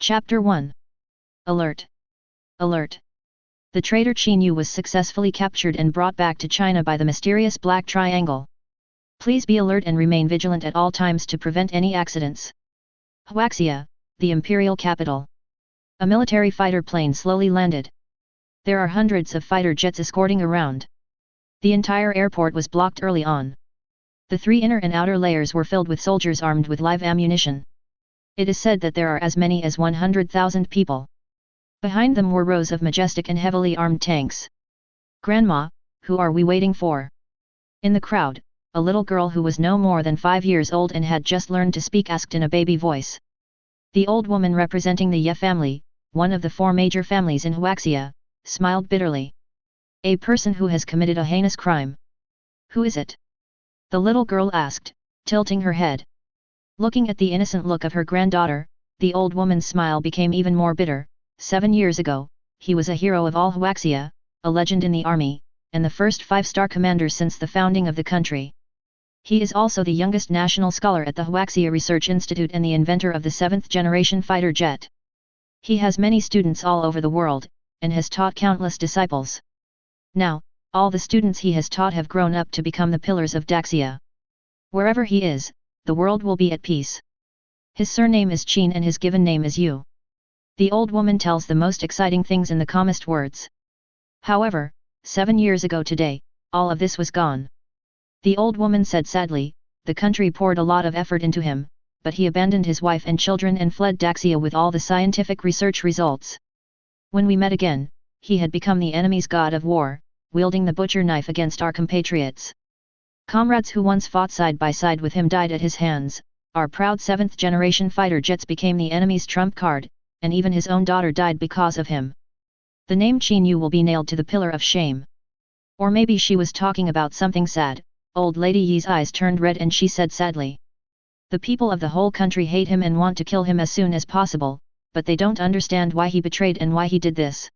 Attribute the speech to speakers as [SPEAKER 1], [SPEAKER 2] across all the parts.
[SPEAKER 1] Chapter 1. Alert! Alert! The traitor Qin Yu was successfully captured and brought back to China by the mysterious Black Triangle. Please be alert and remain vigilant at all times to prevent any accidents. Huaxia, the imperial capital. A military fighter plane slowly landed. There are hundreds of fighter jets escorting around. The entire airport was blocked early on. The three inner and outer layers were filled with soldiers armed with live ammunition. It is said that there are as many as 100,000 people. Behind them were rows of majestic and heavily armed tanks. Grandma, who are we waiting for? In the crowd, a little girl who was no more than 5 years old and had just learned to speak asked in a baby voice. The old woman representing the Ye family, one of the 4 major families in Huaxia, smiled bitterly. A person who has committed a heinous crime. Who is it? The little girl asked, tilting her head. Looking at the innocent look of her granddaughter, the old woman's smile became even more bitter. 7 years ago, he was a hero of all Huaxia, a legend in the army, and the first 5-star commander since the founding of the country. He is also the youngest national scholar at the Huaxia Research Institute and the inventor of the 7th-generation fighter jet. He has many students all over the world, and has taught countless disciples. Now, all the students he has taught have grown up to become the pillars of Daxia. Wherever he is, the world will be at peace. His surname is Qin and his given name is Yu. The old woman tells the most exciting things in the calmest words. However, 7 years ago today, all of this was gone. The old woman said sadly, the country poured a lot of effort into him, but he abandoned his wife and children and fled Daxia with all the scientific research results. When we met again, he had become the enemy's god of war, wielding the butcher knife against our compatriots. Comrades who once fought side by side with him died at his hands, our proud 7th-generation fighter jets became the enemy's trump card, and even his own daughter died because of him. The name Qin Yu will be nailed to the pillar of shame. Or maybe she was talking about something sad. Old Lady Yi's eyes turned red and she said sadly. The people of the whole country hate him and want to kill him as soon as possible, but they don't understand why he betrayed and why he did this.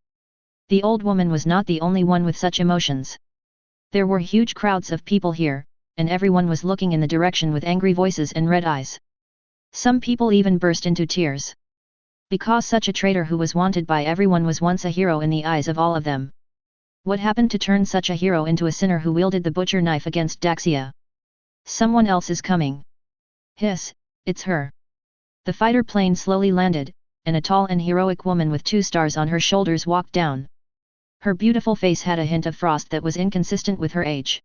[SPEAKER 1] The old woman was not the only one with such emotions. There were huge crowds of people here, and everyone was looking in the direction with angry voices and red eyes. Some people even burst into tears. Because such a traitor who was wanted by everyone was once a hero in the eyes of all of them. What happened to turn such a hero into a sinner who wielded the butcher knife against Daxia? Someone else is coming. Hiss, it's her. The fighter plane slowly landed, and a tall and heroic woman with 2 stars on her shoulders walked down. Her beautiful face had a hint of frost that was inconsistent with her age.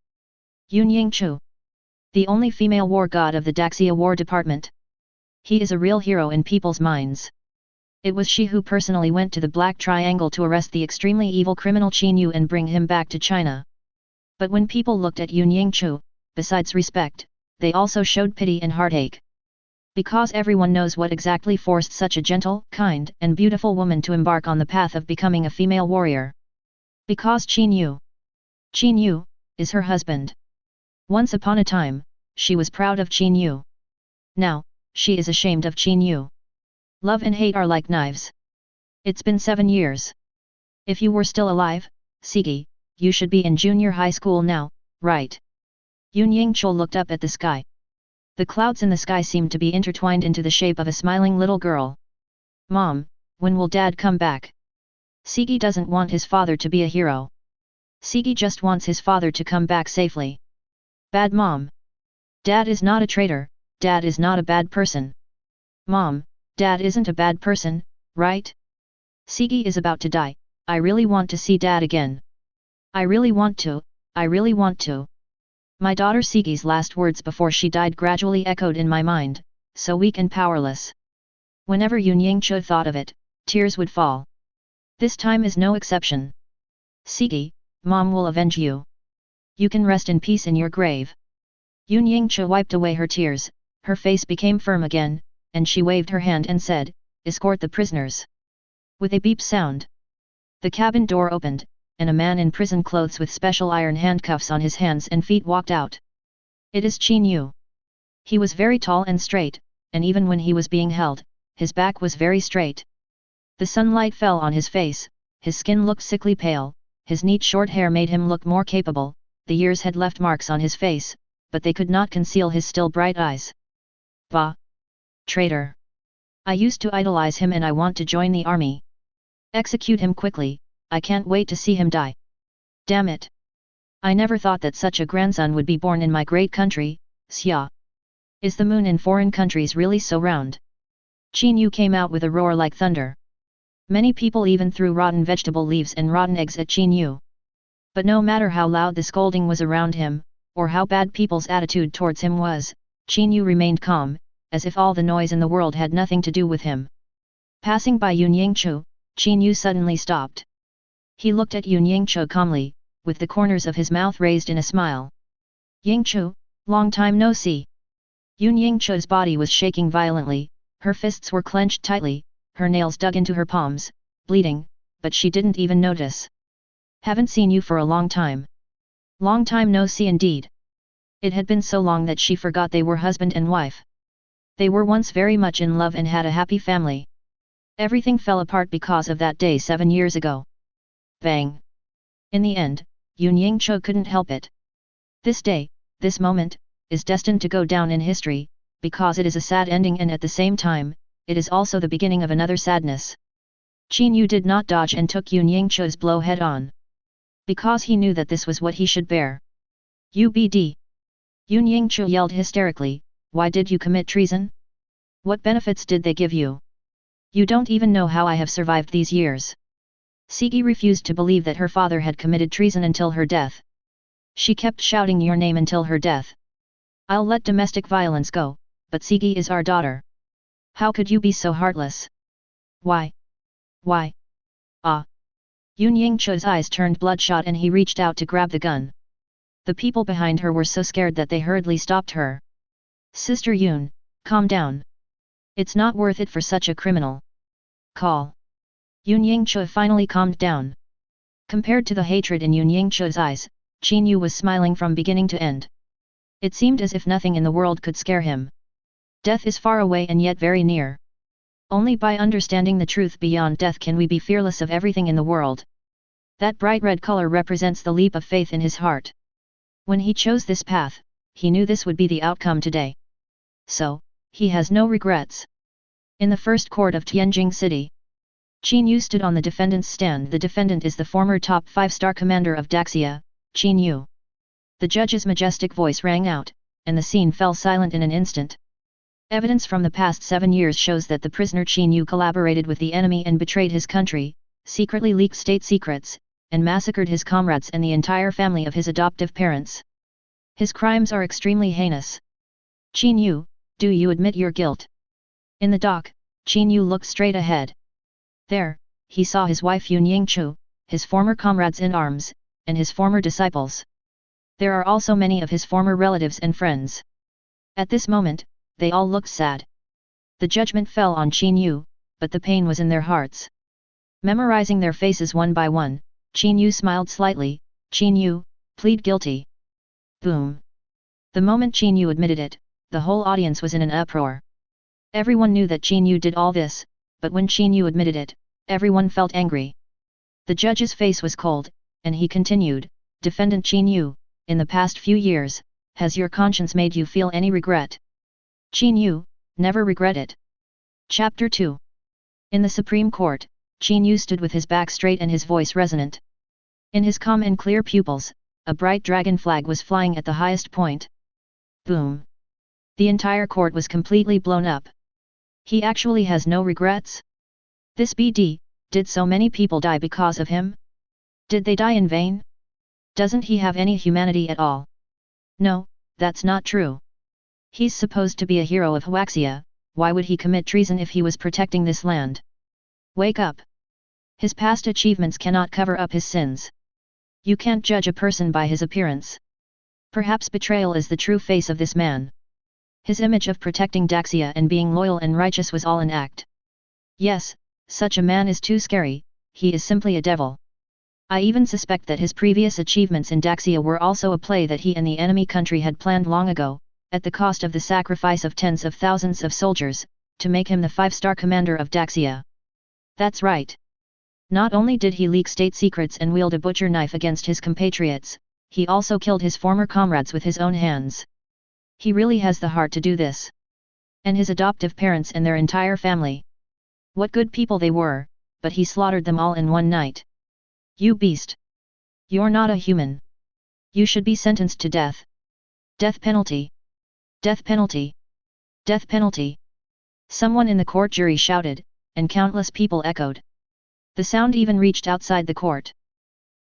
[SPEAKER 1] Yun Yingchu. The only female war god of the Daxia War Department. He is a real hero in people's minds. It was she who personally went to the Black Triangle to arrest the extremely evil criminal Qin Yu and bring him back to China. But when people looked at Yun Yingchu, besides respect, they also showed pity and heartache. Because everyone knows what exactly forced such a gentle, kind, and beautiful woman to embark on the path of becoming a female warrior. Because Qin Yu, is her husband. Once upon a time, she was proud of Qin Yu. Now, she is ashamed of Qin Yu. Love and hate are like knives. It's been 7 years. If you were still alive, Sigi, you should be in junior high school now, right? Yun Yingchu looked up at the sky. The clouds in the sky seemed to be intertwined into the shape of a smiling little girl. Mom, when will Dad come back? Sigi doesn't want his father to be a hero. Sigi just wants his father to come back safely. Bad mom. Dad is not a traitor, Dad is not a bad person. Mom, Dad isn't a bad person, right? Sigi is about to die, I really want to see Dad again. I really want to. My daughter Sigi's last words before she died gradually echoed in my mind, so weak and powerless. Whenever Yun Yingchu thought of it, tears would fall. This time is no exception. Sigi, Mom will avenge you. You can rest in peace in your grave. Yun Yingchu wiped away her tears, her face became firm again, and she waved her hand and said, escort the prisoners. With a beep sound, the cabin door opened, and a man in prison clothes with special iron handcuffs on his hands and feet walked out. It is Qin Yu. He was very tall and straight, and even when he was being held, his back was very straight. The sunlight fell on his face, his skin looked sickly pale, his neat short hair made him look more capable, the years had left marks on his face, but they could not conceal his still bright eyes. Bah! Traitor! I used to idolize him and I want to join the army. Execute him quickly, I can't wait to see him die. Damn it! I never thought that such a grandson would be born in my great country, Xia. Is the moon in foreign countries really so round? Qin Yu came out with a roar like thunder. Many people even threw rotten vegetable leaves and rotten eggs at Qin Yu. But no matter how loud the scolding was around him, or how bad people's attitude towards him was, Qin Yu remained calm, as if all the noise in the world had nothing to do with him. Passing by Yun Yingchu, Qin Yu suddenly stopped. He looked at Yun Yingchu calmly, with the corners of his mouth raised in a smile. Yingchu, long time no see. Yun Yingchu's body was shaking violently, her fists were clenched tightly, her nails dug into her palms, bleeding, but she didn't even notice. Haven't seen you for a long time. Long time no see indeed. It had been so long that she forgot they were husband and wife. They were once very much in love and had a happy family. Everything fell apart because of that day 7 years ago. Bang! In the end, Yun Yingchu couldn't help it. This day, this moment, is destined to go down in history, because it is a sad ending and at the same time, it is also the beginning of another sadness. Qin Yu did not dodge and took Yun Yingchu's blow head on. Because he knew that this was what he should bear. UBD. Yun Yingchu yelled hysterically, why did you commit treason? What benefits did they give you? You don't even know how I have survived these years. Sigi refused to believe that her father had committed treason until her death. She kept shouting your name until her death. I'll let domestic violence go, but Sigi is our daughter. How could you be so heartless? Why? Why? Ah! Yun Yingchu's eyes turned bloodshot and he reached out to grab the gun. The people behind her were so scared that they hurriedly stopped her. Sister Yun, calm down. It's not worth it for such a criminal. Call. Yun Yingchu finally calmed down. Compared to the hatred in Yun Yingchu's eyes, Qin Yu was smiling from beginning to end. It seemed as if nothing in the world could scare him. Death is far away and yet very near. Only by understanding the truth beyond death can we be fearless of everything in the world. That bright red color represents the leap of faith in his heart. When he chose this path, he knew this would be the outcome today. So, he has no regrets. In the first court of Tianjing City, Qin Yu stood on the defendant's stand. The defendant is the former top 5-star commander of Daxia, Qin Yu. The judge's majestic voice rang out, and the scene fell silent in an instant. Evidence from the past 7 years shows that the prisoner Qin Yu collaborated with the enemy and betrayed his country, secretly leaked state secrets, and massacred his comrades and the entire family of his adoptive parents. His crimes are extremely heinous. Qin Yu, do you admit your guilt? In the dock, Qin Yu looked straight ahead. There, he saw his wife Yun Yingchu, his former comrades in arms, and his former disciples. There are also many of his former relatives and friends. At this moment, they all looked sad. The judgment fell on Qin Yu, but the pain was in their hearts. Memorizing their faces one by one, Qin Yu smiled slightly. Qin Yu, plead guilty. Boom. The moment Qin Yu admitted it, the whole audience was in an uproar. Everyone knew that Qin Yu did all this, but when Qin Yu admitted it, everyone felt angry. The judge's face was cold, and he continued, Defendant Qin Yu, in the past few years, has your conscience made you feel any regret? Qin Yu, never regret it. Chapter 2. In the Supreme Court, Qin Yu stood with his back straight and his voice resonant. In his calm and clear pupils, a bright dragon flag was flying at the highest point. Boom. The entire court was completely blown up. He actually has no regrets? This BD, did so many people die because of him? Did they die in vain? Doesn't he have any humanity at all? No, that's not true. He's supposed to be a hero of Huaxia, why would he commit treason if he was protecting this land? Wake up! His past achievements cannot cover up his sins. You can't judge a person by his appearance. Perhaps betrayal is the true face of this man. His image of protecting Daxia and being loyal and righteous was all an act. Yes, such a man is too scary, he is simply a devil. I even suspect that his previous achievements in Daxia were also a play that he and the enemy country had planned long ago, at the cost of the sacrifice of tens of thousands of soldiers, to make him the 5-star commander of Daxia. That's right. Not only did he leak state secrets and wield a butcher knife against his compatriots, he also killed his former comrades with his own hands. He really has the heart to do this. and his adoptive parents and their entire family. What good people they were, but he slaughtered them all in one night. You beast! You're not a human. You should be sentenced to death. Death penalty! Death penalty! Death penalty! Someone in the court jury shouted, and countless people echoed. The sound even reached outside the court.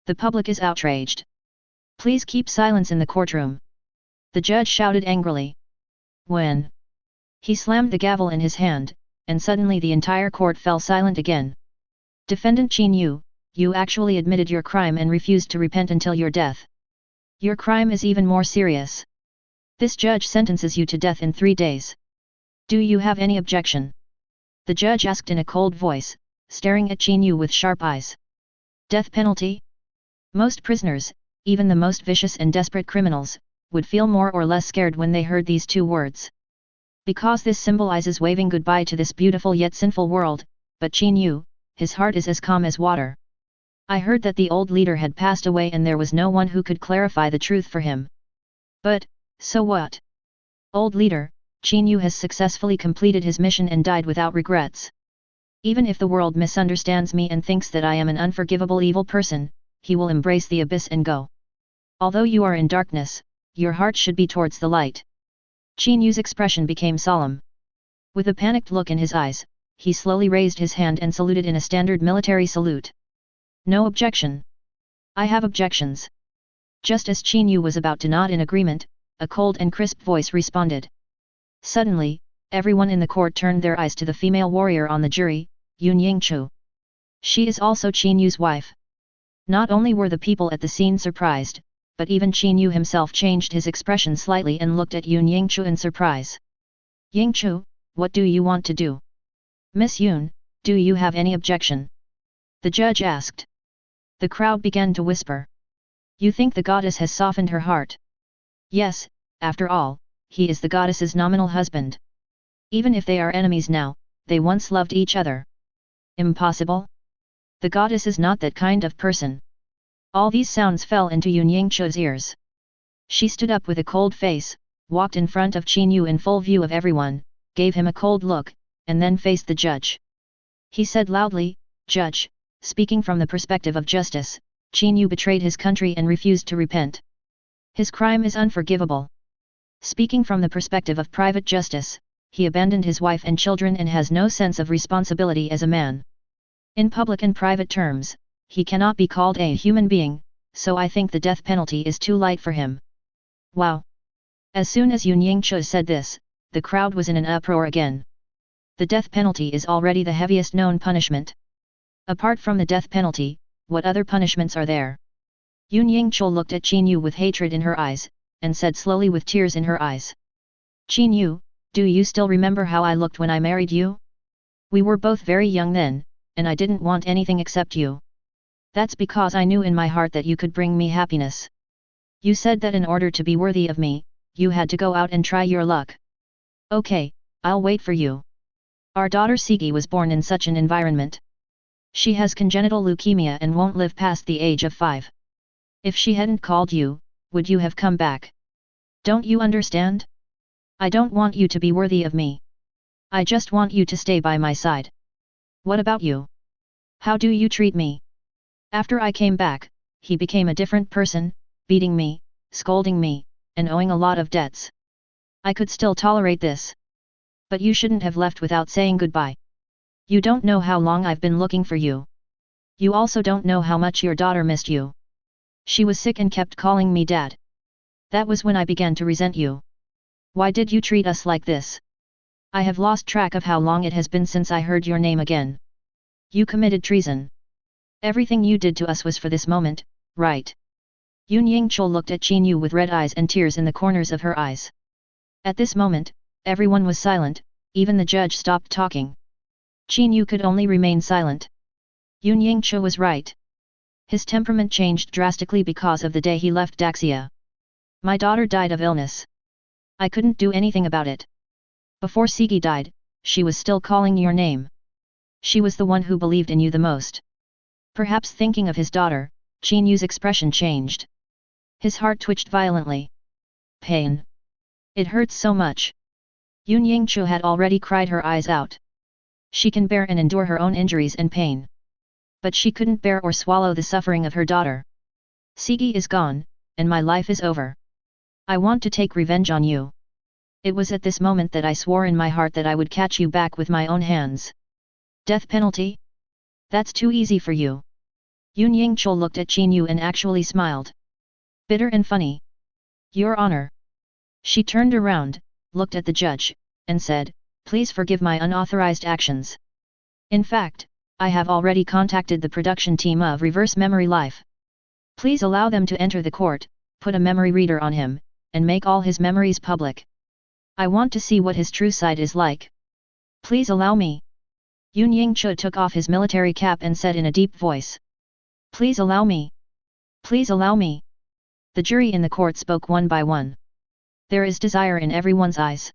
[SPEAKER 1] The public is outraged. Please keep silence in the courtroom. The judge shouted angrily. When he slammed the gavel in his hand, and suddenly the entire court fell silent again. Defendant Qin Yu, you actually admitted your crime and refused to repent until your death. Your crime is even more serious. This judge sentences you to death in 3 days. Do you have any objection? The judge asked in a cold voice, staring at Qin Yu with sharp eyes. Death penalty? Most prisoners, even the most vicious and desperate criminals, would feel more or less scared when they heard these 2 words. Because this symbolizes waving goodbye to this beautiful yet sinful world, but Qin Yu, his heart is as calm as water. I heard that the old leader had passed away and there was no one who could clarify the truth for him. But, so what? Old leader, Qin Yu has successfully completed his mission and died without regrets. Even if the world misunderstands me and thinks that I am an unforgivable evil person, he will embrace the abyss and go. Although you are in darkness, your heart should be towards the light. Qin Yu's expression became solemn. With a panicked look in his eyes, he slowly raised his hand and saluted in a standard military salute. No objection. I have objections. Just as Qin Yu was about to nod in agreement, a cold and crisp voice responded. Suddenly, everyone in the court turned their eyes to the female warrior on the jury, Yun Yingchu. She is also Qin Yu's wife. Not only were the people at the scene surprised, but even Qin Yu himself changed his expression slightly and looked at Yun Yingchu in surprise. Yingchu, what do you want to do? Miss Yun, do you have any objection? The judge asked. The crowd began to whisper. You think the goddess has softened her heart? Yes, after all, he is the goddess's nominal husband. Even if they are enemies now, they once loved each other. Impossible? The goddess is not that kind of person. All these sounds fell into Yun Yingchu's ears. She stood up with a cold face, walked in front of Qin Yu in full view of everyone, gave him a cold look, and then faced the judge. He said loudly, Judge, speaking from the perspective of justice, Qin Yu betrayed his country and refused to repent. His crime is unforgivable. Speaking from the perspective of private justice, he abandoned his wife and children and has no sense of responsibility as a man. In public and private terms, he cannot be called a human being, so I think the death penalty is too light for him. Wow! As soon as Yun Yingchu said this, the crowd was in an uproar again. The death penalty is already the heaviest known punishment. Apart from the death penalty, what other punishments are there? Yun Yingchu looked at Qin Yu with hatred in her eyes, and said slowly with tears in her eyes. Qin Yu, do you still remember how I looked when I married you? We were both very young then, and I didn't want anything except you. That's because I knew in my heart that you could bring me happiness. You said that in order to be worthy of me, you had to go out and try your luck. Okay, I'll wait for you. Our daughter Sigi was born in such an environment. She has congenital leukemia and won't live past the age of 5. If she hadn't called you, would you have come back? Don't you understand? I don't want you to be worthy of me. I just want you to stay by my side. What about you? How do you treat me? After I came back, he became a different person, beating me, scolding me, and owing a lot of debts. I could still tolerate this. But you shouldn't have left without saying goodbye. You don't know how long I've been looking for you. You also don't know how much your daughter missed you. She was sick and kept calling me Dad. That was when I began to resent you. Why did you treat us like this? I have lost track of how long it has been since I heard your name again. You committed treason. Everything you did to us was for this moment, right? Yun Yingchu looked at Qin Yu with red eyes and tears in the corners of her eyes. At this moment, everyone was silent, even the judge stopped talking. Qin Yu could only remain silent. Yun Yingchu was right. His temperament changed drastically because of the day he left Daxia. My daughter died of illness. I couldn't do anything about it. Before Sigi died, she was still calling your name. She was the one who believed in you the most. Perhaps thinking of his daughter, Qin Yu's expression changed. His heart twitched violently. Pain. It hurts so much. Yun Yingchu had already cried her eyes out. She can bear and endure her own injuries and pain. But she couldn't bear or swallow the suffering of her daughter. Sigi is gone, and my life is over. I want to take revenge on you. It was at this moment that I swore in my heart that I would catch you back with my own hands. Death penalty? That's too easy for you. Yun Yingchu looked at Qin Yu and actually smiled. Bitter and funny. Your Honor. She turned around, looked at the judge, and said, please forgive my unauthorized actions. In fact, I have already contacted the production team of Reverse Memory Life. Please allow them to enter the court, put a memory reader on him, and make all his memories public. I want to see what his true side is like. Please allow me. Yun Yingchu took off his military cap and said in a deep voice. Please allow me. Please allow me. The jury in the court spoke one by one. There is desire in everyone's eyes.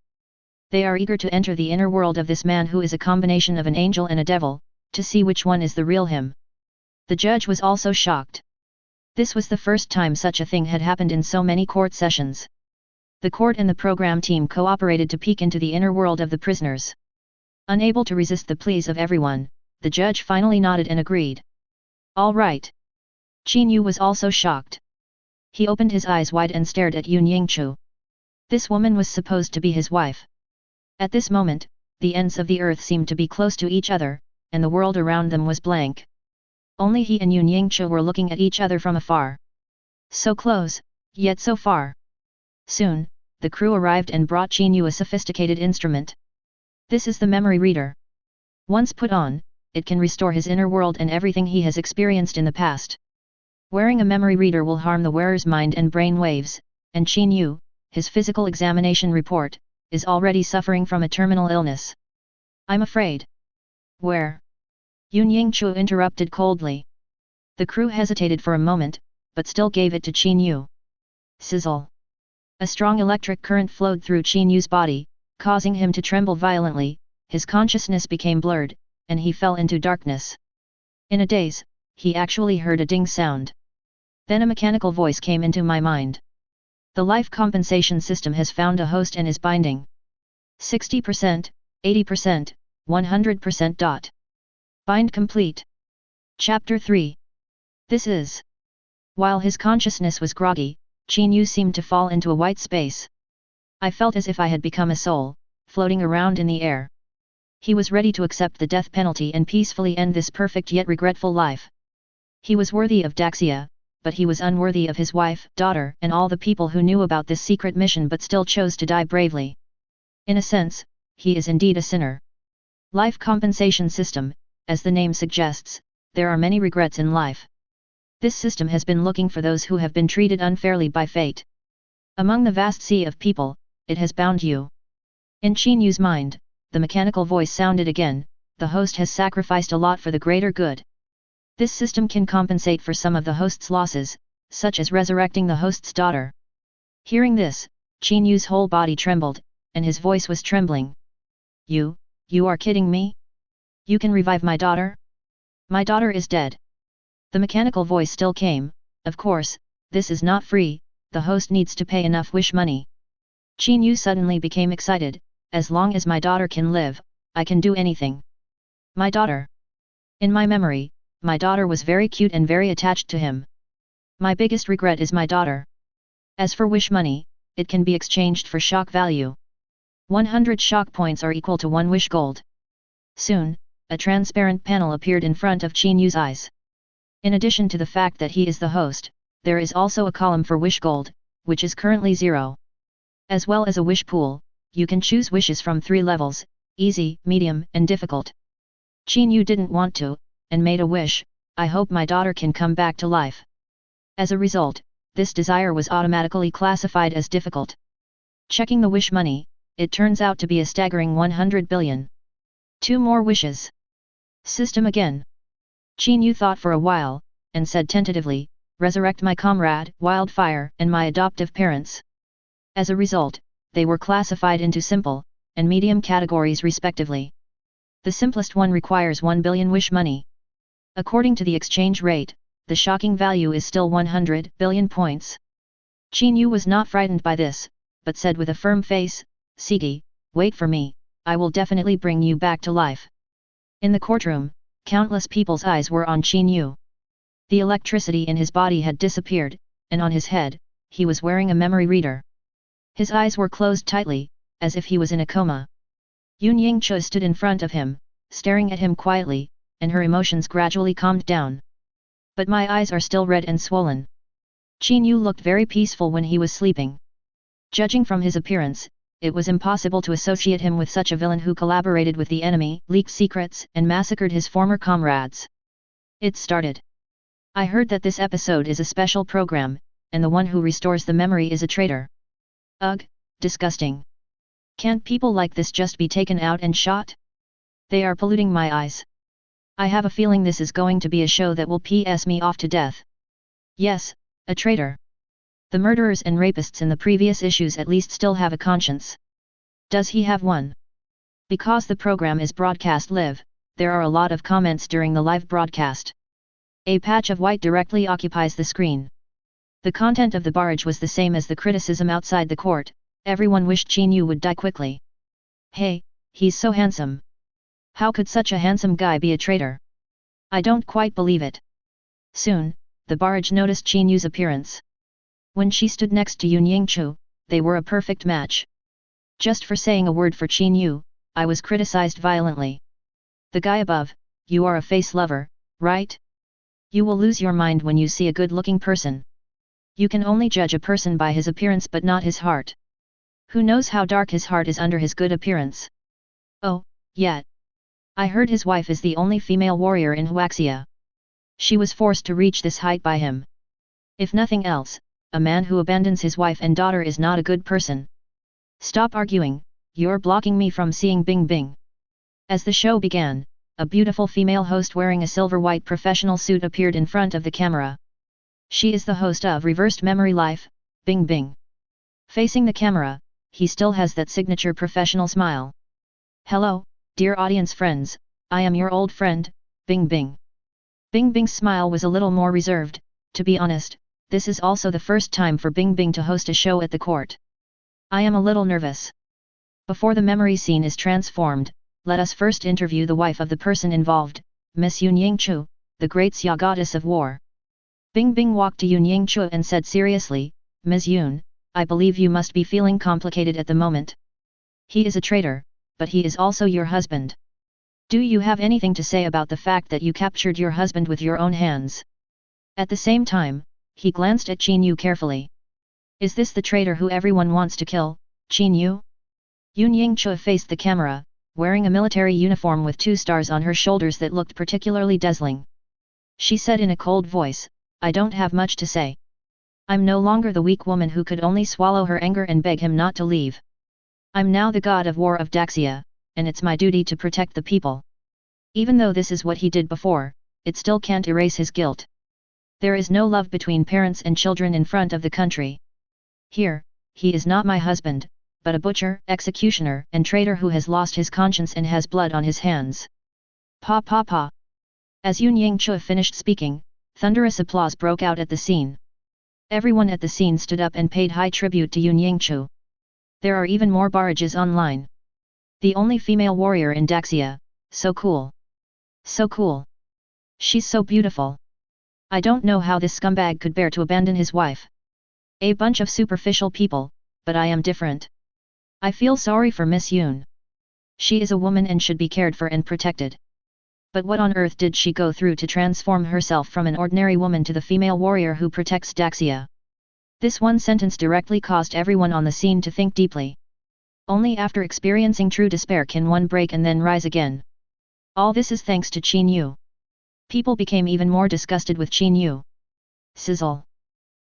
[SPEAKER 1] They are eager to enter the inner world of this man who is a combination of an angel and a devil, to see which one is the real him. The judge was also shocked. This was the first time such a thing had happened in so many court sessions. The court and the program team cooperated to peek into the inner world of the prisoners. Unable to resist the pleas of everyone, the judge finally nodded and agreed. All right. Qin Yu was also shocked. He opened his eyes wide and stared at Yun Yingchu. This woman was supposed to be his wife. At this moment, the ends of the earth seemed to be close to each other, and the world around them was blank. Only he and Yun Yingchu were looking at each other from afar. So close, yet so far. Soon, the crew arrived and brought Qin Yu a sophisticated instrument. This is the memory reader. Once put on, it can restore his inner world and everything he has experienced in the past. Wearing a memory reader will harm the wearer's mind and brain waves, and Qin Yu, his physical examination report, is already suffering from a terminal illness. I'm afraid. Where? Yun Yingchu interrupted coldly. The crew hesitated for a moment, but still gave it to Qin Yu. Sizzle. A strong electric current flowed through Qin Yu's body, causing him to tremble violently, his consciousness became blurred, and he fell into darkness. In a daze, he actually heard a ding sound. Then a mechanical voice came into my mind. The life compensation system has found a host and is binding. 60%, 80%, 100%. Bind complete. Chapter 3. This is. While his consciousness was groggy, Qin Yu seemed to fall into a white space. I felt as if I had become a soul, floating around in the air. He was ready to accept the death penalty and peacefully end this perfect yet regretful life. He was worthy of Daxia, but he was unworthy of his wife, daughter, and all the people who knew about this secret mission but still chose to die bravely. In a sense, he is indeed a sinner. Life compensation system, as the name suggests, there are many regrets in life. This system has been looking for those who have been treated unfairly by fate. Among the vast sea of people, it has bound you. In Qin Yu's mind, the mechanical voice sounded again, the host has sacrificed a lot for the greater good. This system can compensate for some of the host's losses, such as resurrecting the host's daughter. Hearing this, Qin Yu's whole body trembled, and his voice was trembling. You are kidding me? You can revive my daughter? My daughter is dead. The mechanical voice still came, of course, this is not free, the host needs to pay enough wish money. Qin Yu suddenly became excited, as long as my daughter can live, I can do anything. My daughter. In my memory, my daughter was very cute and very attached to him. My biggest regret is my daughter. As for wish money, it can be exchanged for shock value. 100 shock points are equal to 1 wish gold. Soon, a transparent panel appeared in front of Qin Yu's eyes. In addition to the fact that he is the host, there is also a column for wish gold, which is currently 0. As well as a wish pool, you can choose wishes from 3 levels, easy, medium, and difficult. Qin Yu didn't want to, and made a wish, I hope my daughter can come back to life. As a result, this desire was automatically classified as difficult. Checking the wish money, it turns out to be a staggering 100 billion. 2 more wishes. System again. Qin Yu thought for a while, and said tentatively, resurrect my comrade, Wildfire, and my adoptive parents. As a result, they were classified into simple and medium categories respectively. The simplest one requires 1 billion wish money. According to the exchange rate, the shocking value is still 100 billion points. Qin Yu was not frightened by this, but said with a firm face, Sigi, Wait for me, I will definitely bring you back to life. In the courtroom, countless people's eyes were on Qin Yu. The electricity in his body had disappeared, and on his head, he was wearing a memory reader. His eyes were closed tightly, as if he was in a coma. Yun Yingchu stood in front of him, staring at him quietly, and her emotions gradually calmed down. But my eyes are still red and swollen. Qin Yu looked very peaceful when he was sleeping. Judging from his appearance, it was impossible to associate him with such a villain who collaborated with the enemy, leaked secrets, and massacred his former comrades. It started. I heard that this episode is a special program, and the one who restores the memory is a traitor. Ugh, disgusting. Can't people like this just be taken out and shot? They are polluting my eyes. I have a feeling this is going to be a show that will piss me off to death. Yes, a traitor. The murderers and rapists in the previous issues at least still have a conscience. Does he have one? Because the program is broadcast live, there are a lot of comments during the live broadcast. A patch of white directly occupies the screen. The content of the barrage was the same as the criticism outside the court. Everyone wished Qin Yu would die quickly. Hey, he's so handsome. How could such a handsome guy be a traitor? I don't quite believe it. Soon, the barrage noticed Qin Yu's appearance. When she stood next to Yun Yingchu, they were a perfect match. Just for saying a word for Qin Yu, I was criticized violently. The guy above, you are a face lover, right? You will lose your mind when you see a good-looking person. You can only judge a person by his appearance but not his heart. Who knows how dark his heart is under his good appearance? Oh, yeah. I heard his wife is the only female warrior in Huaxia. She was forced to reach this height by him. If nothing else, a man who abandons his wife and daughter is not a good person. Stop arguing, you're blocking me from seeing Bing Bing. As the show began, a beautiful female host wearing a silver-white professional suit appeared in front of the camera. She is the host of Reversed Memory Life, Bing Bing. Facing the camera, he still has that signature professional smile. Hello, dear audience friends, I am your old friend, Bing Bing. Bing Bing's smile was a little more reserved. To be honest, this is also the first time for Bing Bing to host a show at the court. I am a little nervous. Before the memory scene is transformed, let us first interview the wife of the person involved, Miss Yun Yingchu, the great Xia goddess of war. Bing Bing walked to Yun Yingchu and said seriously, Ms. Yun, I believe you must be feeling complicated at the moment. He is a traitor, but he is also your husband. Do you have anything to say about the fact that you captured your husband with your own hands? At the same time, he glanced at Qin Yu carefully. Is this the traitor who everyone wants to kill, Qin Yu? Yun Yingchu faced the camera, wearing a military uniform with 2 stars on her shoulders that looked particularly dazzling. She said in a cold voice, I don't have much to say. I'm no longer the weak woman who could only swallow her anger and beg him not to leave. I'm now the god of war of Daxia, and it's my duty to protect the people. Even though this is what he did before, it still can't erase his guilt. There is no love between parents and children in front of the country. Here, he is not my husband, but a butcher, executioner, and traitor who has lost his conscience and has blood on his hands. Pa pa pa. As Yun Yingchu finished speaking, thunderous applause broke out at the scene. Everyone at the scene stood up and paid high tribute to Yun Yingchu. There are even more barrages online. The only female warrior in Daxia, so cool. So cool. She's so beautiful. I don't know how this scumbag could bear to abandon his wife. A bunch of superficial people, but I am different. I feel sorry for Miss Yun. She is a woman and should be cared for and protected. But what on earth did she go through to transform herself from an ordinary woman to the female warrior who protects Daxia? This one sentence directly caused everyone on the scene to think deeply. Only after experiencing true despair can one break and then rise again. All this is thanks to Qin Yu. People became even more disgusted with Qin Yu. Sizzle.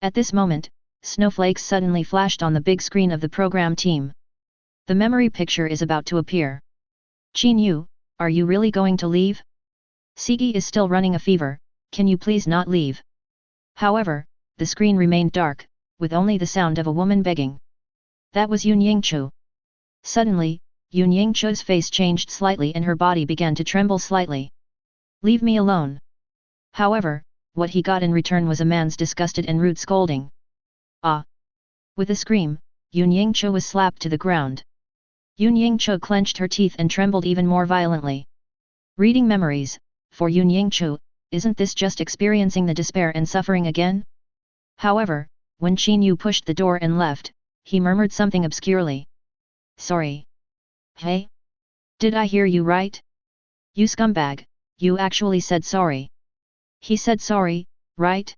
[SPEAKER 1] At this moment, snowflakes suddenly flashed on the big screen of the program team. The memory picture is about to appear. Qin Yu, are you really going to leave? Sigi is still running a fever, can you please not leave? However, the screen remained dark, with only the sound of a woman begging. That was Yun Yingchu. Suddenly, Yun Yingchu's face changed slightly and her body began to tremble slightly. Leave me alone. However, what he got in return was a man's disgusted and rude scolding. Ah! With a scream, Yun Yingchu was slapped to the ground. Yun Yingchu clenched her teeth and trembled even more violently. Reading memories, for Yun Yingchu, isn't this just experiencing the despair and suffering again? However, when Qin Yu pushed the door and left, he murmured something obscurely. Sorry. Hey? Did I hear you right? You scumbag, you actually said sorry. He said sorry, right?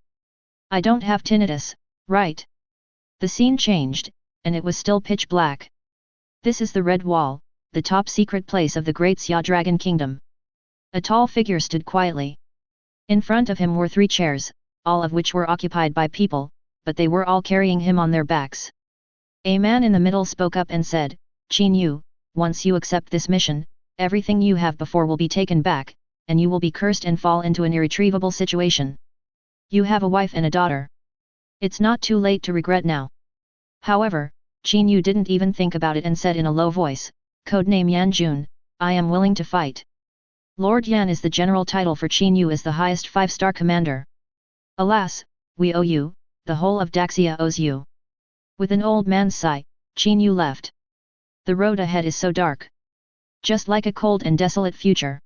[SPEAKER 1] I don't have tinnitus, right? The scene changed, and it was still pitch black. This is the Red Wall, the top secret place of the Great Xia Dragon Kingdom. A tall figure stood quietly. In front of him were 3 chairs, all of which were occupied by people, but they were all carrying him on their backs. A man in the middle spoke up and said, Qin Yu, once you accept this mission, everything you have before will be taken back, and you will be cursed and fall into an irretrievable situation. You have a wife and a daughter. It's not too late to regret now. However, Qin Yu didn't even think about it and said in a low voice, codename Yan Jun, I am willing to fight. Lord Yan is the general title for Qin Yu as the highest 5-star commander. Alas, we owe you, the whole of Daxia owes you. With an old man's sigh, Qin Yu left. The road ahead is so dark. Just like a cold and desolate future.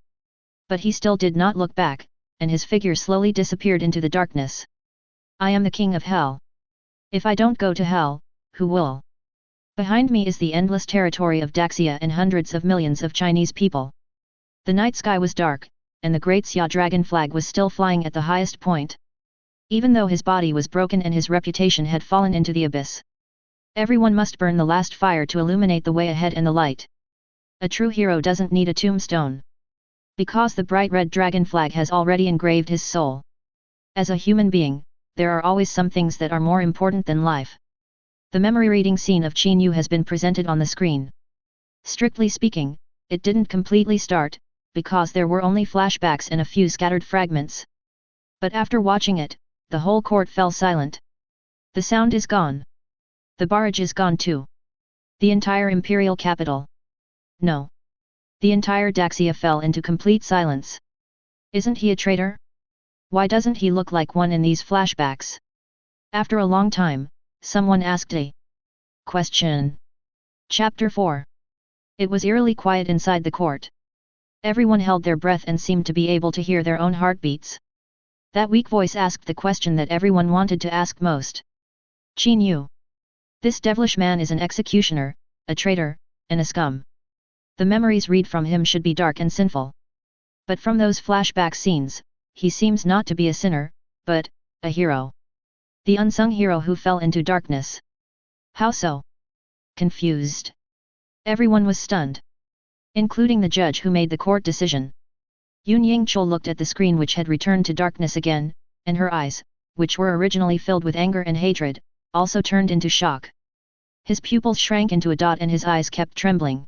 [SPEAKER 1] But he still did not look back, and his figure slowly disappeared into the darkness. I am the king of hell. If I don't go to hell, who will? Behind me is the endless territory of Daxia and hundreds of millions of Chinese people. The night sky was dark, and the Great Xia Dragon flag was still flying at the highest point. Even though his body was broken and his reputation had fallen into the abyss. Everyone must burn the last fire to illuminate the way ahead and the light. A true hero doesn't need a tombstone. Because the bright red dragon flag has already engraved his soul. As a human being, there are always some things that are more important than life. The memory reading scene of Qin Yu has been presented on the screen. Strictly speaking, it didn't completely start, because there were only flashbacks and a few scattered fragments. But after watching it, the whole court fell silent. The sound is gone. The barrage is gone too. The entire imperial capital. No. The entire Daxia fell into complete silence. Isn't he a traitor? Why doesn't he look like one in these flashbacks? After a long time, someone asked a question. Chapter 4. It was eerily quiet inside the court. Everyone held their breath and seemed to be able to hear their own heartbeats. That weak voice asked the question that everyone wanted to ask most. Qin Yu. This devilish man is an executioner, a traitor, and a scum. The memories read from him should be dark and sinful. But from those flashback scenes, he seems not to be a sinner, but a hero. The unsung hero who fell into darkness. How so? Confused. Everyone was stunned. Including the judge who made the court decision. Yun Yingchu looked at the screen which had returned to darkness again, and her eyes, which were originally filled with anger and hatred, also turned into shock. His pupils shrank into a dot and his eyes kept trembling.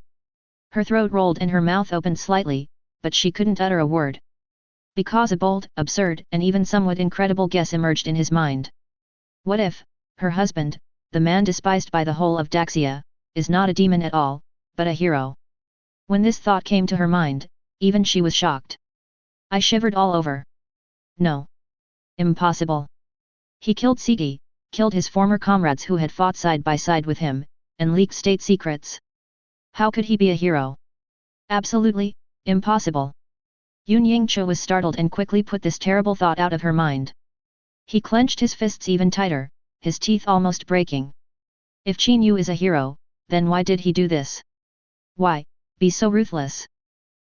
[SPEAKER 1] Her throat rolled and her mouth opened slightly, but she couldn't utter a word. Because a bold, absurd, and even somewhat incredible guess emerged in his mind. What if, her husband, the man despised by the whole of Daxia, is not a demon at all, but a hero? When this thought came to her mind, even she was shocked. I shivered all over. No. Impossible. He killed Sigi, killed his former comrades who had fought side by side with him, and leaked state secrets. How could he be a hero? Absolutely, impossible. Yun Yingchu was startled and quickly put this terrible thought out of her mind. He clenched his fists even tighter, his teeth almost breaking. If Qin Yu is a hero, then why did he do this? Why, be so ruthless?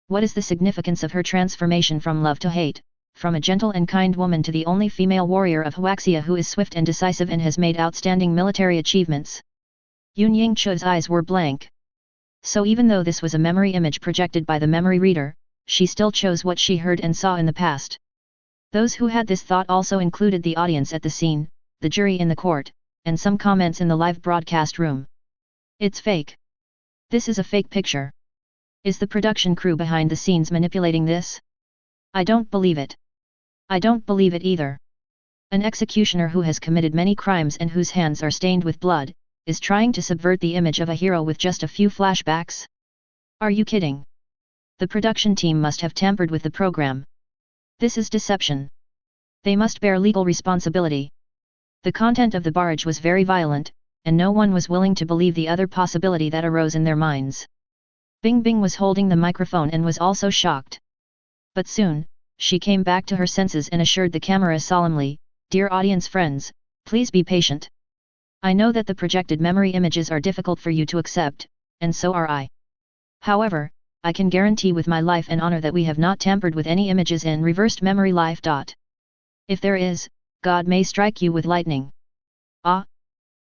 [SPEAKER 1] What is the significance of her transformation from love to hate, from a gentle and kind woman to the only female warrior of Huaxia who is swift and decisive and has made outstanding military achievements? Yun Yingchu's eyes were blank. So even though this was a memory image projected by the memory reader, she still chose what she heard and saw in the past. Those who had this thought also included the audience at the scene, the jury in the court, and some comments in the live broadcast room. It's fake. This is a fake picture. Is the production crew behind the scenes manipulating this? I don't believe it. I don't believe it either. An executioner who has committed many crimes and whose hands are stained with blood, is trying to subvert the image of a hero with just a few flashbacks? Are you kidding? The production team must have tampered with the program. This is deception. They must bear legal responsibility. The content of the barrage was very violent, and no one was willing to believe the other possibility that arose in their minds. Bing Bing was holding the microphone and was also shocked. But soon, she came back to her senses and assured the camera solemnly, "Dear audience friends, please be patient. I know that the projected memory images are difficult for you to accept, and so are I. However, I can guarantee with my life and honor that we have not tampered with any images in reversed memory life. If there is, God may strike you with lightning." Ah!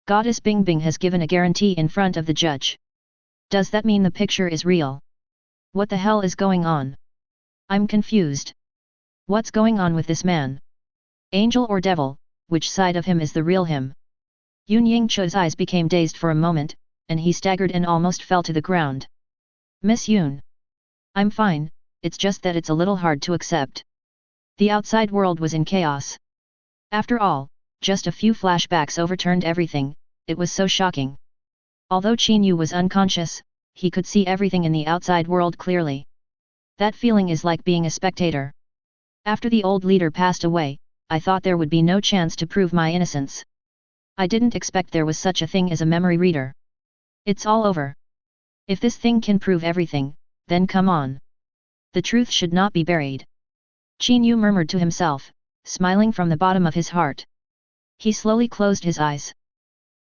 [SPEAKER 1] Goddess Bing Bing has given a guarantee in front of the judge. Does that mean the picture is real? What the hell is going on? I'm confused. What's going on with this man? Angel or devil, which side of him is the real him? Yun Yingchu's eyes became dazed for a moment, and he staggered and almost fell to the ground. "Miss Yun. I'm fine, it's just that it's a little hard to accept." The outside world was in chaos. After all, just a few flashbacks overturned everything. It was so shocking. Although Qin Yu was unconscious, he could see everything in the outside world clearly. That feeling is like being a spectator. After the old leader passed away, I thought there would be no chance to prove my innocence. I didn't expect there was such a thing as a memory reader. It's all over. If this thing can prove everything, then come on. The truth should not be buried. Qin Yu murmured to himself, smiling from the bottom of his heart. He slowly closed his eyes.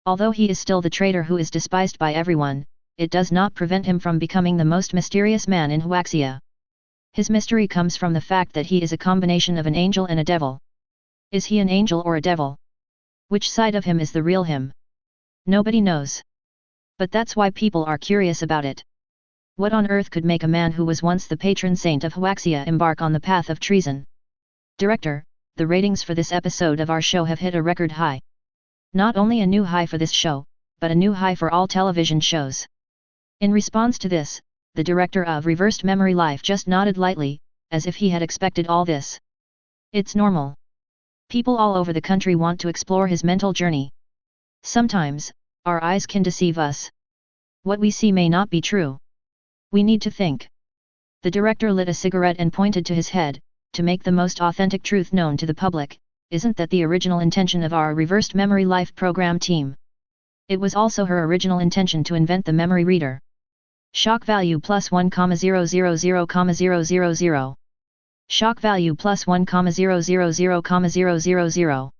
[SPEAKER 1] Although he is still the traitor who is despised by everyone, it does not prevent him from becoming the most mysterious man in Huaxia. His mystery comes from the fact that he is a combination of an angel and a devil. Is he an angel or a devil? Which side of him is the real him? Nobody knows. But that's why people are curious about it. What on earth could make a man who was once the patron saint of Huaxia embark on the path of treason? Director, the ratings for this episode of our show have hit a record high. Not only a new high for this show, but a new high for all television shows. In response to this, the director of Reversed Memory Life just nodded lightly, as if he had expected all this. It's normal. People all over the country want to explore his mental journey. Sometimes, our eyes can deceive us. What we see may not be true. We need to think. The director lit a cigarette and pointed to his head, to make the most authentic truth known to the public. Isn't that the original intention of our Reversed Memory Life program team? It was also her original intention to invent the memory reader. Shock value plus 1,000,000. Shock value plus 1,000,000,000.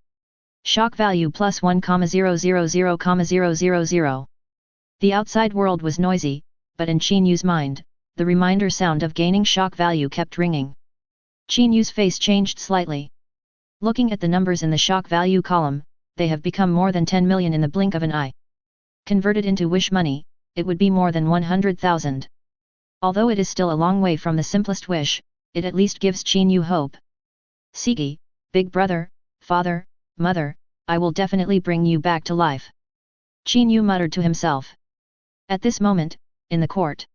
[SPEAKER 1] Shock value plus 1,000,000,000. The outside world was noisy, but in Qin Yu's mind, the reminder sound of gaining shock value kept ringing. Qin Yu's face changed slightly. Looking at the numbers in the shock value column, they have become more than 10 million in the blink of an eye. Converted into wish money, it would be more than 100,000. Although it is still a long way from the simplest wish, it at least gives Qin Yu hope. "Sigi, big brother, father, mother, I will definitely bring you back to life," Qin Yu muttered to himself. At this moment, in the court,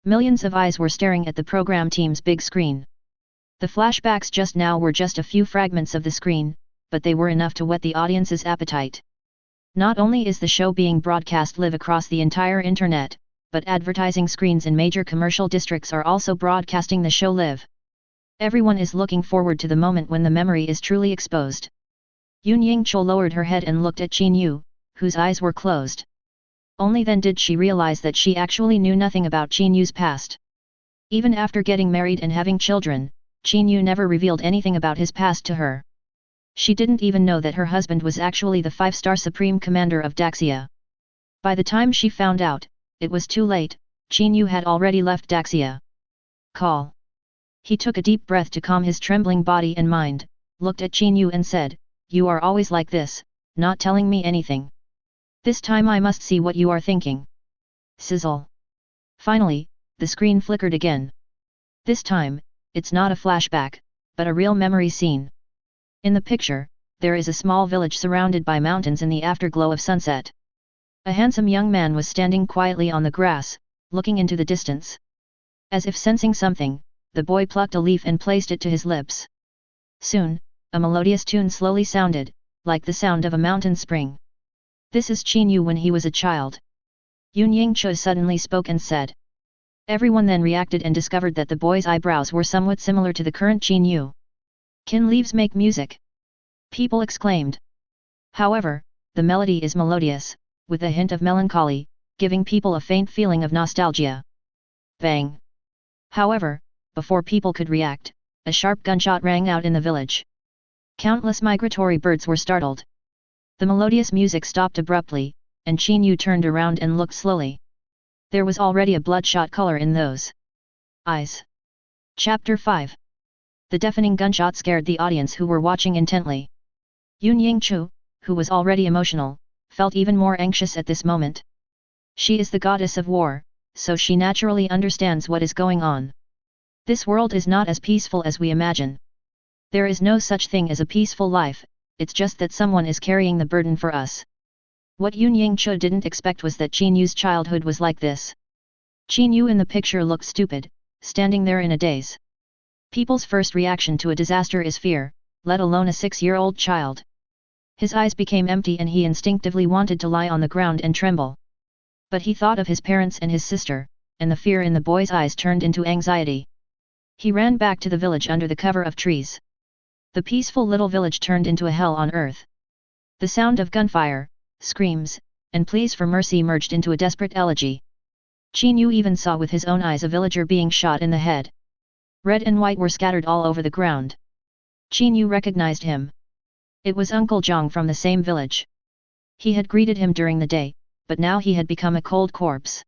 [SPEAKER 1] millions of eyes were staring at the program team's big screen. The flashbacks just now were just a few fragments of the screen, but they were enough to whet the audience's appetite. Not only is the show being broadcast live across the entire internet, but advertising screens in major commercial districts are also broadcasting the show live. Everyone is looking forward to the moment when the memory is truly exposed. Yun Yingchu lowered her head and looked at Qin Yu, whose eyes were closed. Only then did she realize that she actually knew nothing about Qin Yu's past. Even after getting married and having children, Qin Yu never revealed anything about his past to her. She didn't even know that her husband was actually the 5-star Supreme Commander of Daxia. By the time she found out, it was too late. Qin Yu had already left Daxia. Call. He took a deep breath to calm his trembling body and mind, looked at Qin Yu and said, "You are always like this, not telling me anything. This time I must see what you are thinking." Sizzle. Finally, the screen flickered again. This time, it's not a flashback, but a real memory scene. In the picture, there is a small village surrounded by mountains in the afterglow of sunset. A handsome young man was standing quietly on the grass, looking into the distance. As if sensing something, the boy plucked a leaf and placed it to his lips. Soon, a melodious tune slowly sounded, like the sound of a mountain spring. "This is Qin Yu when he was a child." Yun Yingchu suddenly spoke and said. Everyone then reacted and discovered that the boy's eyebrows were somewhat similar to the current Qin Yu. "Can leaves make music?" people exclaimed. However, the melody is melodious, with a hint of melancholy, giving people a faint feeling of nostalgia. Bang! However, before people could react, a sharp gunshot rang out in the village. Countless migratory birds were startled. The melodious music stopped abruptly, and Qin Yu turned around and looked slowly. There was already a bloodshot color in those eyes. Chapter 5. The deafening gunshot scared the audience who were watching intently. Yun Yingchu, who was already emotional, felt even more anxious at this moment. She is the goddess of war, so she naturally understands what is going on. This world is not as peaceful as we imagine. There is no such thing as a peaceful life, it's just that someone is carrying the burden for us. What Yun Yingchu didn't expect was that Qin Yu's childhood was like this. Qin Yu in the picture looked stupid, standing there in a daze. People's first reaction to a disaster is fear, let alone a 6-year-old child. His eyes became empty and he instinctively wanted to lie on the ground and tremble. But he thought of his parents and his sister, and the fear in the boy's eyes turned into anxiety. He ran back to the village under the cover of trees. The peaceful little village turned into a hell on earth. The sound of gunfire, screams, and pleas for mercy merged into a desperate elegy. Qin Yu even saw with his own eyes a villager being shot in the head. Red and white were scattered all over the ground. Qin Yu recognized him. It was Uncle Zhang from the same village. He had greeted him during the day, but now he had become a cold corpse.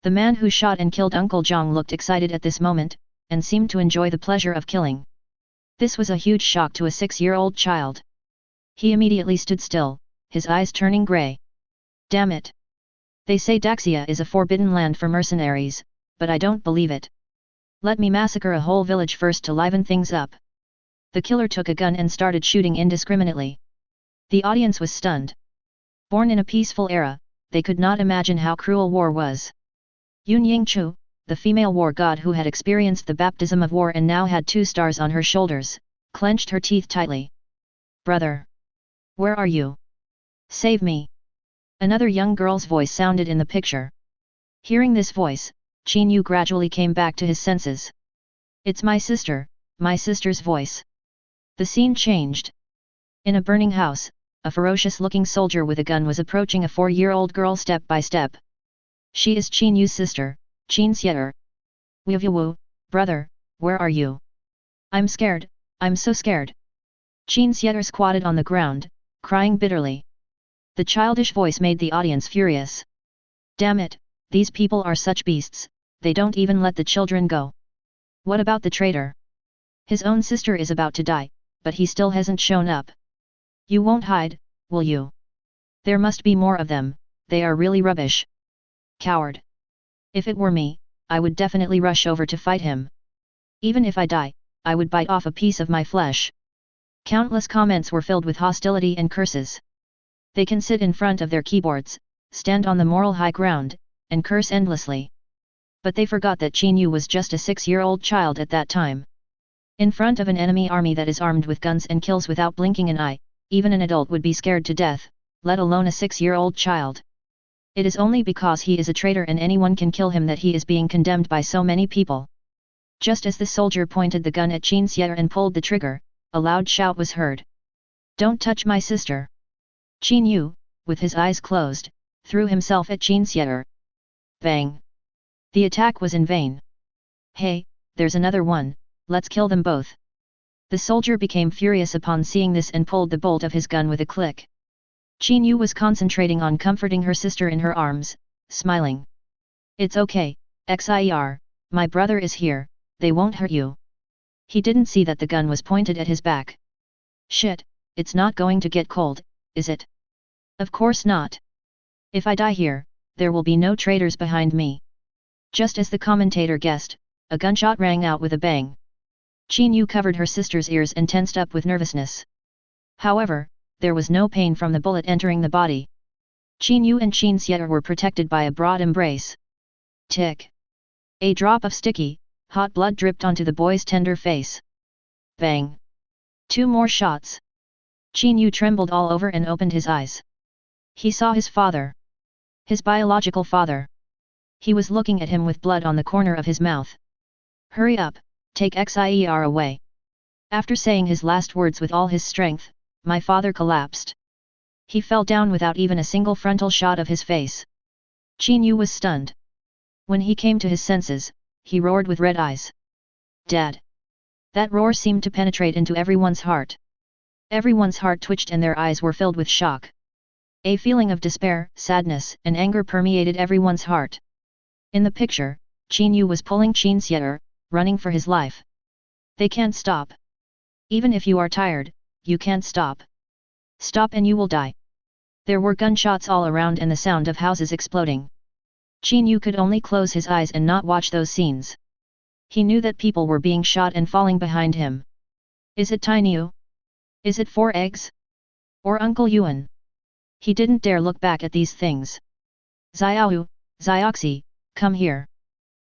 [SPEAKER 1] The man who shot and killed Uncle Zhang looked excited at this moment, and seemed to enjoy the pleasure of killing. This was a huge shock to a 6-year-old child. He immediately stood still, his eyes turning grey. Damn it! They say Daxia is a forbidden land for mercenaries, but I don't believe it. Let me massacre a whole village first to liven things up. The killer took a gun and started shooting indiscriminately. The audience was stunned. Born in a peaceful era, they could not imagine how cruel war was. Yun Yingchu, the female war god who had experienced the baptism of war and now had 2 stars on her shoulders, clenched her teeth tightly. Brother! Where are you? Save me! Another young girl's voice sounded in the picture. Hearing this voice, Qin Yu gradually came back to his senses. It's my sister's voice. The scene changed. In a burning house, a ferocious-looking soldier with a gun was approaching a 4-year-old girl step by step. She is Qin Yu's sister, Qin Xier. Wu, brother, where are you? I'm scared, I'm so scared. Qin Xier squatted on the ground, crying bitterly. The childish voice made the audience furious. Damn it, these people are such beasts, they don't even let the children go. What about the traitor? His own sister is about to die, but he still hasn't shown up. You won't hide, will you? There must be more of them, they are really rubbish. Coward. If it were me, I would definitely rush over to fight him. Even if I die, I would bite off a piece of my flesh. Countless comments were filled with hostility and curses. They can sit in front of their keyboards, stand on the moral high ground, and curse endlessly. But they forgot that Qin Yu was just a 6-year-old child at that time. In front of an enemy army that is armed with guns and kills without blinking an eye, even an adult would be scared to death, let alone a 6-year-old child. It is only because he is a traitor and anyone can kill him that he is being condemned by so many people. Just as the soldier pointed the gun at Qin Xier and pulled the trigger, a loud shout was heard. Don't touch my sister! Qin Yu, with his eyes closed, threw himself at Qin Xier. Bang! The attack was in vain. Hey, there's another one, let's kill them both. The soldier became furious upon seeing this and pulled the bolt of his gun with a click. Qin Yu was concentrating on comforting her sister in her arms, smiling. It's okay, Xier, my brother is here, they won't hurt you. He didn't see that the gun was pointed at his back. Shit, it's not going to get cold, is it? Of course not. If I die here, there will be no traitors behind me. Just as the commentator guessed, a gunshot rang out with a bang. Qin Yu covered her sister's ears and tensed up with nervousness. However, there was no pain from the bullet entering the body. Qin Yu and Qin Xier were protected by a broad embrace. Tick! A drop of sticky, hot blood dripped onto the boy's tender face. Bang! 2 more shots. Qin Yu trembled all over and opened his eyes. He saw his father. His biological father. He was looking at him with blood on the corner of his mouth. Hurry up, take Xier away. After saying his last words with all his strength, my father collapsed. He fell down without even a single frontal shot of his face. Qin Yu was stunned. When he came to his senses, he roared with red eyes. Dad! That roar seemed to penetrate into everyone's heart. Everyone's heart twitched and their eyes were filled with shock. A feeling of despair, sadness, and anger permeated everyone's heart. In the picture, Qin Yu was pulling Qin Xier, running for his life. They can't stop. Even if you are tired, you can't stop. Stop and you will die. There were gunshots all around and the sound of houses exploding. Qin Yu could only close his eyes and not watch those scenes. He knew that people were being shot and falling behind him. Is it Tiny Yu? Is it Four Eggs? Or Uncle Yuan? He didn't dare look back at these things. Xiaoyu, Xiaoxi, come here.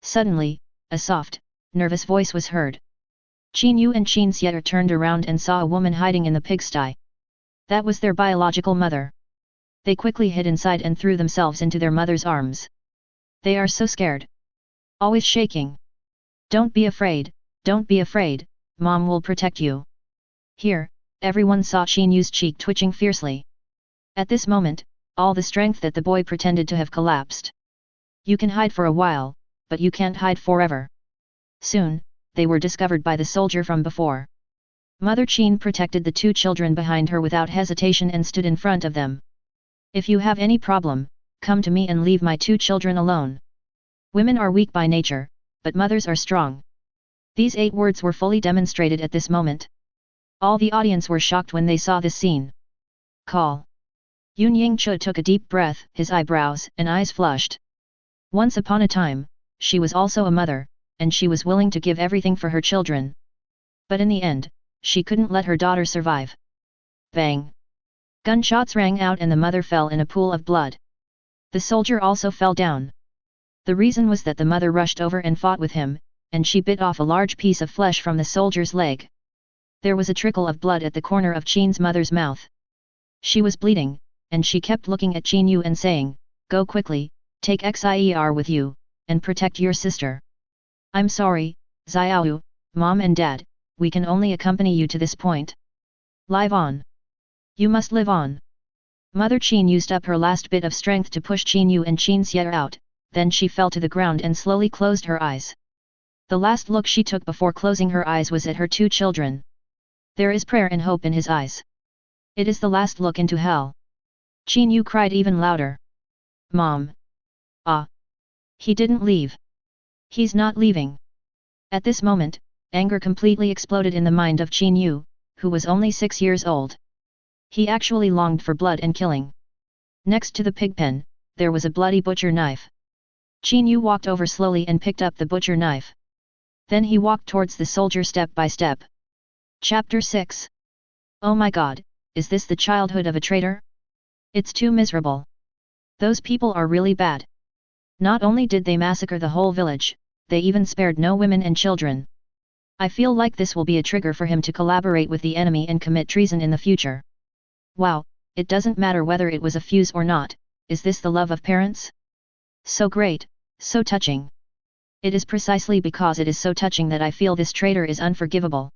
[SPEAKER 1] Suddenly, a soft, nervous voice was heard. Qin Yu and Qin Xier turned around and saw a woman hiding in the pigsty. That was their biological mother. They quickly hid inside and threw themselves into their mother's arms. They are so scared. Always shaking. Don't be afraid, Mom will protect you. Here, everyone saw Qin Yu's cheek twitching fiercely. At this moment, all the strength that the boy pretended to have collapsed. You can hide for a while, but you can't hide forever. Soon, they were discovered by the soldier from before. Mother Qin protected the two children behind her without hesitation and stood in front of them. If you have any problem, come to me and leave my two children alone. Women are weak by nature, but mothers are strong. These 8 words were fully demonstrated at this moment. All the audience were shocked when they saw this scene. Call. Yun Yingchu took a deep breath, his eyebrows and eyes flushed. Once upon a time, she was also a mother, and she was willing to give everything for her children. But in the end, she couldn't let her daughter survive. Bang! Gunshots rang out and the mother fell in a pool of blood. The soldier also fell down. The reason was that the mother rushed over and fought with him, and she bit off a large piece of flesh from the soldier's leg. There was a trickle of blood at the corner of Qin's mother's mouth. She was bleeding, and she kept looking at Qin Yu and saying, "Go quickly, take Xier with you, and protect your sister." "I'm sorry, Xiaoyu, Mom and Dad, we can only accompany you to this point. Live on. You must live on." Mother Qin used up her last bit of strength to push Qin Yu and Qin Xier out, then she fell to the ground and slowly closed her eyes. The last look she took before closing her eyes was at her two children. There is prayer and hope in his eyes. It is the last look into hell. Qin Yu cried even louder. "Mom! Ah! He didn't leave. He's not leaving." At this moment, anger completely exploded in the mind of Qin Yu, who was only 6 years old. He actually longed for blood and killing. Next to the pig pen, there was a bloody butcher knife. Qin Yu walked over slowly and picked up the butcher knife. Then he walked towards the soldier step by step. Chapter 6. Oh my God, is this the childhood of a traitor? It's too miserable. Those people are really bad. Not only did they massacre the whole village, they even spared no women and children. I feel like this will be a trigger for him to collaborate with the enemy and commit treason in the future. Wow, it doesn't matter whether it was a fuse or not, is this the love of parents? So great, so touching. It is precisely because it is so touching that I feel this traitor is unforgivable.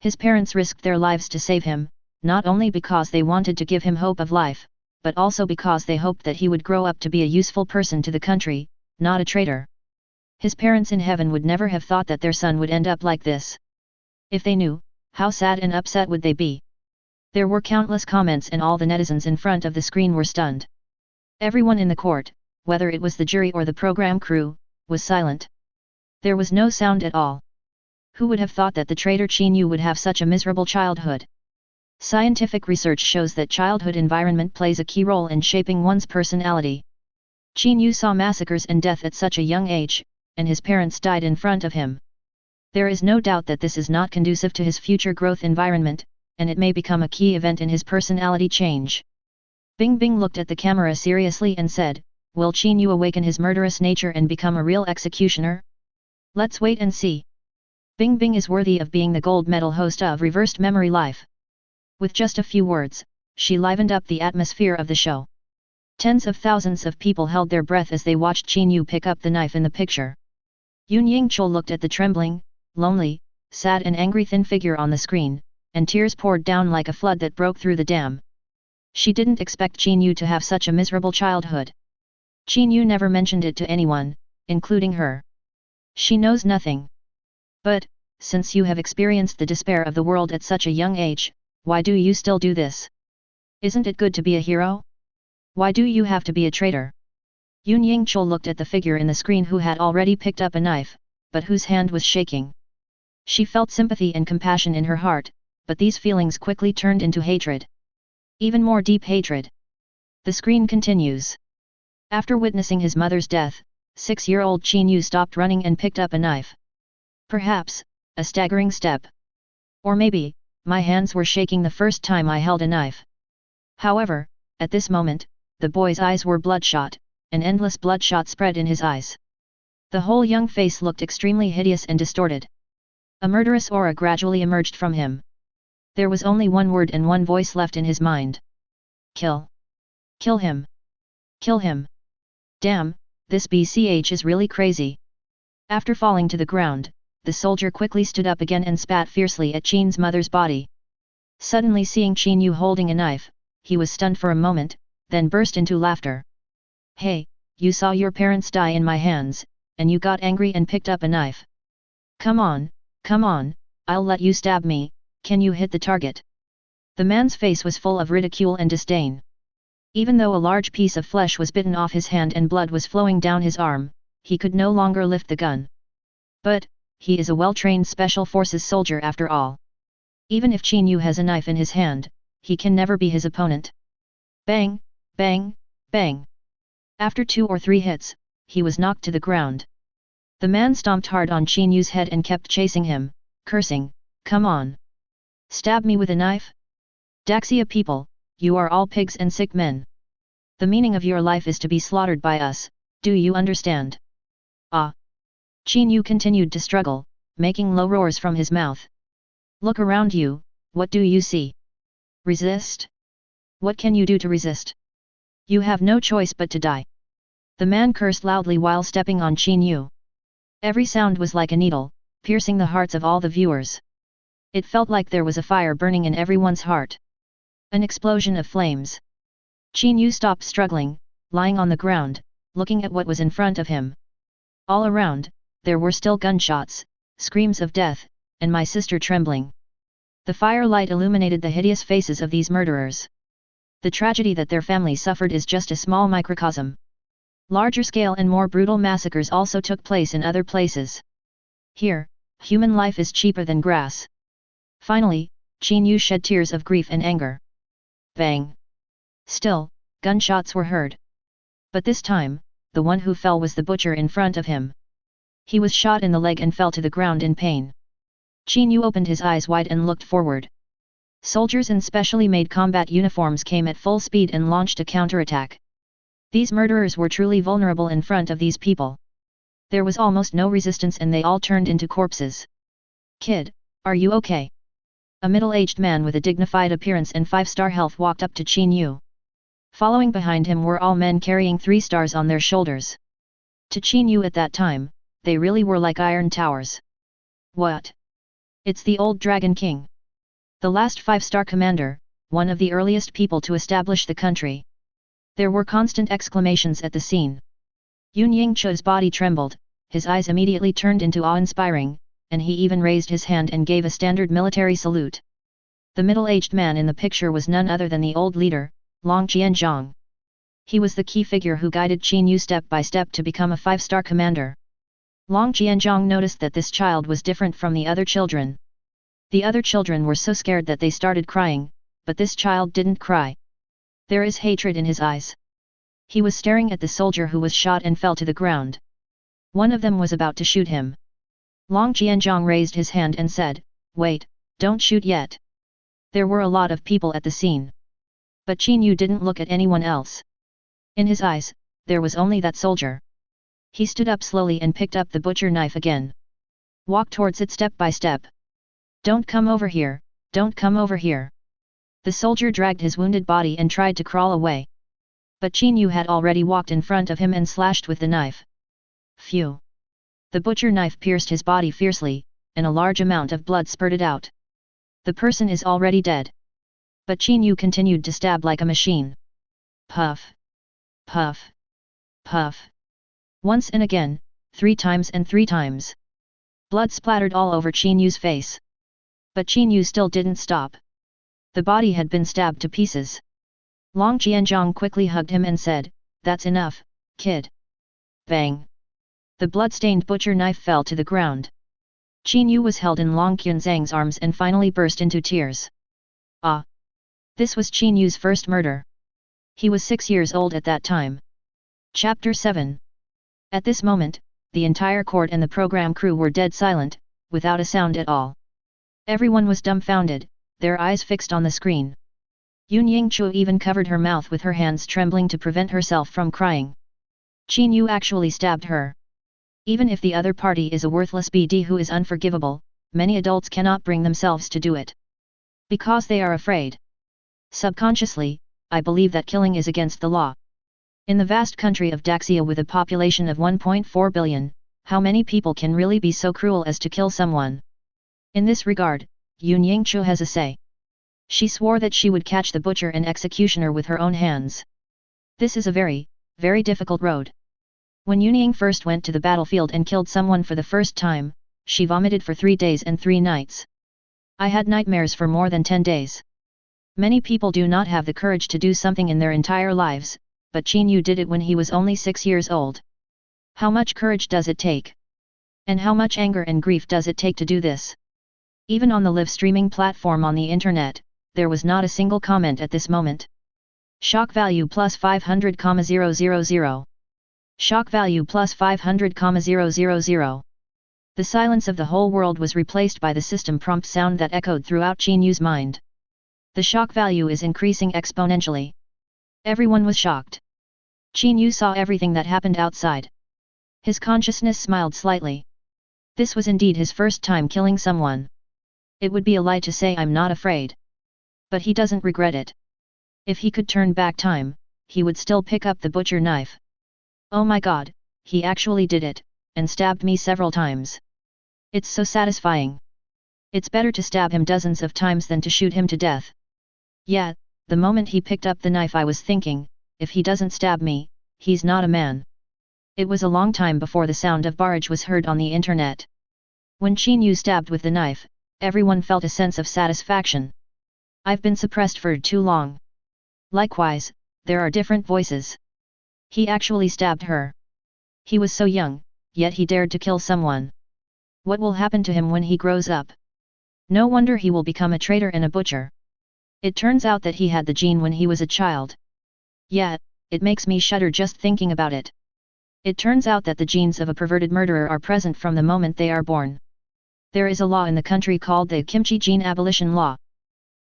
[SPEAKER 1] His parents risked their lives to save him, not only because they wanted to give him hope of life, but also because they hoped that he would grow up to be a useful person to the country, not a traitor. His parents in heaven would never have thought that their son would end up like this. If they knew, how sad and upset would they be? There were countless comments and all the netizens in front of the screen were stunned. Everyone in the court, whether it was the jury or the program crew, was silent. There was no sound at all. Who would have thought that the traitor Qin Yu would have such a miserable childhood? Scientific research shows that childhood environment plays a key role in shaping one's personality. Qin Yu saw massacres and death at such a young age, and his parents died in front of him. There is no doubt that this is not conducive to his future growth environment, and it may become a key event in his personality change. Bing Bing looked at the camera seriously and said, "Will Qin Yu awaken his murderous nature and become a real executioner? Let's wait and see." Bing Bing is worthy of being the gold medal host of Reversed Memory Life. With just a few words, she livened up the atmosphere of the show. Tens of thousands of people held their breath as they watched Qin Yu pick up the knife in the picture. Yun Yingchu looked at the trembling, lonely, sad and angry thin figure on the screen, and tears poured down like a flood that broke through the dam. She didn't expect Qin Yu to have such a miserable childhood. Qin Yu never mentioned it to anyone, including her. She knows nothing. But, since you have experienced the despair of the world at such a young age, why do you still do this? Isn't it good to be a hero? Why do you have to be a traitor? Yun Yingchu looked at the figure in the screen who had already picked up a knife, but whose hand was shaking. She felt sympathy and compassion in her heart, but these feelings quickly turned into hatred. Even more deep hatred. The screen continues. After witnessing his mother's death, 6-year-old Qin Yu stopped running and picked up a knife. Perhaps, a staggering step. Or maybe, my hands were shaking the first time I held a knife. However, at this moment, the boy's eyes were bloodshot, an endless bloodshot spread in his eyes. The whole young face looked extremely hideous and distorted. A murderous aura gradually emerged from him. There was only one word and one voice left in his mind. Kill. Kill him. Kill him. Damn, this BCH is really crazy. After falling to the ground, the soldier quickly stood up again and spat fiercely at Qin's mother's body. Suddenly seeing Qin Yu holding a knife, he was stunned for a moment, then burst into laughter. Hey, you saw your parents die in my hands, and you got angry and picked up a knife. Come on, I'll let you stab me, can you hit the target? The man's face was full of ridicule and disdain. Even though a large piece of flesh was bitten off his hand and blood was flowing down his arm, he could no longer lift the gun. But, he is a well-trained special forces soldier after all. Even if Qin Yu has a knife in his hand, he can never be his opponent. Bang, bang, bang. After 2 or 3 hits, he was knocked to the ground. The man stomped hard on Qin Yu's head and kept chasing him, cursing, "Come on! Stab me with a knife? Daxia people, you are all pigs and sick men. The meaning of your life is to be slaughtered by us, do you understand?" Ah! Qin Yu continued to struggle, making low roars from his mouth. Look around you, what do you see? Resist? What can you do to resist? You have no choice but to die. The man cursed loudly while stepping on Qin Yu. Every sound was like a needle, piercing the hearts of all the viewers. It felt like there was a fire burning in everyone's heart. An explosion of flames. Qin Yu stopped struggling, lying on the ground, looking at what was in front of him. All around, there were still gunshots, screams of death, and my sister trembling. The firelight illuminated the hideous faces of these murderers. The tragedy that their family suffered is just a small microcosm. Larger scale and more brutal massacres also took place in other places. Here, human life is cheaper than grass. Finally, Qin Yu shed tears of grief and anger. Bang! Still, gunshots were heard. But this time, the one who fell was the butcher in front of him. He was shot in the leg and fell to the ground in pain. Qin Yu opened his eyes wide and looked forward. Soldiers in specially made combat uniforms came at full speed and launched a counterattack. These murderers were truly vulnerable in front of these people. There was almost no resistance and they all turned into corpses. Kid, are you okay? A middle-aged man with a dignified appearance and 5-star health walked up to Qin Yu. Following behind him were all men carrying 3 stars on their shoulders. To Qin Yu at that time, they really were like iron towers. What? It's the old Dragon King. The last 5-star commander, one of the earliest people to establish the country. There were constant exclamations at the scene. Yun Yingchu's body trembled, his eyes immediately turned into awe-inspiring, and he even raised his hand and gave a standard military salute. The middle-aged man in the picture was none other than the old leader, Long Qianzhong. He was the key figure who guided Qin Yu step by step to become a 5-star commander. Long Qianzhong noticed that this child was different from the other children. The other children were so scared that they started crying, but this child didn't cry. There is hatred in his eyes. He was staring at the soldier who was shot and fell to the ground. One of them was about to shoot him. Long Qianzhong raised his hand and said, "Wait, don't shoot yet." There were a lot of people at the scene. But Qin Yu didn't look at anyone else. In his eyes, there was only that soldier. He stood up slowly and picked up the butcher knife again. Walk towards it step by step. Don't come over here, don't come over here. The soldier dragged his wounded body and tried to crawl away. But Qin Yu had already walked in front of him and slashed with the knife. Phew! The butcher knife pierced his body fiercely, and a large amount of blood spurted out. The person is already dead. But Qin Yu continued to stab like a machine. Puff! Puff! Puff! Once and again, 3 times and 3 times. Blood splattered all over Qin Yu's face. But Qin Yu still didn't stop. The body had been stabbed to pieces. Long Qianzhong quickly hugged him and said, "That's enough, kid." Bang! The blood-stained butcher knife fell to the ground. Qin Yu was held in Long Qianzhang's arms and finally burst into tears. Ah! This was Qin Yu's first murder. He was 6 years old at that time. Chapter 7. At this moment, the entire court and the program crew were dead silent, without a sound at all. Everyone was dumbfounded, their eyes fixed on the screen. Yun Yingchu even covered her mouth with her hands, trembling to prevent herself from crying. Qin Yu actually stabbed her. Even if the other party is a worthless BD who is unforgivable, many adults cannot bring themselves to do it. Because they are afraid. Subconsciously, I believe that killing is against the law. In the vast country of Daxia with a population of 1.4 billion, how many people can really be so cruel as to kill someone? In this regard, Yun Yingchu has a say. She swore that she would catch the butcher and executioner with her own hands. This is a very, very difficult road. When Yun Ying first went to the battlefield and killed someone for the first time, she vomited for 3 days and 3 nights. I had nightmares for more than 10 days. Many people do not have the courage to do something in their entire lives, but Qin Yu did it when he was only 6 years old. How much courage does it take? And how much anger and grief does it take to do this? Even on the live streaming platform on the internet, there was not a single comment at this moment. Shock value plus 500,000. Shock value plus 500,000. The silence of the whole world was replaced by the system prompt sound that echoed throughout Qin Yu's mind. The shock value is increasing exponentially. Everyone was shocked. Qin Yu saw everything that happened outside. His consciousness smiled slightly. This was indeed his first time killing someone. It would be a lie to say I'm not afraid. But he doesn't regret it. If he could turn back time, he would still pick up the butcher knife. Oh my god, he actually did it, and stabbed me several times. It's so satisfying. It's better to stab him dozens of times than to shoot him to death. Yeah, the moment he picked up the knife I was thinking, if he doesn't stab me, he's not a man. It was a long time before the sound of barrage was heard on the internet. When Qin Yu stabbed with the knife, everyone felt a sense of satisfaction. I've been suppressed for too long. Likewise, there are different voices. He actually stabbed her. He was so young, yet he dared to kill someone. What will happen to him when he grows up? No wonder he will become a traitor and a butcher. It turns out that he had the gene when he was a child. Yeah, it makes me shudder just thinking about it. It turns out that the genes of a perverted murderer are present from the moment they are born. There is a law in the country called the Kimchi Gene Abolition Law.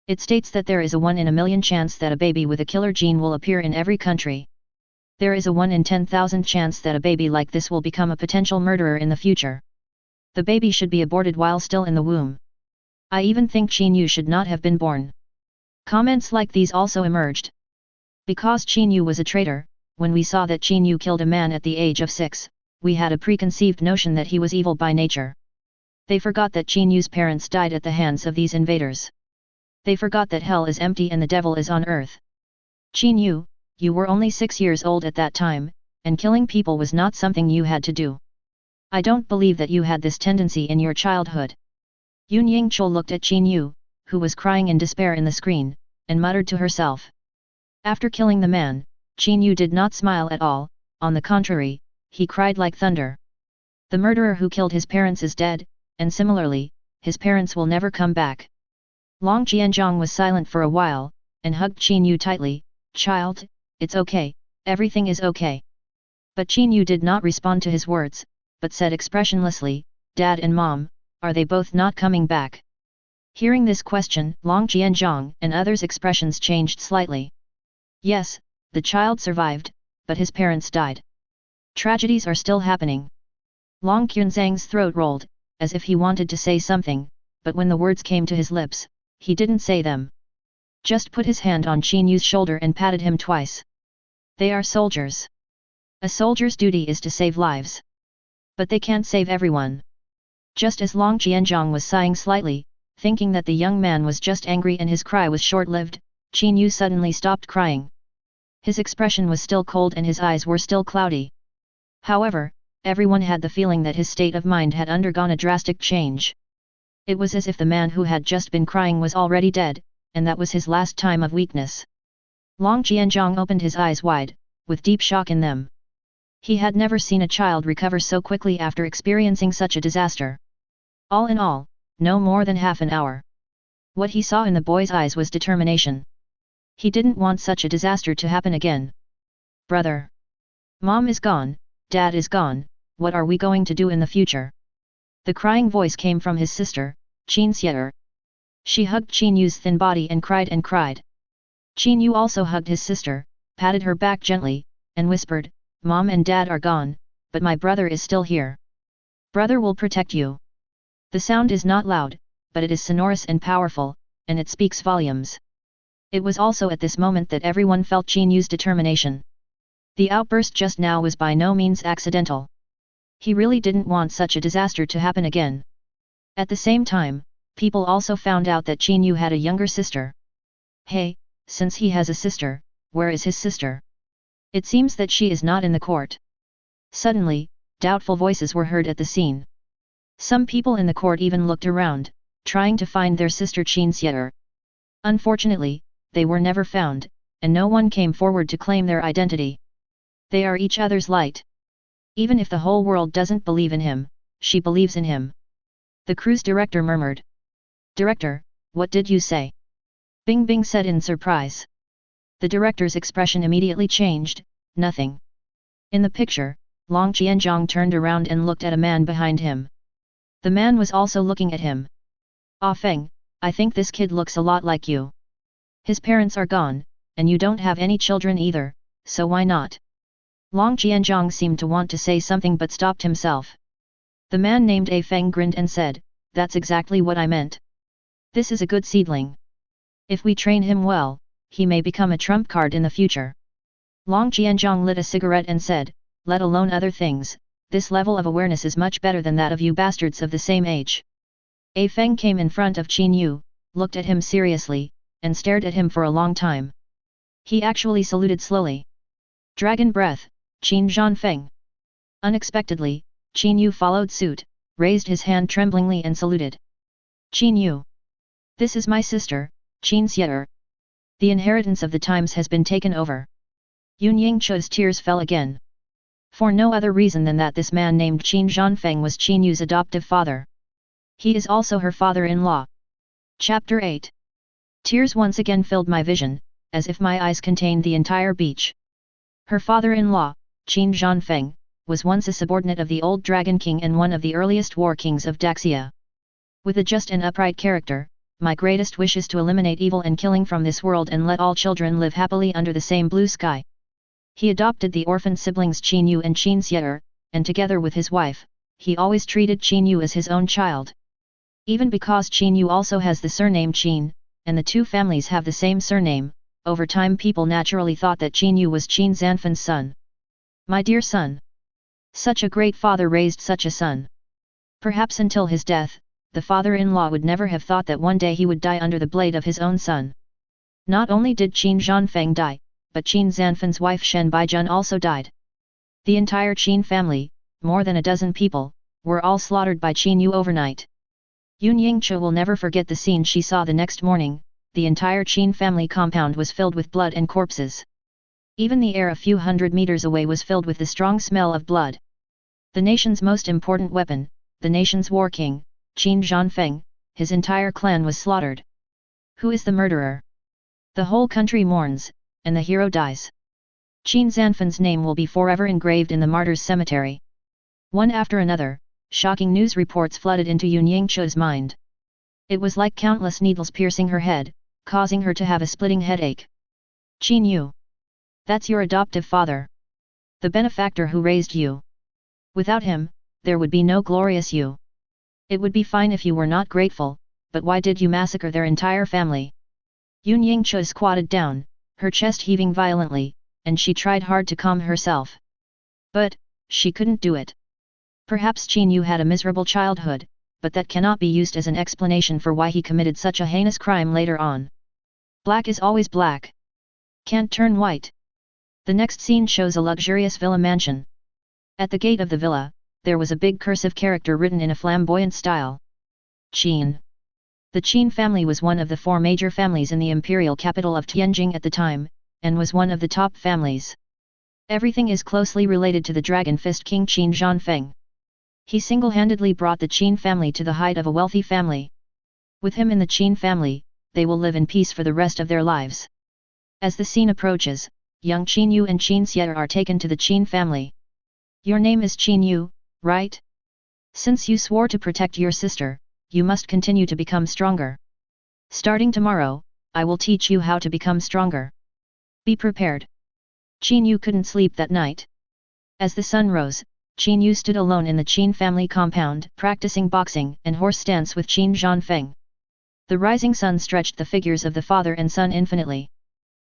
[SPEAKER 1] It states that there is a 1 in a million chance that a baby with a killer gene will appear in every country. There is a 1 in 10,000 chance that a baby like this will become a potential murderer in the future. The baby should be aborted while still in the womb. I even think Qin Yu should not have been born. Comments like these also emerged. Because Qin Yu was a traitor, when we saw that Qin Yu killed a man at the age of 6, we had a preconceived notion that he was evil by nature. They forgot that Qin Yu's parents died at the hands of these invaders. They forgot that hell is empty and the devil is on earth. Qin Yu, you were only 6 years old at that time, and killing people was not something you had to do. I don't believe that you had this tendency in your childhood. Yun Yingchu looked at Qin Yu, who was crying in despair in the screen, and muttered to herself. After killing the man, Qin Yu did not smile at all, on the contrary, he cried like thunder. The murderer who killed his parents is dead, and similarly, his parents will never come back. Long Qianzhong was silent for a while, and hugged Qin Yu tightly. Child, it's okay, everything is okay. But Qin Yu did not respond to his words, but said expressionlessly, Dad and Mom, are they both not coming back? Hearing this question, Long Qianzhong and others' expressions changed slightly. Yes, the child survived, but his parents died. Tragedies are still happening. Long Qianzhang's throat rolled, as if he wanted to say something, but when the words came to his lips, he didn't say them. Just put his hand on Qin Yu's shoulder and patted him twice. They are soldiers. A soldier's duty is to save lives. But they can't save everyone. Just as Long Qianzhong was sighing slightly, thinking that the young man was just angry and his cry was short-lived, Qin Yu suddenly stopped crying. His expression was still cold and his eyes were still cloudy. However, everyone had the feeling that his state of mind had undergone a drastic change. It was as if the man who had just been crying was already dead, and that was his last time of weakness. Long Qianzhong opened his eyes wide, with deep shock in them. He had never seen a child recover so quickly after experiencing such a disaster. All in all, no more than half an hour. What he saw in the boy's eyes was determination. He didn't want such a disaster to happen again. Brother. Mom is gone, Dad is gone, what are we going to do in the future? The crying voice came from his sister, Qin Yu. She hugged Qin Yu's thin body and cried and cried. Qin Yu also hugged his sister, patted her back gently, and whispered, Mom and Dad are gone, but my brother is still here. Brother will protect you. The sound is not loud, but it is sonorous and powerful, and it speaks volumes. It was also at this moment that everyone felt Qin Yu's determination. The outburst just now was by no means accidental. He really didn't want such a disaster to happen again. At the same time, people also found out that Qin Yu had a younger sister. Hey, since he has a sister, where is his sister? It seems that she is not in the court. Suddenly, doubtful voices were heard at the scene. Some people in the court even looked around, trying to find their sister Qin Yu. Unfortunately, they were never found, and no one came forward to claim their identity. They are each other's light. Even if the whole world doesn't believe in him, she believes in him. The cruise director murmured. Director, what did you say? Bing Bing said in surprise. The director's expression immediately changed, nothing. In the picture, Long Qianzhong turned around and looked at a man behind him. The man was also looking at him. Ah Feng, I think this kid looks a lot like you. His parents are gone, and you don't have any children either, so why not? Long Qianzhong seemed to want to say something but stopped himself. The man named A Feng grinned and said, that's exactly what I meant. This is a good seedling. If we train him well, he may become a trump card in the future. Long Qianzhong lit a cigarette and said, let alone other things, this level of awareness is much better than that of you bastards of the same age. A Feng came in front of Qin Yu, looked at him seriously, and stared at him for a long time. He actually saluted slowly. Dragon breath, Qin Zhanfeng. Unexpectedly, Qin Yu followed suit, raised his hand tremblingly and saluted. Qin Yu. This is my sister, Qin Yu. The inheritance of the times has been taken over. Yun Yingchu's tears fell again. For no other reason than that this man named Qin Zhanfeng was Qin Yu's adoptive father. He is also her father-in-law. Chapter 8. Tears once again filled my vision, as if my eyes contained the entire beach. Her father-in-law, Qin Zhanfeng, was once a subordinate of the old Dragon King and one of the earliest war kings of Daxia. With a just and upright character, my greatest wish is to eliminate evil and killing from this world and let all children live happily under the same blue sky. He adopted the orphan siblings Qin Yu and Qin Yu, and together with his wife, he always treated Qin Yu as his own child. Even because Qin Yu also has the surname Qin, and the two families have the same surname, over time people naturally thought that Qin Yu was Qin Zhanfen's son. My dear son. Such a great father raised such a son. Perhaps until his death, the father-in-law would never have thought that one day he would die under the blade of his own son. Not only did Qin Zhanfeng die, but Qin Zhanfen's wife Shen Baijun also died. The entire Qin family, more than a dozen people, were all slaughtered by Qin Yu overnight. Yun Yingchu will never forget the scene she saw the next morning. The entire Qin family compound was filled with blood and corpses. Even the air a few hundred meters away was filled with the strong smell of blood. The nation's most important weapon, the nation's war king, Qin Zhanfeng, his entire clan was slaughtered. Who is the murderer? The whole country mourns, and the hero dies. Qin Zhanfen's name will be forever engraved in the martyrs' cemetery. One after another, shocking news reports flooded into Yun Yingchu's mind. It was like countless needles piercing her head, causing her to have a splitting headache. Qin Yu. That's your adoptive father. The benefactor who raised you. Without him, there would be no glorious you. It would be fine if you were not grateful, but why did you massacre their entire family? Yun Yingchu squatted down, her chest heaving violently, and she tried hard to calm herself. But, she couldn't do it. Perhaps Qin Yu had a miserable childhood, but that cannot be used as an explanation for why he committed such a heinous crime later on. Black is always black. Can't turn white. The next scene shows a luxurious villa mansion. At the gate of the villa, there was a big cursive character written in a flamboyant style. Qin. The Qin family was one of the 4 major families in the imperial capital of Tianjing at the time, and was one of the top families. Everything is closely related to the Dragon Fist King Qin Zhanfeng. He single-handedly brought the Qin family to the height of a wealthy family. With him in the Qin family, they will live in peace for the rest of their lives. As the scene approaches, young Qin Yu and Qin Xier are taken to the Qin family. Your name is Qin Yu, right? Since you swore to protect your sister, you must continue to become stronger. Starting tomorrow, I will teach you how to become stronger. Be prepared. Qin Yu couldn't sleep that night. As the sun rose, Qin Yu stood alone in the Qin family compound, practicing boxing and horse stance with Qin Zhanfeng. The rising sun stretched the figures of the father and son infinitely.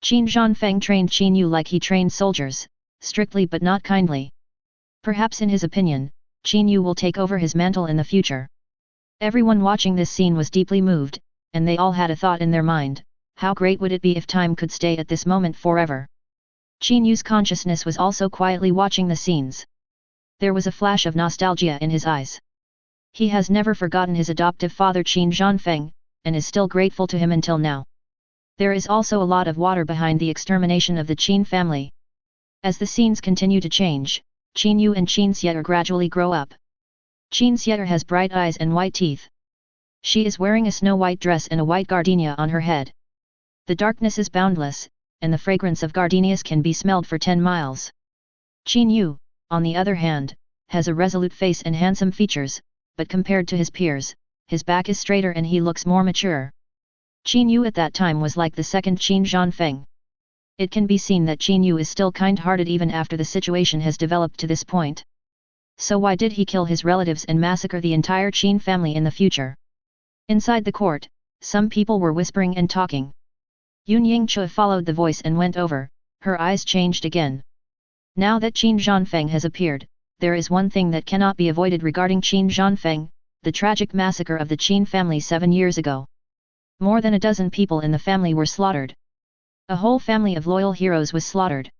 [SPEAKER 1] Qin Zhanfeng trained Qin Yu like he trained soldiers, strictly but not kindly. Perhaps in his opinion, Qin Yu will take over his mantle in the future. Everyone watching this scene was deeply moved, and they all had a thought in their mind: how great would it be if time could stay at this moment forever? Qin Yu's consciousness was also quietly watching the scenes. There was a flash of nostalgia in his eyes. He has never forgotten his adoptive father Qin Zhanfeng, and is still grateful to him until now. There is also a lot of water behind the extermination of the Qin family. As the scenes continue to change, Qin Yu and Qin Xier gradually grow up. Qin Xier has bright eyes and white teeth. She is wearing a snow-white dress and a white gardenia on her head. The darkness is boundless, and the fragrance of gardenias can be smelled for 10 miles. Qin Yu, on the other hand, has a resolute face and handsome features, but compared to his peers, his back is straighter and he looks more mature. Qin Yu at that time was like the second Qin Zhanfeng. It can be seen that Qin Yu is still kind-hearted even after the situation has developed to this point. So why did he kill his relatives and massacre the entire Qin family in the future? Inside the court, some people were whispering and talking. Yun Yingchu followed the voice and went over, her eyes changed again. Now that Qin Zhanfeng has appeared, there is one thing that cannot be avoided regarding Qin Zhanfeng, the tragic massacre of the Qin family 7 years ago. More than a dozen people in the family were slaughtered. A whole family of loyal heroes was slaughtered.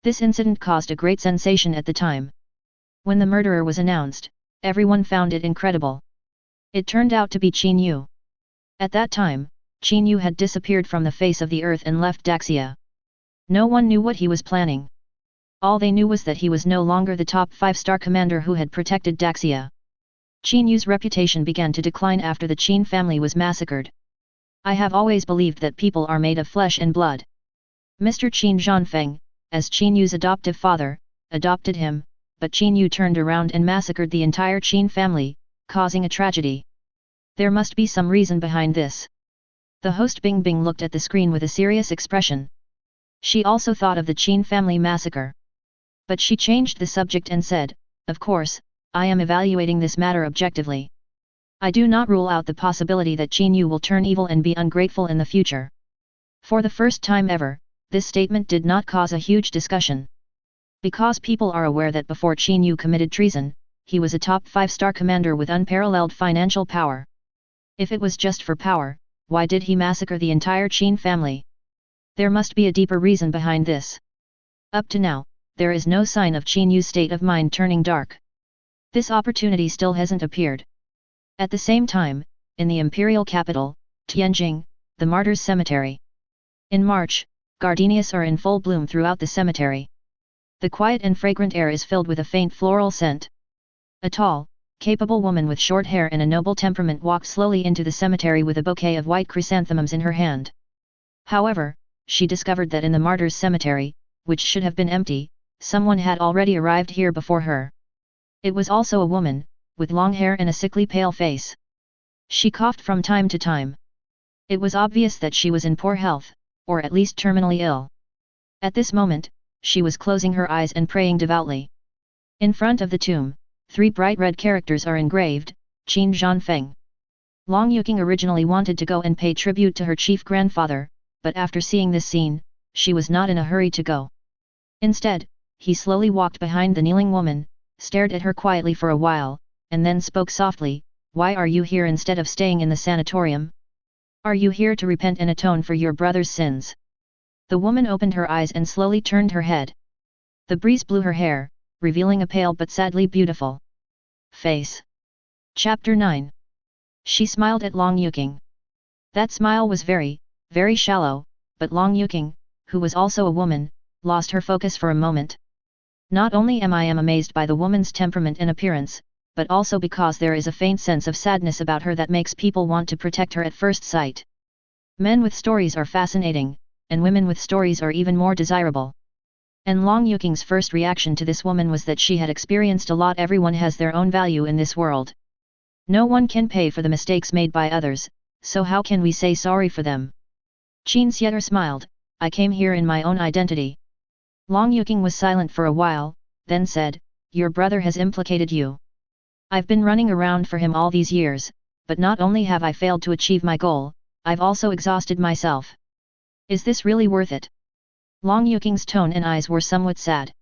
[SPEAKER 1] This incident caused a great sensation at the time. When the murderer was announced, everyone found it incredible. It turned out to be Qin Yu. At that time, Qin Yu had disappeared from the face of the earth and left Daxia. No one knew what he was planning. All they knew was that he was no longer the top 5-star commander who had protected Daxia. Qin Yu's reputation began to decline after the Qin family was massacred. I have always believed that people are made of flesh and blood. Mr. Qin Zhanfeng, as Qin Yu's adoptive father, adopted him, but Qin Yu turned around and massacred the entire Qin family, causing a tragedy. There must be some reason behind this. The host Bing Bing looked at the screen with a serious expression. She also thought of the Qin family massacre. But she changed the subject and said, "Of course, I am evaluating this matter objectively. I do not rule out the possibility that Qin Yu will turn evil and be ungrateful in the future." For the first time ever, this statement did not cause a huge discussion. Because people are aware that before Qin Yu committed treason, he was a top 5-star commander with unparalleled financial power. If it was just for power, why did he massacre the entire Qin family? There must be a deeper reason behind this. Up to now, there is no sign of Qin Yu's state of mind turning dark. This opportunity still hasn't appeared. At the same time, in the imperial capital, Tianjing, the Martyrs' Cemetery. In March, gardenias are in full bloom throughout the cemetery. The quiet and fragrant air is filled with a faint floral scent. A tall, capable woman with short hair and a noble temperament walked slowly into the cemetery with a bouquet of white chrysanthemums in her hand. However, she discovered that in the Martyrs' Cemetery, which should have been empty, someone had already arrived here before her. It was also a woman, with long hair and a sickly pale face. She coughed from time to time. It was obvious that she was in poor health, or at least terminally ill. At this moment, she was closing her eyes and praying devoutly. In front of the tomb, 3 bright red characters are engraved: Qin Zhanfeng. Long Yuking originally wanted to go and pay tribute to her chief grandfather, but after seeing this scene, she was not in a hurry to go. Instead, he slowly walked behind the kneeling woman, stared at her quietly for a while, and then spoke softly, "Why are you here instead of staying in the sanatorium? Are you here to repent and atone for your brother's sins?" The woman opened her eyes and slowly turned her head. The breeze blew her hair, revealing a pale but sadly beautiful Face. Chapter 9. She smiled at Long Yuking. That smile was very, very shallow, but Long Yuking, who was also a woman, lost her focus for a moment. Not only am I amazed by the woman's temperament and appearance, but also because there is a faint sense of sadness about her that makes people want to protect her at first sight. Men with stories are fascinating, and women with stories are even more desirable. And Long Yuking's first reaction to this woman was that she had experienced a lot. Everyone has their own value in this world. No one can pay for the mistakes made by others, so how can we say sorry for them? Qin Yu smiled, I came here in my own identity. Long Yuking was silent for a while, then said, your brother has implicated you. I've been running around for him all these years, but not only have I failed to achieve my goal, I've also exhausted myself. Is this really worth it? Long Yuking's tone and eyes were somewhat sad.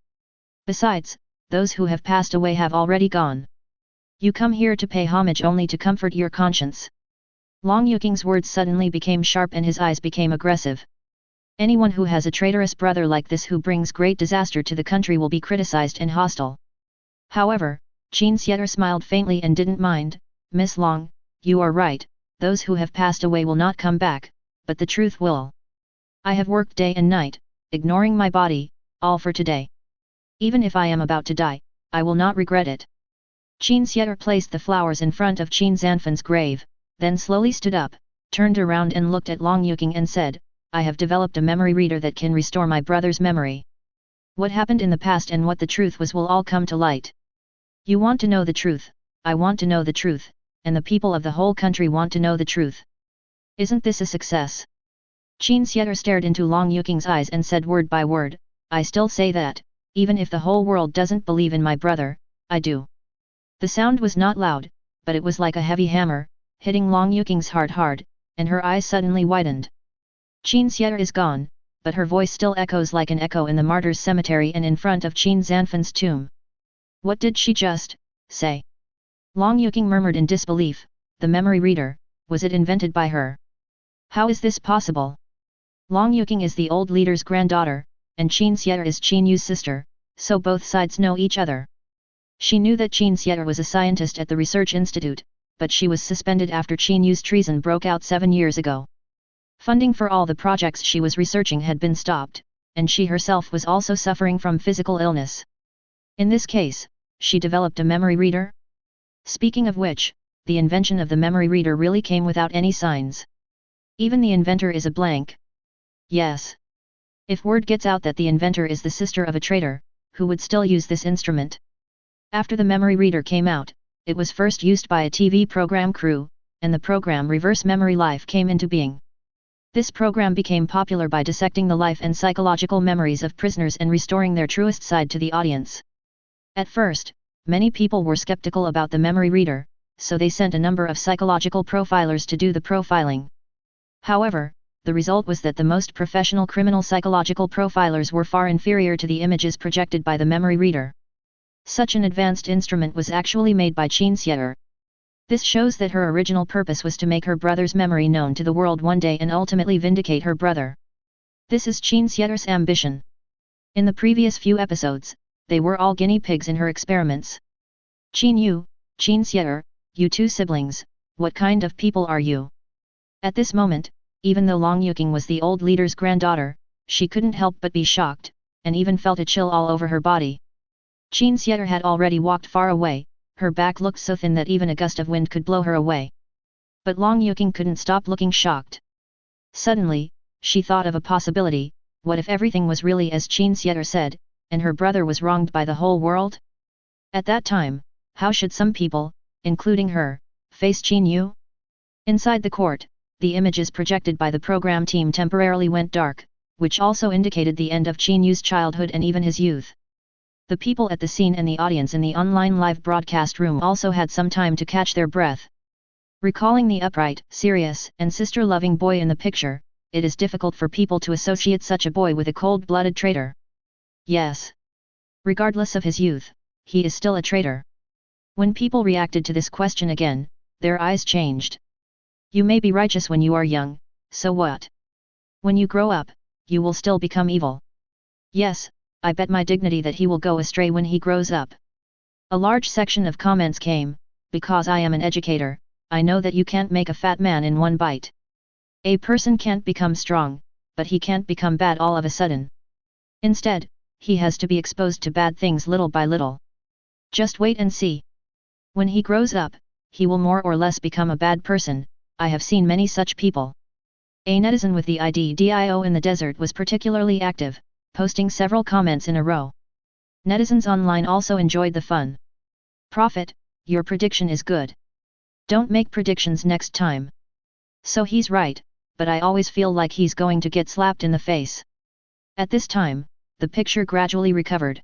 [SPEAKER 1] Besides, those who have passed away have already gone. You come here to pay homage only to comfort your conscience. Long Yuking's words suddenly became sharp and his eyes became aggressive. Anyone who has a traitorous brother like this who brings great disaster to the country will be criticized and hostile. However, Qin Yu smiled faintly and didn't mind, Miss Long, you are right, those who have passed away will not come back, but the truth will. I have worked day and night, ignoring my body, all for today. Even if I am about to die, I will not regret it. Qin Yu placed the flowers in front of Qin Zanfan's grave, then slowly stood up, turned around and looked at Long Yuking and said, I have developed a memory reader that can restore my brother's memory. What happened in the past and what the truth was will all come to light. You want to know the truth, I want to know the truth, and the people of the whole country want to know the truth. Isn't this a success? Qin Yu stared into Long Yuking's eyes and said word by word, I still say that, even if the whole world doesn't believe in my brother, I do. The sound was not loud, but it was like a heavy hammer, hitting Long Yuking's heart hard, and her eyes suddenly widened. Qin Yu is gone, but her voice still echoes like an echo in the martyrs' cemetery and in front of Qin Zanfan's tomb. What did she just say? Long Yuking murmured in disbelief, the memory reader, was it invented by her? How is this possible? Long Yuking is the old leader's granddaughter, and Qin Yu is Qin Yu's sister, so both sides know each other. She knew that Qin Yu was a scientist at the research institute, but she was suspended after Qin Yu's treason broke out 7 years ago. Funding for all the projects she was researching had been stopped, and she herself was also suffering from physical illness. In this case, she developed a memory reader? Speaking of which, the invention of the memory reader really came without any signs. Even the inventor is a blank. Yes. If word gets out that the inventor is the sister of a traitor, who would still use this instrument? After the memory reader came out, it was first used by a TV program crew, and the program Reverse Memory Life came into being. This program became popular by dissecting the life and psychological memories of prisoners and restoring their truest side to the audience. At first, many people were skeptical about the memory reader, so they sent a number of psychological profilers to do the profiling. However, the result was that the most professional criminal psychological profilers were far inferior to the images projected by the memory reader. Such an advanced instrument was actually made by Qin Yu. This shows that her original purpose was to make her brother's memory known to the world one day and ultimately vindicate her brother. This is Qin Yu's ambition. In the previous few episodes, they were all guinea pigs in her experiments. Qin Yu, Qin Yu, you two siblings, what kind of people are you? At this moment, even though Long Yuking was the old leader's granddaughter, she couldn't help but be shocked, and even felt a chill all over her body. Qin Yu had already walked far away, her back looked so thin that even a gust of wind could blow her away. But Long Yuking couldn't stop looking shocked. Suddenly, she thought of a possibility, what if everything was really as Qin Yu said, and her brother was wronged by the whole world? At that time, how should some people, including her, face Qin Yu? Inside the court, the images projected by the program team temporarily went dark, which also indicated the end of Qin Yu's childhood and even his youth. The people at the scene and the audience in the online live broadcast room also had some time to catch their breath. Recalling the upright, serious, and sister-loving boy in the picture, it is difficult for people to associate such a boy with a cold-blooded traitor. Yes. Regardless of his youth, he is still a traitor. When people reacted to this question again, their eyes changed. You may be righteous when you are young, so what? When you grow up, you will still become evil. Yes, I bet my dignity that he will go astray when he grows up. A large section of comments came, because I am an educator, I know that you can't make a fat man in one bite. A person can't become strong, but he can't become bad all of a sudden. Instead, he has to be exposed to bad things little by little. Just wait and see. When he grows up, he will more or less become a bad person. I have seen many such people. A netizen with the ID DIO in the desert was particularly active, posting several comments in a row. Netizens online also enjoyed the fun. Prophet, your prediction is good. Don't make predictions next time. So he's right, but I always feel like he's going to get slapped in the face. At this time, the picture gradually recovered.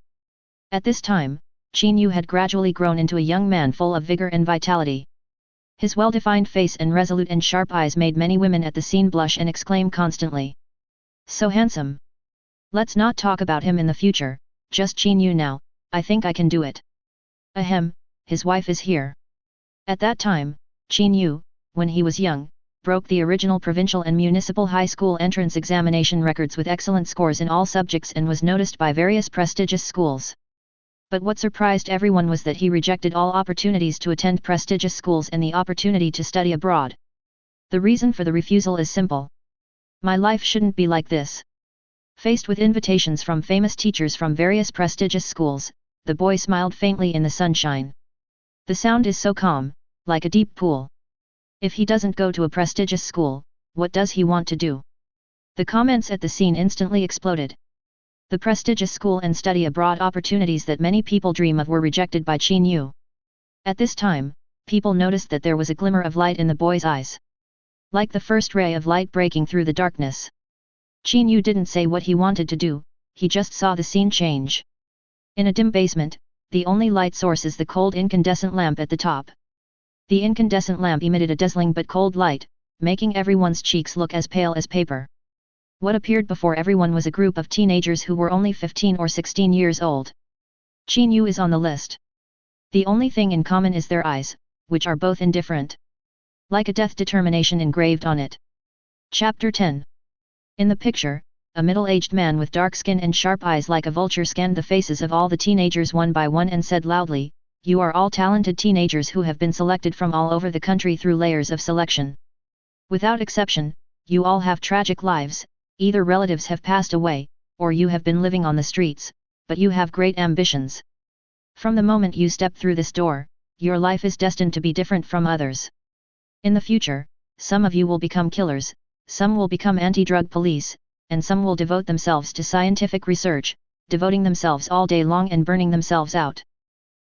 [SPEAKER 1] At this time, Qin Yu had gradually grown into a young man full of vigor and vitality. His well-defined face and resolute and sharp eyes made many women at the scene blush and exclaim constantly. So handsome. Let's not talk about him in the future, just Qin Yu now, I think I can do it. Ahem, his wife is here. At that time, Qin Yu, when he was young, broke the original provincial and municipal high school entrance examination records with excellent scores in all subjects and was noticed by various prestigious schools. But what surprised everyone was that he rejected all opportunities to attend prestigious schools and the opportunity to study abroad. The reason for the refusal is simple. My life shouldn't be like this. Faced with invitations from famous teachers from various prestigious schools, the boy smiled faintly in the sunshine. The sound is so calm, like a deep pool. If he doesn't go to a prestigious school, what does he want to do? The comments at the scene instantly exploded. The prestigious school and study abroad opportunities that many people dream of were rejected by Qin Yu. At this time, people noticed that there was a glimmer of light in the boy's eyes. Like the first ray of light breaking through the darkness. Qin Yu didn't say what he wanted to do, he just saw the scene change. In a dim basement, the only light source is the cold incandescent lamp at the top. The incandescent lamp emitted a dazzling but cold light, making everyone's cheeks look as pale as paper. What appeared before everyone was a group of teenagers who were only 15 or 16 years old. Qin Yu is on the list. The only thing in common is their eyes, which are both indifferent. Like a death determination engraved on it. Chapter 10. In the picture, a middle-aged man with dark skin and sharp eyes like a vulture scanned the faces of all the teenagers one by one and said loudly, "You are all talented teenagers who have been selected from all over the country through layers of selection. Without exception, you all have tragic lives. Either relatives have passed away, or you have been living on the streets, but you have great ambitions. From the moment you step through this door, your life is destined to be different from others. In the future, some of you will become killers, some will become anti-drug police, and some will devote themselves to scientific research, devoting themselves all day long and burning themselves out.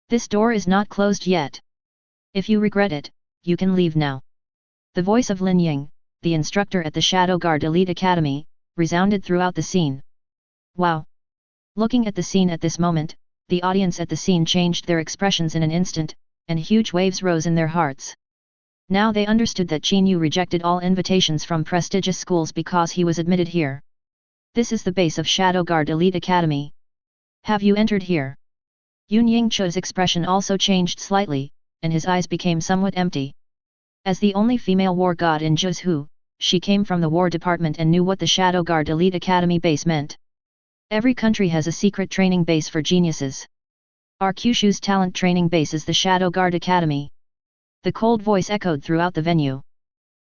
[SPEAKER 1] This door is not closed yet. If you regret it, you can leave now." The voice of Lin Ying, the instructor at the Shadow Guard Elite Academy, resounded throughout the scene. Wow! Looking at the scene at this moment, the audience at the scene changed their expressions in an instant, and huge waves rose in their hearts. Now they understood that Qin Yu rejected all invitations from prestigious schools because he was admitted here. This is the base of Shadow Guard Elite Academy. Have you entered here? Yun Yingchu's expression also changed slightly, and his eyes became somewhat empty. As the only female war god in Zhuzhou, she came from the War Department and knew what the Shadow Guard Elite Academy base meant. Every country has a secret training base for geniuses. Our Kyushu's talent training base is the Shadow Guard Academy. The cold voice echoed throughout the venue.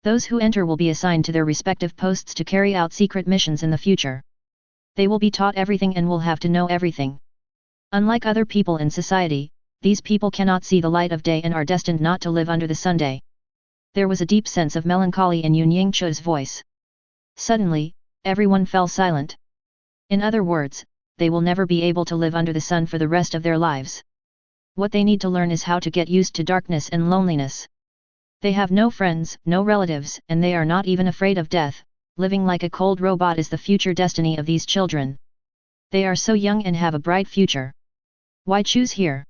[SPEAKER 1] Those who enter will be assigned to their respective posts to carry out secret missions in the future. They will be taught everything and will have to know everything. Unlike other people in society, these people cannot see the light of day and are destined not to live under the sunday. There was a deep sense of melancholy in Yun Yingchu's voice. Suddenly, everyone fell silent. In other words, they will never be able to live under the sun for the rest of their lives. What they need to learn is how to get used to darkness and loneliness. They have no friends, no relatives, and they are not even afraid of death. Living like a cold robot is the future destiny of these children. They are so young and have a bright future. Why choose here?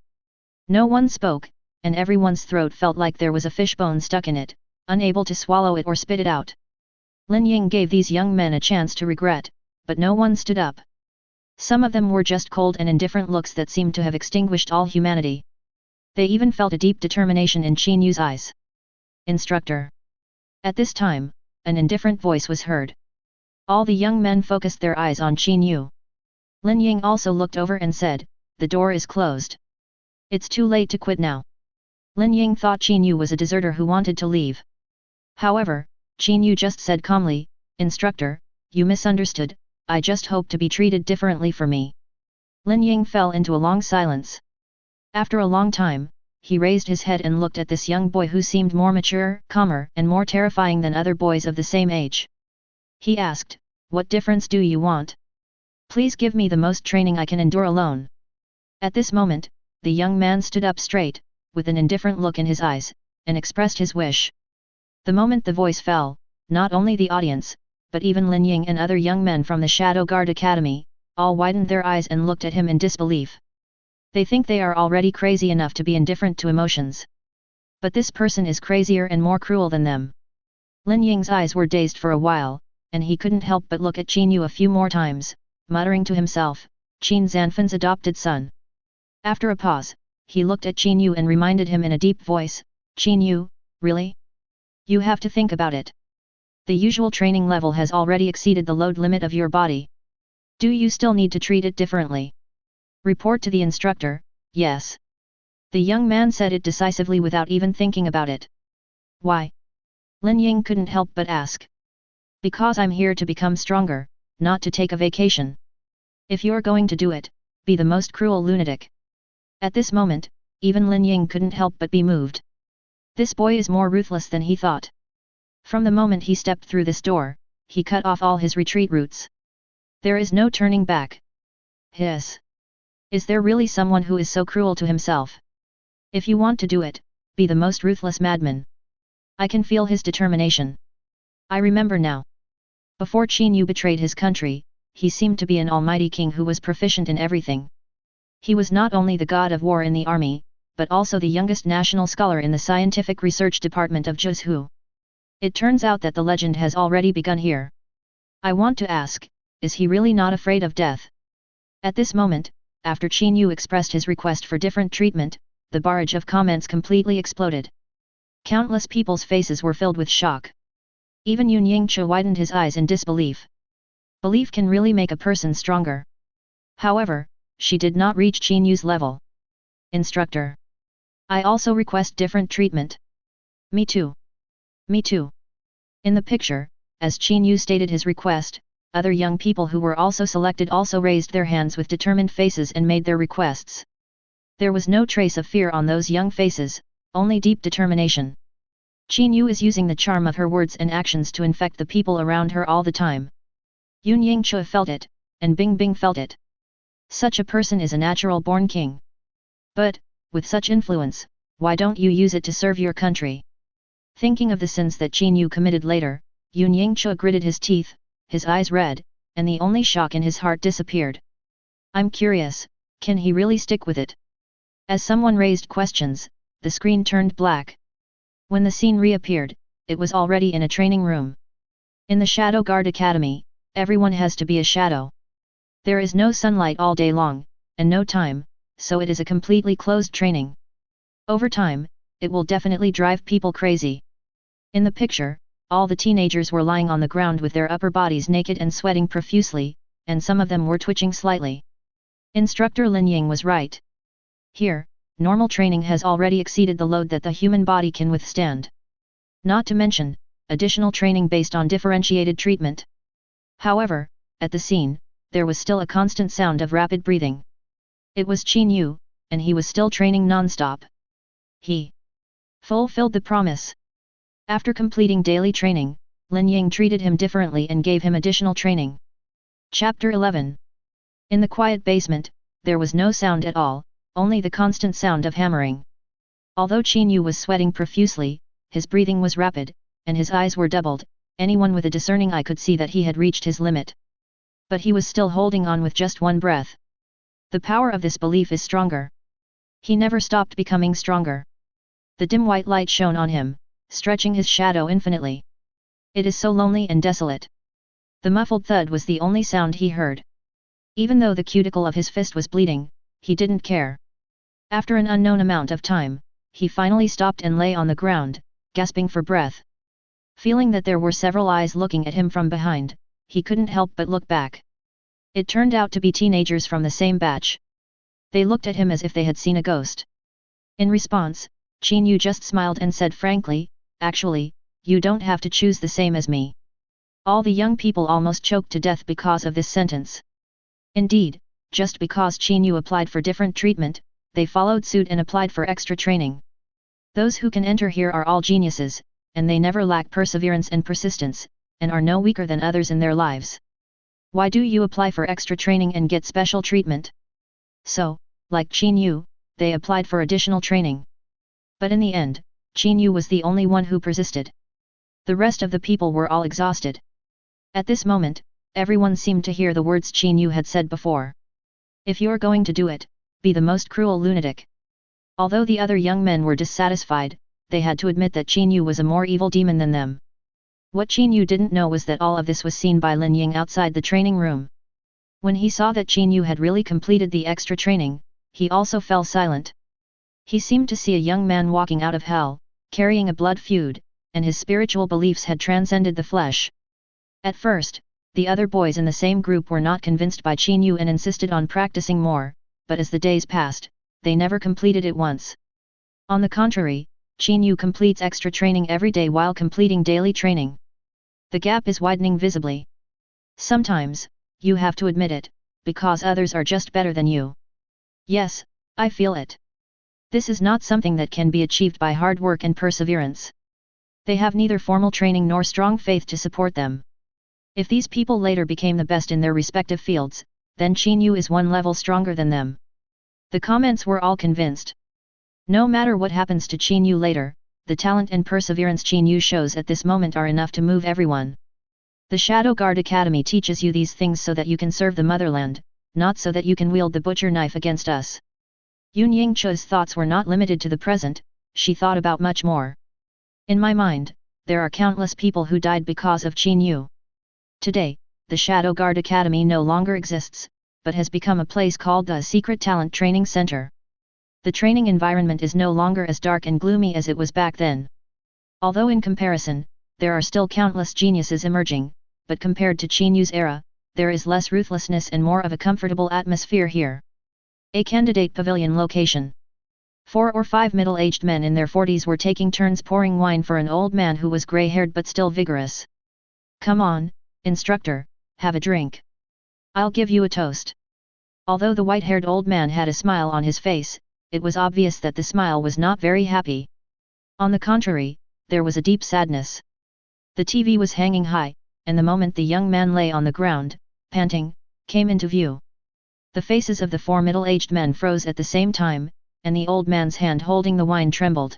[SPEAKER 1] No one spoke, and everyone's throat felt like there was a fishbone stuck in it, unable to swallow it or spit it out. Lin Ying gave these young men a chance to regret, but no one stood up. Some of them were just cold and indifferent looks that seemed to have extinguished all humanity. They even felt a deep determination in Qin Yu's eyes. Instructor. At this time, an indifferent voice was heard. All the young men focused their eyes on Qin Yu. Lin Ying also looked over and said, "The door is closed." It's too late to quit now. Lin Ying thought Qin Yu was a deserter who wanted to leave. However, Qin Yu just said calmly, "Instructor, you misunderstood, I just hope to be treated differently for me." Lin Ying fell into a long silence. After a long time, he raised his head and looked at this young boy who seemed more mature, calmer, and more terrifying than other boys of the same age. He asked, "What difference do you want? Please give me the most training I can endure alone." At this moment, the young man stood up straight, with an indifferent look in his eyes, and expressed his wish. The moment the voice fell, not only the audience, but even Lin Ying and other young men from the Shadow Guard Academy, all widened their eyes and looked at him in disbelief. They think they are already crazy enough to be indifferent to emotions. But this person is crazier and more cruel than them. Lin Ying's eyes were dazed for a while, and he couldn't help but look at Qin Yu a few more times, muttering to himself, "Qin Zanfan's adopted son." After a pause, he looked at Qin Yu and reminded him in a deep voice, "Qin Yu, really? You have to think about it. The usual training level has already exceeded the load limit of your body. Do you still need to treat it differently? Report to the instructor." "Yes." The young man said it decisively without even thinking about it. "Why?" Lin Ying couldn't help but ask. "Because I'm here to become stronger, not to take a vacation. If you're going to do it, be the most cruel lunatic." At this moment, even Lin Ying couldn't help but be moved. This boy is more ruthless than he thought. From the moment he stepped through this door, he cut off all his retreat routes. There is no turning back. Hiss. Is there really someone who is so cruel to himself? If you want to do it, be the most ruthless madman. I can feel his determination. I remember now. Before Qin Yu betrayed his country, he seemed to be an almighty king who was proficient in everything. He was not only the god of war in the army, but also the youngest national scholar in the scientific research department of Zhuzhou. It turns out that the legend has already begun here. I want to ask, is he really not afraid of death? At this moment, after Qin Yu expressed his request for different treatment, the barrage of comments completely exploded. Countless people's faces were filled with shock. Even Yun Yingchu widened his eyes in disbelief. Belief can really make a person stronger. However, she did not reach Qin Yu's level. "Instructor. I also request different treatment." "Me too. Me too." In the picture, as Qin Yu stated his request, other young people who were also selected also raised their hands with determined faces and made their requests. There was no trace of fear on those young faces, only deep determination. Qin Yu is using the charm of her words and actions to infect the people around her all the time. Yun Yingchu felt it, and Bing Bing felt it. Such a person is a natural-born king. But, with such influence, why don't you use it to serve your country? Thinking of the sins that Qin Yu committed later, Yun Yingchu gritted his teeth, his eyes red, and the only shock in his heart disappeared. "I'm curious, can he really stick with it?" As someone raised questions, the screen turned black. When the scene reappeared, it was already in a training room. In the Shadow Guard Academy, everyone has to be a shadow. There is no sunlight all day long, and no time, so it is a completely closed training. Over time, it will definitely drive people crazy. In the picture, all the teenagers were lying on the ground with their upper bodies naked and sweating profusely, and some of them were twitching slightly. Instructor Lin Ying was right. Here, normal training has already exceeded the load that the human body can withstand. Not to mention, additional training based on differentiated treatment. However, at the scene, there was still a constant sound of rapid breathing. It was Qin Yu, and he was still training non-stop. He fulfilled the promise. After completing daily training, Lin Ying treated him differently and gave him additional training. Chapter 11. In the quiet basement, there was no sound at all, only the constant sound of hammering. Although Qin Yu was sweating profusely, his breathing was rapid, and his eyes were doubled. Anyone with a discerning eye could see that he had reached his limit. But he was still holding on with just one breath. The power of this belief is stronger. He never stopped becoming stronger. The dim white light shone on him, stretching his shadow infinitely. It is so lonely and desolate. The muffled thud was the only sound he heard. Even though the cuticle of his fist was bleeding, he didn't care. After an unknown amount of time, he finally stopped and lay on the ground, gasping for breath. Feeling that there were several eyes looking at him from behind, he couldn't help but look back. It turned out to be teenagers from the same batch. They looked at him as if they had seen a ghost. In response, Qin Yu just smiled and said frankly, actually, you don't have to choose the same as me. All the young people almost choked to death because of this sentence. Indeed, just because Qin Yu applied for different treatment, they followed suit and applied for extra training. Those who can enter here are all geniuses, and they never lack perseverance and persistence, and are no weaker than others in their lives. Why do you apply for extra training and get special treatment? So, like Qin Yu, they applied for additional training. But in the end, Qin Yu was the only one who persisted. The rest of the people were all exhausted. At this moment, everyone seemed to hear the words Qin Yu had said before. If you're going to do it, be the most cruel lunatic. Although the other young men were dissatisfied, they had to admit that Qin Yu was a more evil demon than them. What Qin Yu didn't know was that all of this was seen by Lin Ying outside the training room. When he saw that Qin Yu had really completed the extra training, he also fell silent. He seemed to see a young man walking out of hell, carrying a blood feud, and his spiritual beliefs had transcended the flesh. At first, the other boys in the same group were not convinced by Qin Yu and insisted on practicing more, but as the days passed, they never completed it once. On the contrary, Qin Yu completes extra training every day while completing daily training. The gap is widening visibly. Sometimes, you have to admit it, because others are just better than you. Yes, I feel it. This is not something that can be achieved by hard work and perseverance. They have neither formal training nor strong faith to support them. If these people later became the best in their respective fields, then Qin Yu is one level stronger than them. The comments were all convinced. No matter what happens to Qin Yu later, the talent and perseverance Qin Yu shows at this moment are enough to move everyone. The Shadow Guard Academy teaches you these things so that you can serve the motherland, not so that you can wield the butcher knife against us. Yun Yingchu's thoughts were not limited to the present, she thought about much more. In my mind, there are countless people who died because of Qin Yu. Today, the Shadow Guard Academy no longer exists, but has become a place called the Secret Talent Training Center. The training environment is no longer as dark and gloomy as it was back then. Although in comparison, there are still countless geniuses emerging, but compared to Qin Yu's era, there is less ruthlessness and more of a comfortable atmosphere here. A candidate pavilion location. 4 or 5 middle-aged men in their 40s were taking turns pouring wine for an old man who was gray-haired but still vigorous. Come on, instructor, have a drink. I'll give you a toast. Although the white-haired old man had a smile on his face, it was obvious that the smile was not very happy. On the contrary, there was a deep sadness. The TV was hanging high, and the moment the young man lay on the ground, panting, came into view. The faces of the 4 middle-aged men froze at the same time, and the old man's hand holding the wine trembled.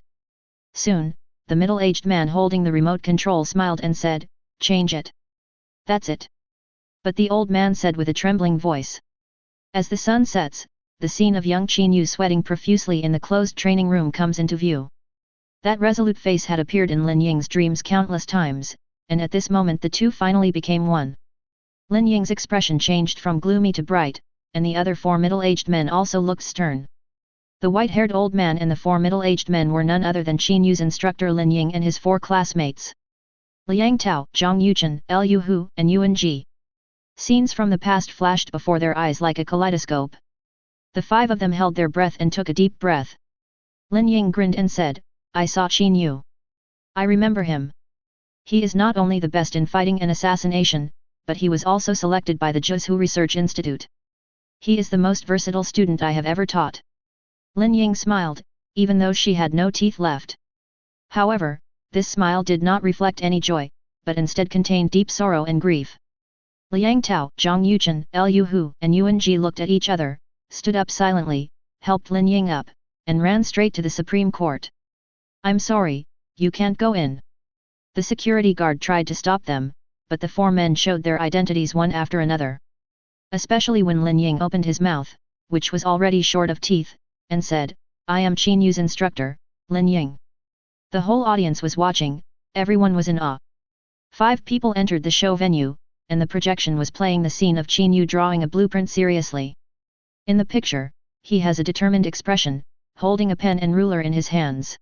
[SPEAKER 1] Soon, the middle-aged man holding the remote control smiled and said, "Change it." "That's it." But the old man said with a trembling voice. As the sun sets, the scene of young Qin Yu sweating profusely in the closed training room comes into view. That resolute face had appeared in Lin Ying's dreams countless times, and at this moment the two finally became one. Lin Ying's expression changed from gloomy to bright, and the other 4 middle-aged men also looked stern. The white-haired old man and the 4 middle-aged men were none other than Qin Yu's instructor Lin Ying and his 4 classmates. Liang Tao, Zhang Yuchen, Liu Hu, and Yuan Ji. Scenes from the past flashed before their eyes like a kaleidoscope. The 5 of them held their breath and took a deep breath. Lin Ying grinned and said, "I saw Qin Yu. I remember him. He is not only the best in fighting and assassination, but he was also selected by the Zhuzhou Research Institute. He is the most versatile student I have ever taught." Lin Ying smiled, even though she had no teeth left. However, this smile did not reflect any joy, but instead contained deep sorrow and grief. Liang Tao, Zhang Yuchen, Liu Hu, and Yuan Ji looked at each other, stood up silently, helped Lin Ying up, and ran straight to the Supreme Court. "I'm sorry, you can't go in." The security guard tried to stop them, but the 4 men showed their identities one after another. Especially when Lin Ying opened his mouth, which was already short of teeth, and said, "I am Qin Yu's instructor, Lin Ying." The whole audience was watching, everyone was in awe. 5 people entered the show venue, and the projection was playing the scene of Qin Yu drawing a blueprint seriously. In the picture, he has a determined expression, holding a pen and ruler in his hands.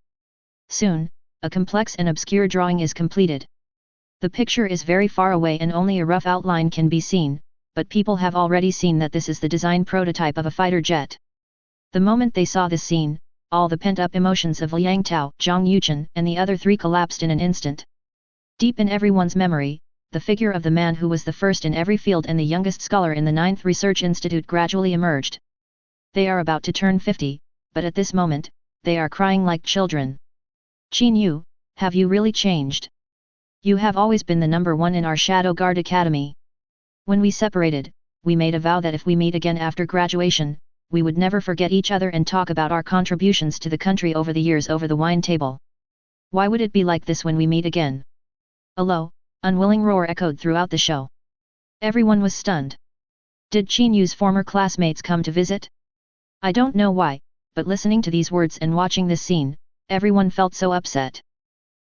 [SPEAKER 1] Soon, a complex and obscure drawing is completed. The picture is very far away and only a rough outline can be seen, but people have already seen that this is the design prototype of a fighter jet. The moment they saw this scene, all the pent-up emotions of Liang Tao, Zhang Yuchen, and the other three collapsed in an instant. Deep in everyone's memory, the figure of the man who was the first in every field and the youngest scholar in the 9th Research Institute gradually emerged. They are about to turn 50, but at this moment, they are crying like children. Qin Yu, have you really changed? You have always been the number one in our Shadow Guard Academy. When we separated, we made a vow that if we meet again after graduation, we would never forget each other and talk about our contributions to the country over the years over the wine table. Why would it be like this when we meet again? A low, unwilling roar echoed throughout the show. Everyone was stunned. Did Qin Yu's former classmates come to visit? I don't know why, but listening to these words and watching this scene, everyone felt so upset.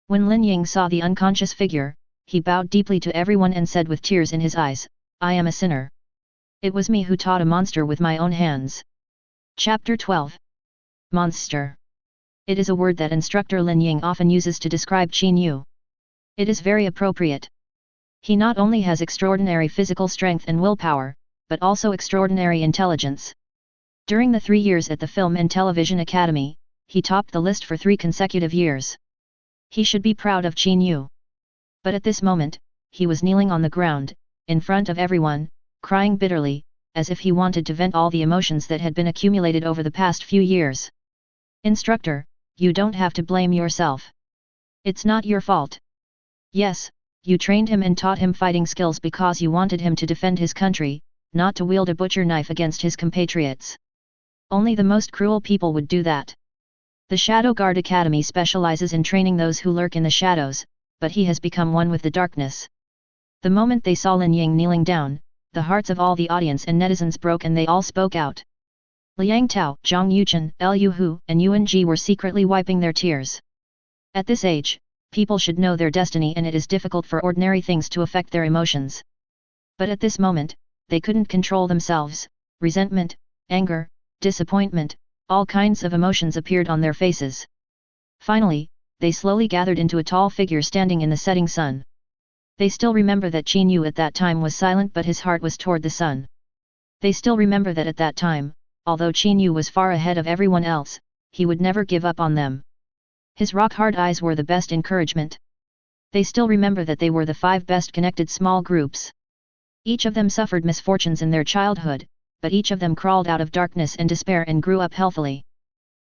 [SPEAKER 1] When Lin Ying saw the unconscious figure, he bowed deeply to everyone and said with tears in his eyes, I am a sinner. It was me who taught a monster with my own hands. Chapter 12. Monster. It is a word that instructor Lin Ying often uses to describe Qin Yu. It is very appropriate. He not only has extraordinary physical strength and willpower, but also extraordinary intelligence. During the 3 years at the Film and Television Academy, he topped the list for 3 consecutive years. He should be proud of Qin Yu. But at this moment, he was kneeling on the ground, in front of everyone, crying bitterly, as if he wanted to vent all the emotions that had been accumulated over the past few years. Instructor, you don't have to blame yourself. It's not your fault. Yes, you trained him and taught him fighting skills because you wanted him to defend his country, not to wield a butcher knife against his compatriots. Only the most cruel people would do that. The Shadow Guard Academy specializes in training those who lurk in the shadows, but he has become one with the darkness. The moment they saw Lin Ying kneeling down, the hearts of all the audience and netizens broke and they all spoke out. Liang Tao, Zhang Yuchen, Liu Hu, and Yun Yingchu were secretly wiping their tears. At this age, people should know their destiny and it is difficult for ordinary things to affect their emotions. But at this moment, they couldn't control themselves. Resentment, anger, disappointment, all kinds of emotions appeared on their faces. Finally, they slowly gathered into a tall figure standing in the setting sun. They still remember that Qin Yu at that time was silent but his heart was toward the sun. They still remember that at that time, although Qin Yu was far ahead of everyone else, he would never give up on them. His rock-hard eyes were the best encouragement. They still remember that they were the 5 best connected small groups. Each of them suffered misfortunes in their childhood, but each of them crawled out of darkness and despair and grew up healthily.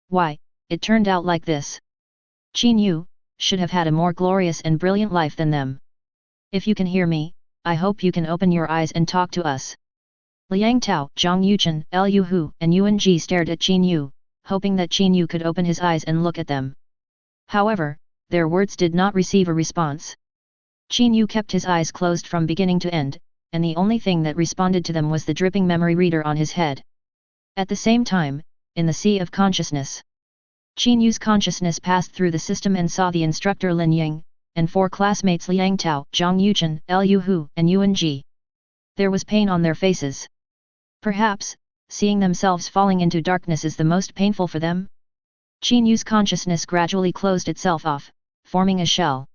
[SPEAKER 1] Why, it turned out like this. Qin Yu should have had a more glorious and brilliant life than them. If you can hear me, I hope you can open your eyes and talk to us. Liang Tao, Zhang Yuchen, Liu Hu, and Yun Yingchu stared at Qin Yu, hoping that Qin Yu could open his eyes and look at them. However, their words did not receive a response. Qin Yu kept his eyes closed from beginning to end, and the only thing that responded to them was the dripping memory reader on his head. At the same time, in the sea of consciousness, Qin Yu's consciousness passed through the system and saw the instructor Lin Ying, and 4 classmates Liang Tao, Zhang Yuchen, Liu Hu, and Yun Yingchu. There was pain on their faces. Perhaps, seeing themselves falling into darkness is the most painful for them? Qin Yu's consciousness gradually closed itself off, forming a shell.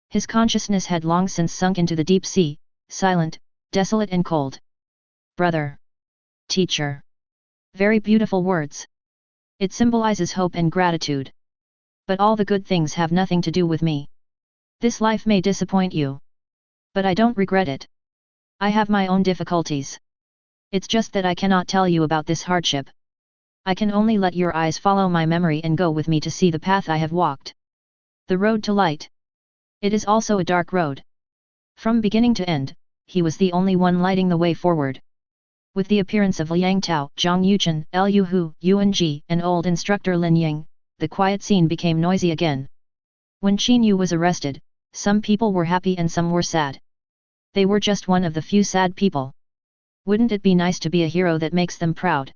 [SPEAKER 1] His consciousness had long since sunk into the deep sea, silent, desolate and cold. Brother. Teacher. Very beautiful words. It symbolizes hope and gratitude. But all the good things have nothing to do with me. This life may disappoint you. But I don't regret it. I have my own difficulties. It's just that I cannot tell you about this hardship. I can only let your eyes follow my memory and go with me to see the path I have walked. The road to light. It is also a dark road. From beginning to end, he was the only one lighting the way forward. With the appearance of Liang Tao, Zhang Yuchen, Liu Hu, Yun Yingchu, and old instructor Lin Ying, the quiet scene became noisy again. When Qin Yu was arrested, some people were happy and some were sad. They were just one of the few sad people. Wouldn't it be nice to be a hero that makes them proud?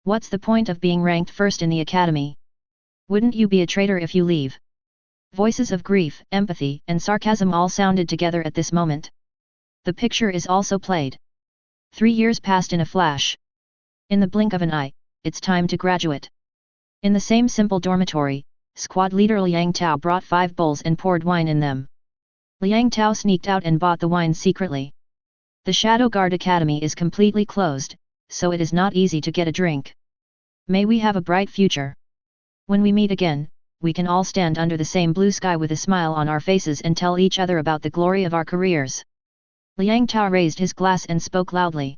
[SPEAKER 1] What's the point of being ranked first in the academy? Wouldn't you be a traitor if you leave? Voices of grief, empathy, and sarcasm all sounded together at this moment. The picture is also played. 3 years passed in a flash. In the blink of an eye, it's time to graduate. In the same simple dormitory, squad leader Liang Tao brought 5 bowls and poured wine in them. Liang Tao sneaked out and bought the wine secretly. The Shadow Guard Academy is completely closed, so it is not easy to get a drink. May we have a bright future. When we meet again, we can all stand under the same blue sky with a smile on our faces and tell each other about the glory of our careers." Liang Tao raised his glass and spoke loudly.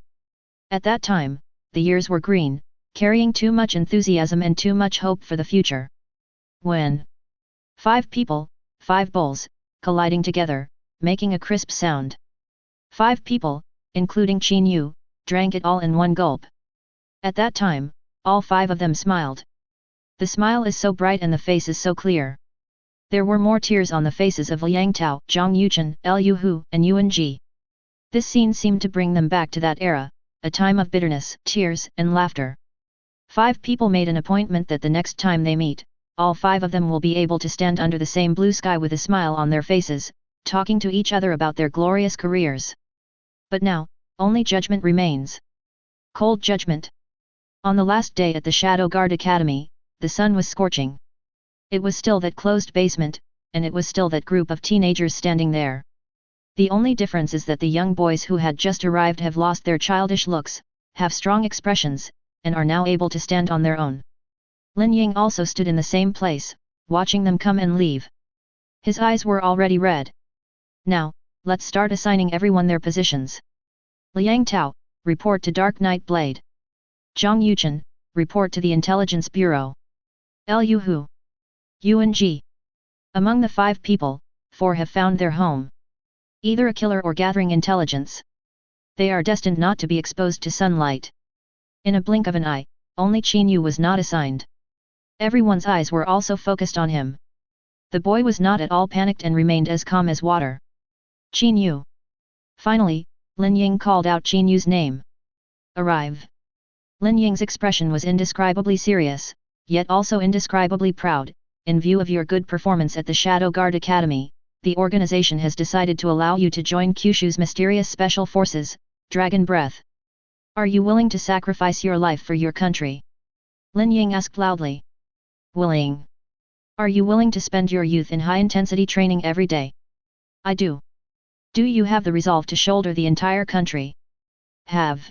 [SPEAKER 1] At that time, the years were green, carrying too much enthusiasm and too much hope for the future. When 5 people, 5 bowls, colliding together, making a crisp sound. 5 people, including Qin Yu, drank it all in one gulp. At that time, all 5 of them smiled. The smile is so bright and the face is so clear. There were more tears on the faces of Liang Tao, Zhang Yuchen, Liu Hu, and Yuan Ji. This scene seemed to bring them back to that era, a time of bitterness, tears, and laughter. 5 people made an appointment that the next time they meet, all 5 of them will be able to stand under the same blue sky with a smile on their faces, talking to each other about their glorious careers. But now, only judgment remains. Cold judgment. On the last day at the Shadow Guard Academy, the sun was scorching. It was still that closed basement, and it was still that group of teenagers standing there. The only difference is that the young boys who had just arrived have lost their childish looks, have strong expressions, and are now able to stand on their own. Lin Ying also stood in the same place, watching them come and leave. His eyes were already red. Now, let's start assigning everyone their positions. Liang Tao, report to Dark Knight Blade. Zhang Yuchen, report to the Intelligence Bureau. Liu Hu. Yuan Ji. Among the 5 people, 4 have found their home. Either a killer or gathering intelligence. They are destined not to be exposed to sunlight. In a blink of an eye, only Qin Yu was not assigned. Everyone's eyes were also focused on him. The boy was not at all panicked and remained as calm as water. Qin Yu. Finally, Lin Ying called out Qin Yu's name. Arrive. Lin Ying's expression was indescribably serious, yet also indescribably proud. In view of your good performance at the Shadow Guard Academy, the organization has decided to allow you to join Kyushu's mysterious special forces, Dragon Breath. Are you willing to sacrifice your life for your country? Lin Ying asked loudly. Willing. Are you willing to spend your youth in high-intensity training every day? I do. Do you have the resolve to shoulder the entire country? Have.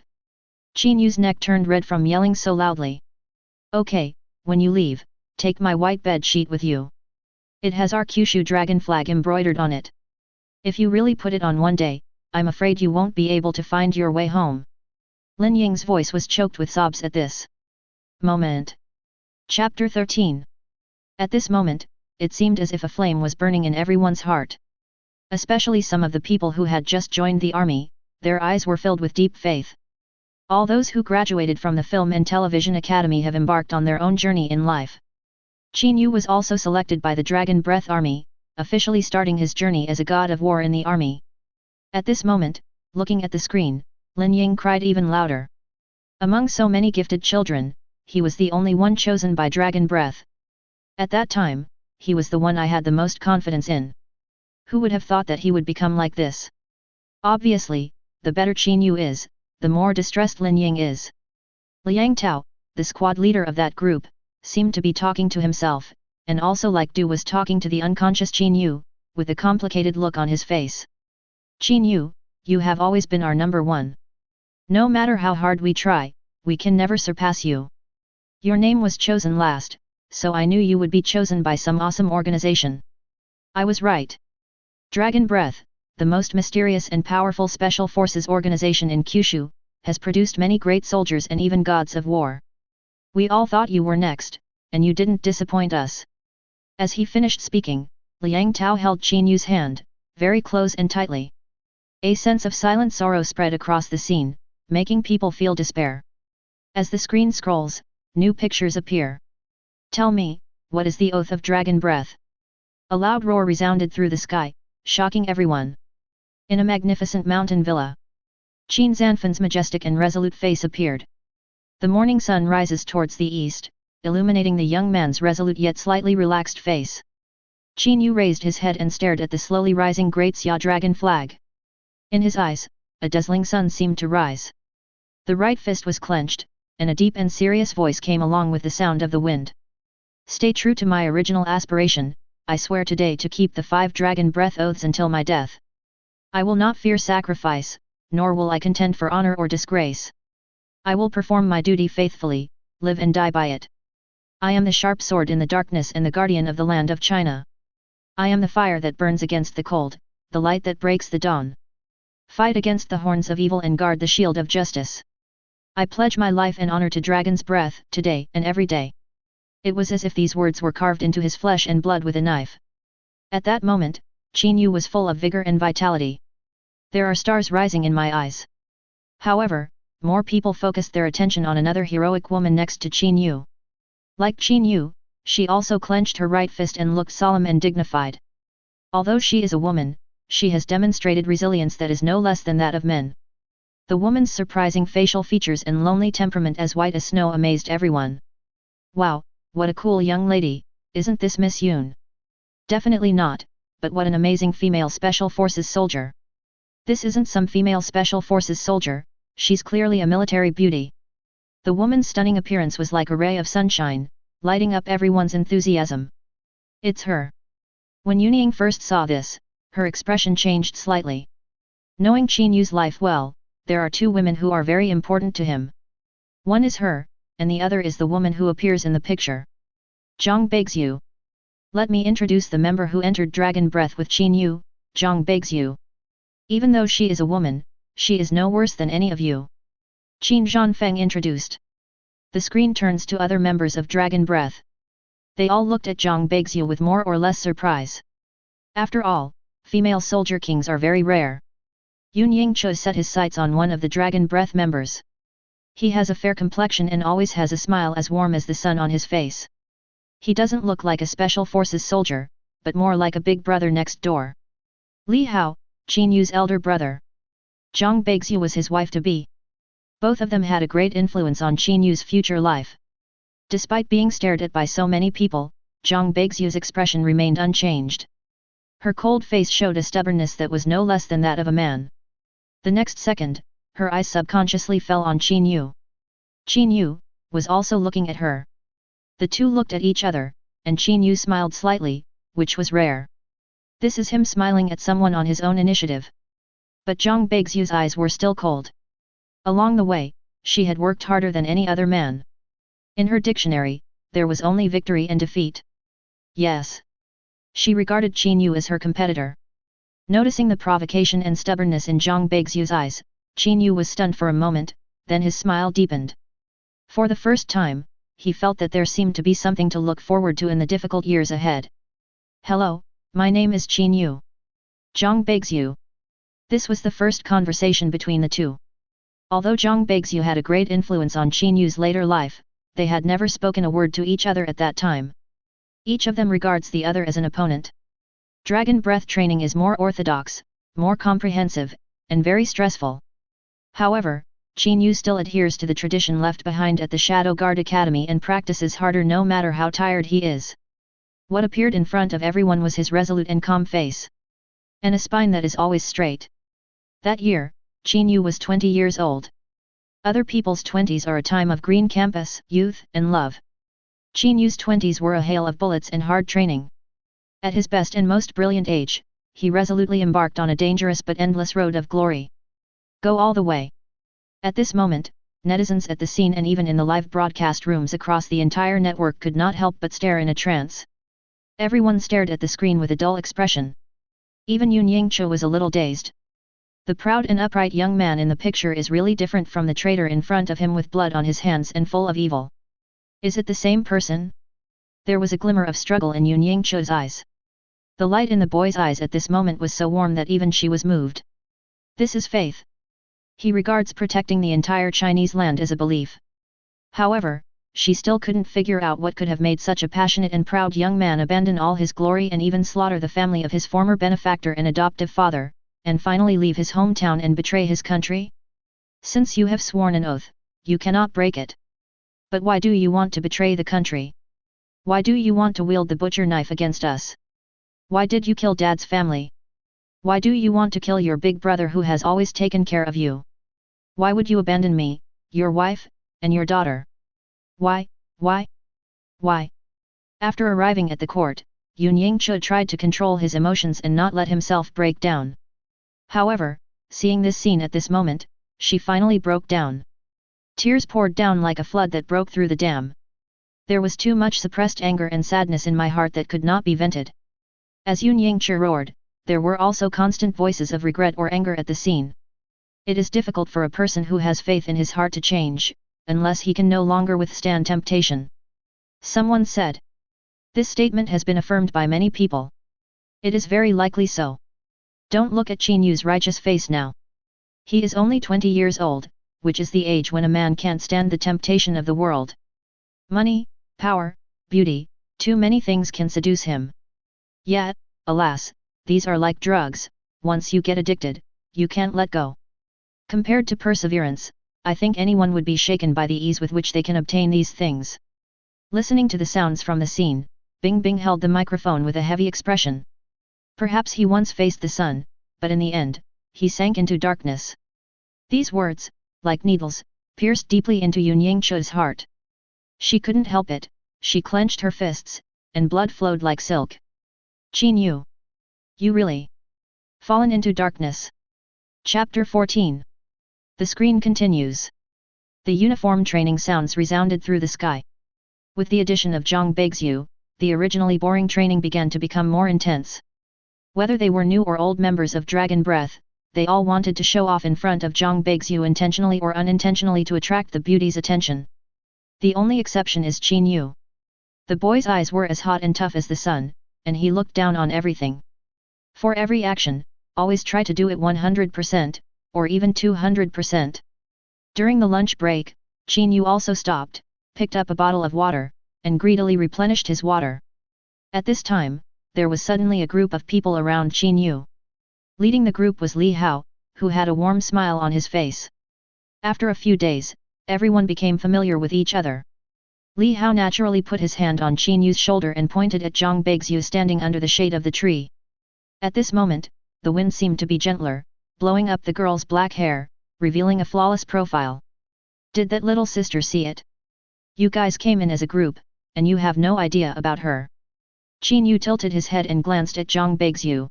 [SPEAKER 1] Qin Yu's neck turned red from yelling so loudly. Okay, when you leave, take my white bed sheet with you. It has our Kyushu dragon flag embroidered on it. If you really put it on one day, I'm afraid you won't be able to find your way home. Lin Ying's voice was choked with sobs at this moment. Chapter 13. At this moment, it seemed as if a flame was burning in everyone's heart. Especially some of the people who had just joined the army, their eyes were filled with deep faith. All those who graduated from the Film and Television Academy have embarked on their own journey in life. Qin Yu was also selected by the Dragon Breath Army, officially starting his journey as a god of war in the army. At this moment, looking at the screen, Lin Ying cried even louder. Among so many gifted children, he was the only one chosen by Dragon Breath. At that time, he was the one I had the most confidence in. Who would have thought that he would become like this? Obviously, the better Qin Yu is, the more distressed Lin Ying is. Liang Tao, the squad leader of that group, seemed to be talking to himself, and also like Du was talking to the unconscious Qin Yu, with a complicated look on his face. Qin Yu, you have always been our number one. No matter how hard we try, we can never surpass you. Your name was chosen last, so I knew you would be chosen by some awesome organization. I was right. Dragon Breath, the most mysterious and powerful special forces organization in Kyushu, has produced many great soldiers and even gods of war. We all thought you were next, and you didn't disappoint us. As he finished speaking, Liang Tao held Qin Yu's hand, very close and tightly. A sense of silent sorrow spread across the scene, making people feel despair. As the screen scrolls, new pictures appear. Tell me, what is the oath of Dragon Breath? A loud roar resounded through the sky, shocking everyone. In a magnificent mountain villa, Qin Zanfan's majestic and resolute face appeared. The morning sun rises towards the east, illuminating the young man's resolute yet slightly relaxed face. Qin Yu raised his head and stared at the slowly rising Great Xia dragon flag. In his eyes, a dazzling sun seemed to rise. The right fist was clenched, and a deep and serious voice came along with the sound of the wind. Stay true to my original aspiration, I swear today to keep the 5 dragon breath oaths until my death. I will not fear sacrifice, nor will I contend for honor or disgrace. I will perform my duty faithfully, live and die by it. I am the sharp sword in the darkness and the guardian of the land of China. I am the fire that burns against the cold, the light that breaks the dawn. Fight against the horns of evil and guard the shield of justice. I pledge my life and honor to Dragon's Breath, today and every day. It was as if these words were carved into his flesh and blood with a knife. At that moment, Qin Yu was full of vigor and vitality. There are stars rising in my eyes. However, more people focused their attention on another heroic woman next to Qin Yu. Like Qin Yu, she also clenched her right fist and looked solemn and dignified. Although she is a woman, she has demonstrated resilience that is no less than that of men. The woman's surprising facial features and lonely temperament as white as snow amazed everyone. Wow, what a cool young lady, isn't this Miss Yun? Definitely not, but what an amazing female special forces soldier. This isn't some female special forces soldier, she's clearly a military beauty. The woman's stunning appearance was like a ray of sunshine, lighting up everyone's enthusiasm. It's her. When Yun Ying first saw this, her expression changed slightly. Knowing Qin Yu's life well, there are two women who are very important to him. One is her, and the other is the woman who appears in the picture. Zhang Beixu. Let me introduce the member who entered Dragon Breath with Qin Yu, Zhang Beixu. Even though she is a woman, she is no worse than any of you. Qin Zhanfeng introduced. The screen turns to other members of Dragon Breath. They all looked at Zhang Beixu with more or less surprise. After all, female soldier kings are very rare. Yun Yingchu set his sights on one of the Dragon Breath members. He has a fair complexion and always has a smile as warm as the sun on his face. He doesn't look like a special forces soldier, but more like a big brother next door. Li Hao, Qin Yu's elder brother. Zhang Beixu was his wife-to-be. Both of them had a great influence on Qin Yu's future life. Despite being stared at by so many people, Zhang Beixu's expression remained unchanged. Her cold face showed a stubbornness that was no less than that of a man. The next second, her eyes subconsciously fell on Qin Yu. Qin Yu was also looking at her. The two looked at each other, and Qin Yu smiled slightly, which was rare. This is him smiling at someone on his own initiative. But Zhang Beixu's eyes were still cold. Along the way, she had worked harder than any other man. In her dictionary, there was only victory and defeat. Yes. She regarded Qin Yu as her competitor. Noticing the provocation and stubbornness in Zhang Beixu's eyes, Qin Yu was stunned for a moment, then his smile deepened. For the first time, he felt that there seemed to be something to look forward to in the difficult years ahead. Hello, my name is Qin Yu. Zhang Beixu. This was the first conversation between the two. Although Zhang Beixu had a great influence on Qin Yu's later life, they had never spoken a word to each other at that time. Each of them regards the other as an opponent. Dragon Breath training is more orthodox, more comprehensive, and very stressful. However, Qin Yu still adheres to the tradition left behind at the Shadow Guard Academy and practices harder no matter how tired he is. What appeared in front of everyone was his resolute and calm face. And a spine that is always straight. That year, Qin Yu was 20 years old. Other people's 20s are a time of green campus, youth, and love. Qin Yu's 20s were a hail of bullets and hard training. At his best and most brilliant age, he resolutely embarked on a dangerous but endless road of glory. Go all the way. At this moment, netizens at the scene and even in the live broadcast rooms across the entire network could not help but stare in a trance. Everyone stared at the screen with a dull expression. Even Yun Yingchu was a little dazed. The proud and upright young man in the picture is really different from the traitor in front of him with blood on his hands and full of evil. Is it the same person? There was a glimmer of struggle in Yun Yingchu's eyes. The light in the boy's eyes at this moment was so warm that even she was moved. This is faith. He regards protecting the entire Chinese land as a belief. However, she still couldn't figure out what could have made such a passionate and proud young man abandon all his glory and even slaughter the family of his former benefactor and adoptive father, and finally leave his hometown and betray his country? Since you have sworn an oath, you cannot break it. But why do you want to betray the country? Why do you want to wield the butcher knife against us? Why did you kill Dad's family? Why do you want to kill your big brother who has always taken care of you? Why would you abandon me, your wife, and your daughter? Why? After arriving at the court, Yun Yingchu tried to control his emotions and not let himself break down. However, seeing this scene at this moment, she finally broke down. Tears poured down like a flood that broke through the dam. There was too much suppressed anger and sadness in my heart that could not be vented. As Yun Yingchu roared, there were also constant voices of regret or anger at the scene. It is difficult for a person who has faith in his heart to change, unless he can no longer withstand temptation. Someone said. This statement has been affirmed by many people. It is very likely so. Don't look at Qin Yu's righteous face now. He is only 20 years old, which is the age when a man can't stand the temptation of the world. Money, power, beauty, too many things can seduce him. Yet, alas, these are like drugs, once you get addicted, you can't let go. Compared to perseverance, I think anyone would be shaken by the ease with which they can obtain these things. Listening to the sounds from the scene, Bing Bing held the microphone with a heavy expression. Perhaps he once faced the sun, but in the end, he sank into darkness. These words, like needles, pierced deeply into Yun Yingchu's heart. She couldn't help it, she clenched her fists, and blood flowed like silk. Qin Yu. You really fallen into darkness. Chapter 14. The screen continues. The uniform training sounds resounded through the sky. With the addition of Zhang Beixiu, the originally boring training began to become more intense. Whether they were new or old members of Dragon Breath, they all wanted to show off in front of Zhang Beixiu intentionally or unintentionally to attract the beauty's attention. The only exception is Qin Yu. The boy's eyes were as hot and tough as the sun, and he looked down on everything. For every action, always try to do it 100%, or even 200%. During the lunch break, Qin Yu also stopped, picked up a bottle of water, and greedily replenished his water. At this time, there was suddenly a group of people around Qin Yu. Leading the group was Li Hao, who had a warm smile on his face. After a few days, everyone became familiar with each other. Li Hao naturally put his hand on Qin Yu's shoulder and pointed at Zhang Beixiu standing under the shade of the tree. At this moment, the wind seemed to be gentler, blowing up the girl's black hair, revealing a flawless profile. Did that little sister see it? You guys came in as a group, and you have no idea about her. Qin Yu tilted his head and glanced at Zhang Beixiu.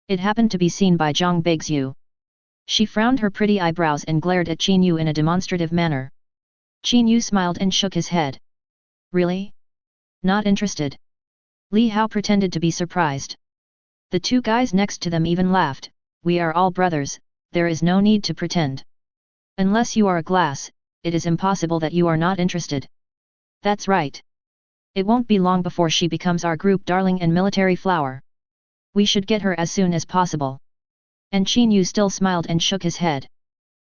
[SPEAKER 1] It happened to be seen by Zhang Beixiu. She frowned her pretty eyebrows and glared at Qin Yu in a demonstrative manner. Qin Yu smiled and shook his head. Really? Not interested? Li Hao pretended to be surprised. The two guys next to them even laughed. We are all brothers, there is no need to pretend. Unless you are a glass, it is impossible that you are not interested. That's right. It won't be long before she becomes our group darling and military flower. We should get her as soon as possible. And Qin Yu still smiled and shook his head.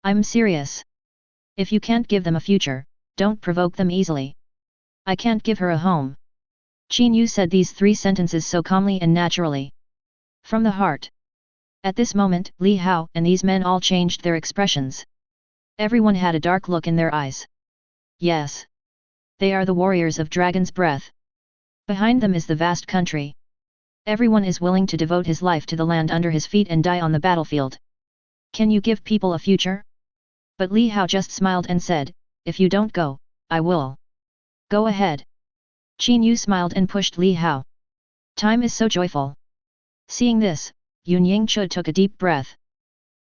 [SPEAKER 1] I'm serious. If you can't give them a future, don't provoke them easily. I can't give her a home. Qin Yu said these 3 sentences so calmly and naturally. From the heart. At this moment, Li Hao and these men all changed their expressions. Everyone had a dark look in their eyes. Yes. They are the warriors of Dragon's Breath. Behind them is the vast country. Everyone is willing to devote his life to the land under his feet and die on the battlefield. Can you give people a future? But Li Hao just smiled and said, if you don't go, I will. Go ahead. Qin Yu smiled and pushed Li Hao. Time is so joyful. Seeing this, Yun Yingchu took a deep breath.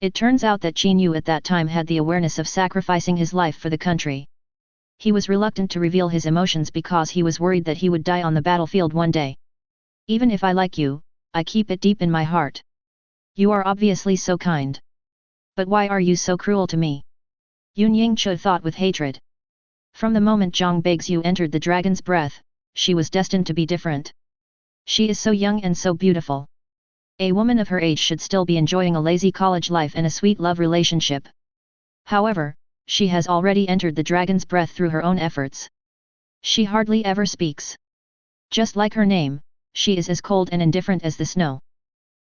[SPEAKER 1] It turns out that Qin Yu at that time had the awareness of sacrificing his life for the country. He was reluctant to reveal his emotions because he was worried that he would die on the battlefield one day. Even if I like you, I keep it deep in my heart. You are obviously so kind. But why are you so cruel to me? Yun Yingchu thought with hatred. From the moment Zhang Beixiu entered the Dragon's Breath, she was destined to be different. She is so young and so beautiful. A woman of her age should still be enjoying a lazy college life and a sweet love relationship. However, she has already entered the Dragon's Breath through her own efforts. She hardly ever speaks. Just like her name, she is as cold and indifferent as the snow.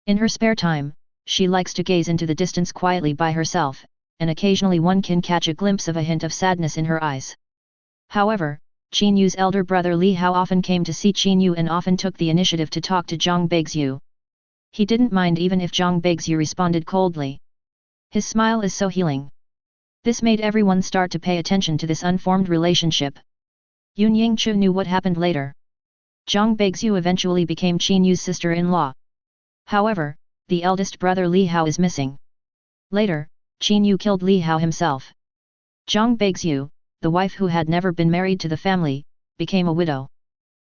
[SPEAKER 1] In her spare time, she likes to gaze into the distance quietly by herself, and occasionally one can catch a glimpse of a hint of sadness in her eyes. However, Qin Yu's elder brother Li Hao often came to see Qin Yu and often took the initiative to talk to Zhang Beixiu. He didn't mind even if Zhang Beixiu responded coldly. His smile is so healing. This made everyone start to pay attention to this unformed relationship. Yun Yingchu knew what happened later. Zhang Beixiu eventually became Qin Yu's sister-in-law. However, the eldest brother Li Hao is missing. Later, Qin Yu killed Li Hao himself. Zhang Beixiu, the wife who had never been married to the family, became a widow.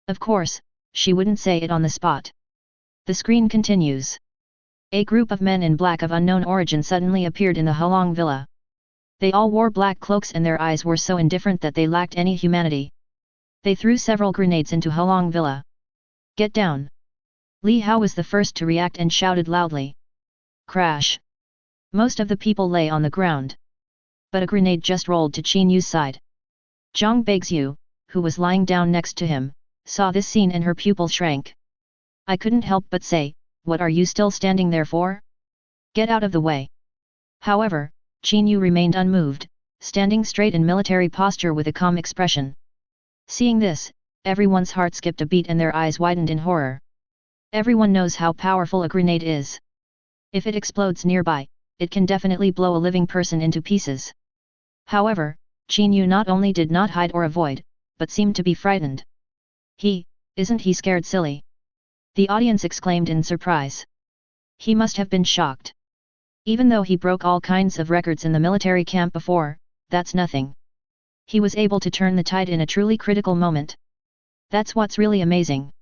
[SPEAKER 1] Of course, she wouldn't say it on the spot. The screen continues. A group of men in black of unknown origin suddenly appeared in the Halong villa. They all wore black cloaks and their eyes were so indifferent that they lacked any humanity. They threw several grenades into Halong villa. Get down! Li Hao was the first to react and shouted loudly. Crash! Most of the people lay on the ground. But a grenade just rolled to Qin Yu's side. Zhang Beixiu, who was lying down next to him, saw this scene and her pupil shrank. I couldn't help but say, what are you still standing there for? Get out of the way! However, Qin Yu remained unmoved, standing straight in military posture with a calm expression. Seeing this, everyone's heart skipped a beat and their eyes widened in horror. Everyone knows how powerful a grenade is. If it explodes nearby, it can definitely blow a living person into pieces. However, Qin Yu not only did not hide or avoid, but seemed to be frightened. Isn't he scared silly? The audience exclaimed in surprise. He must have been shocked. Even though he broke all kinds of records in the military camp before, that's nothing. He was able to turn the tide in a truly critical moment. That's what's really amazing.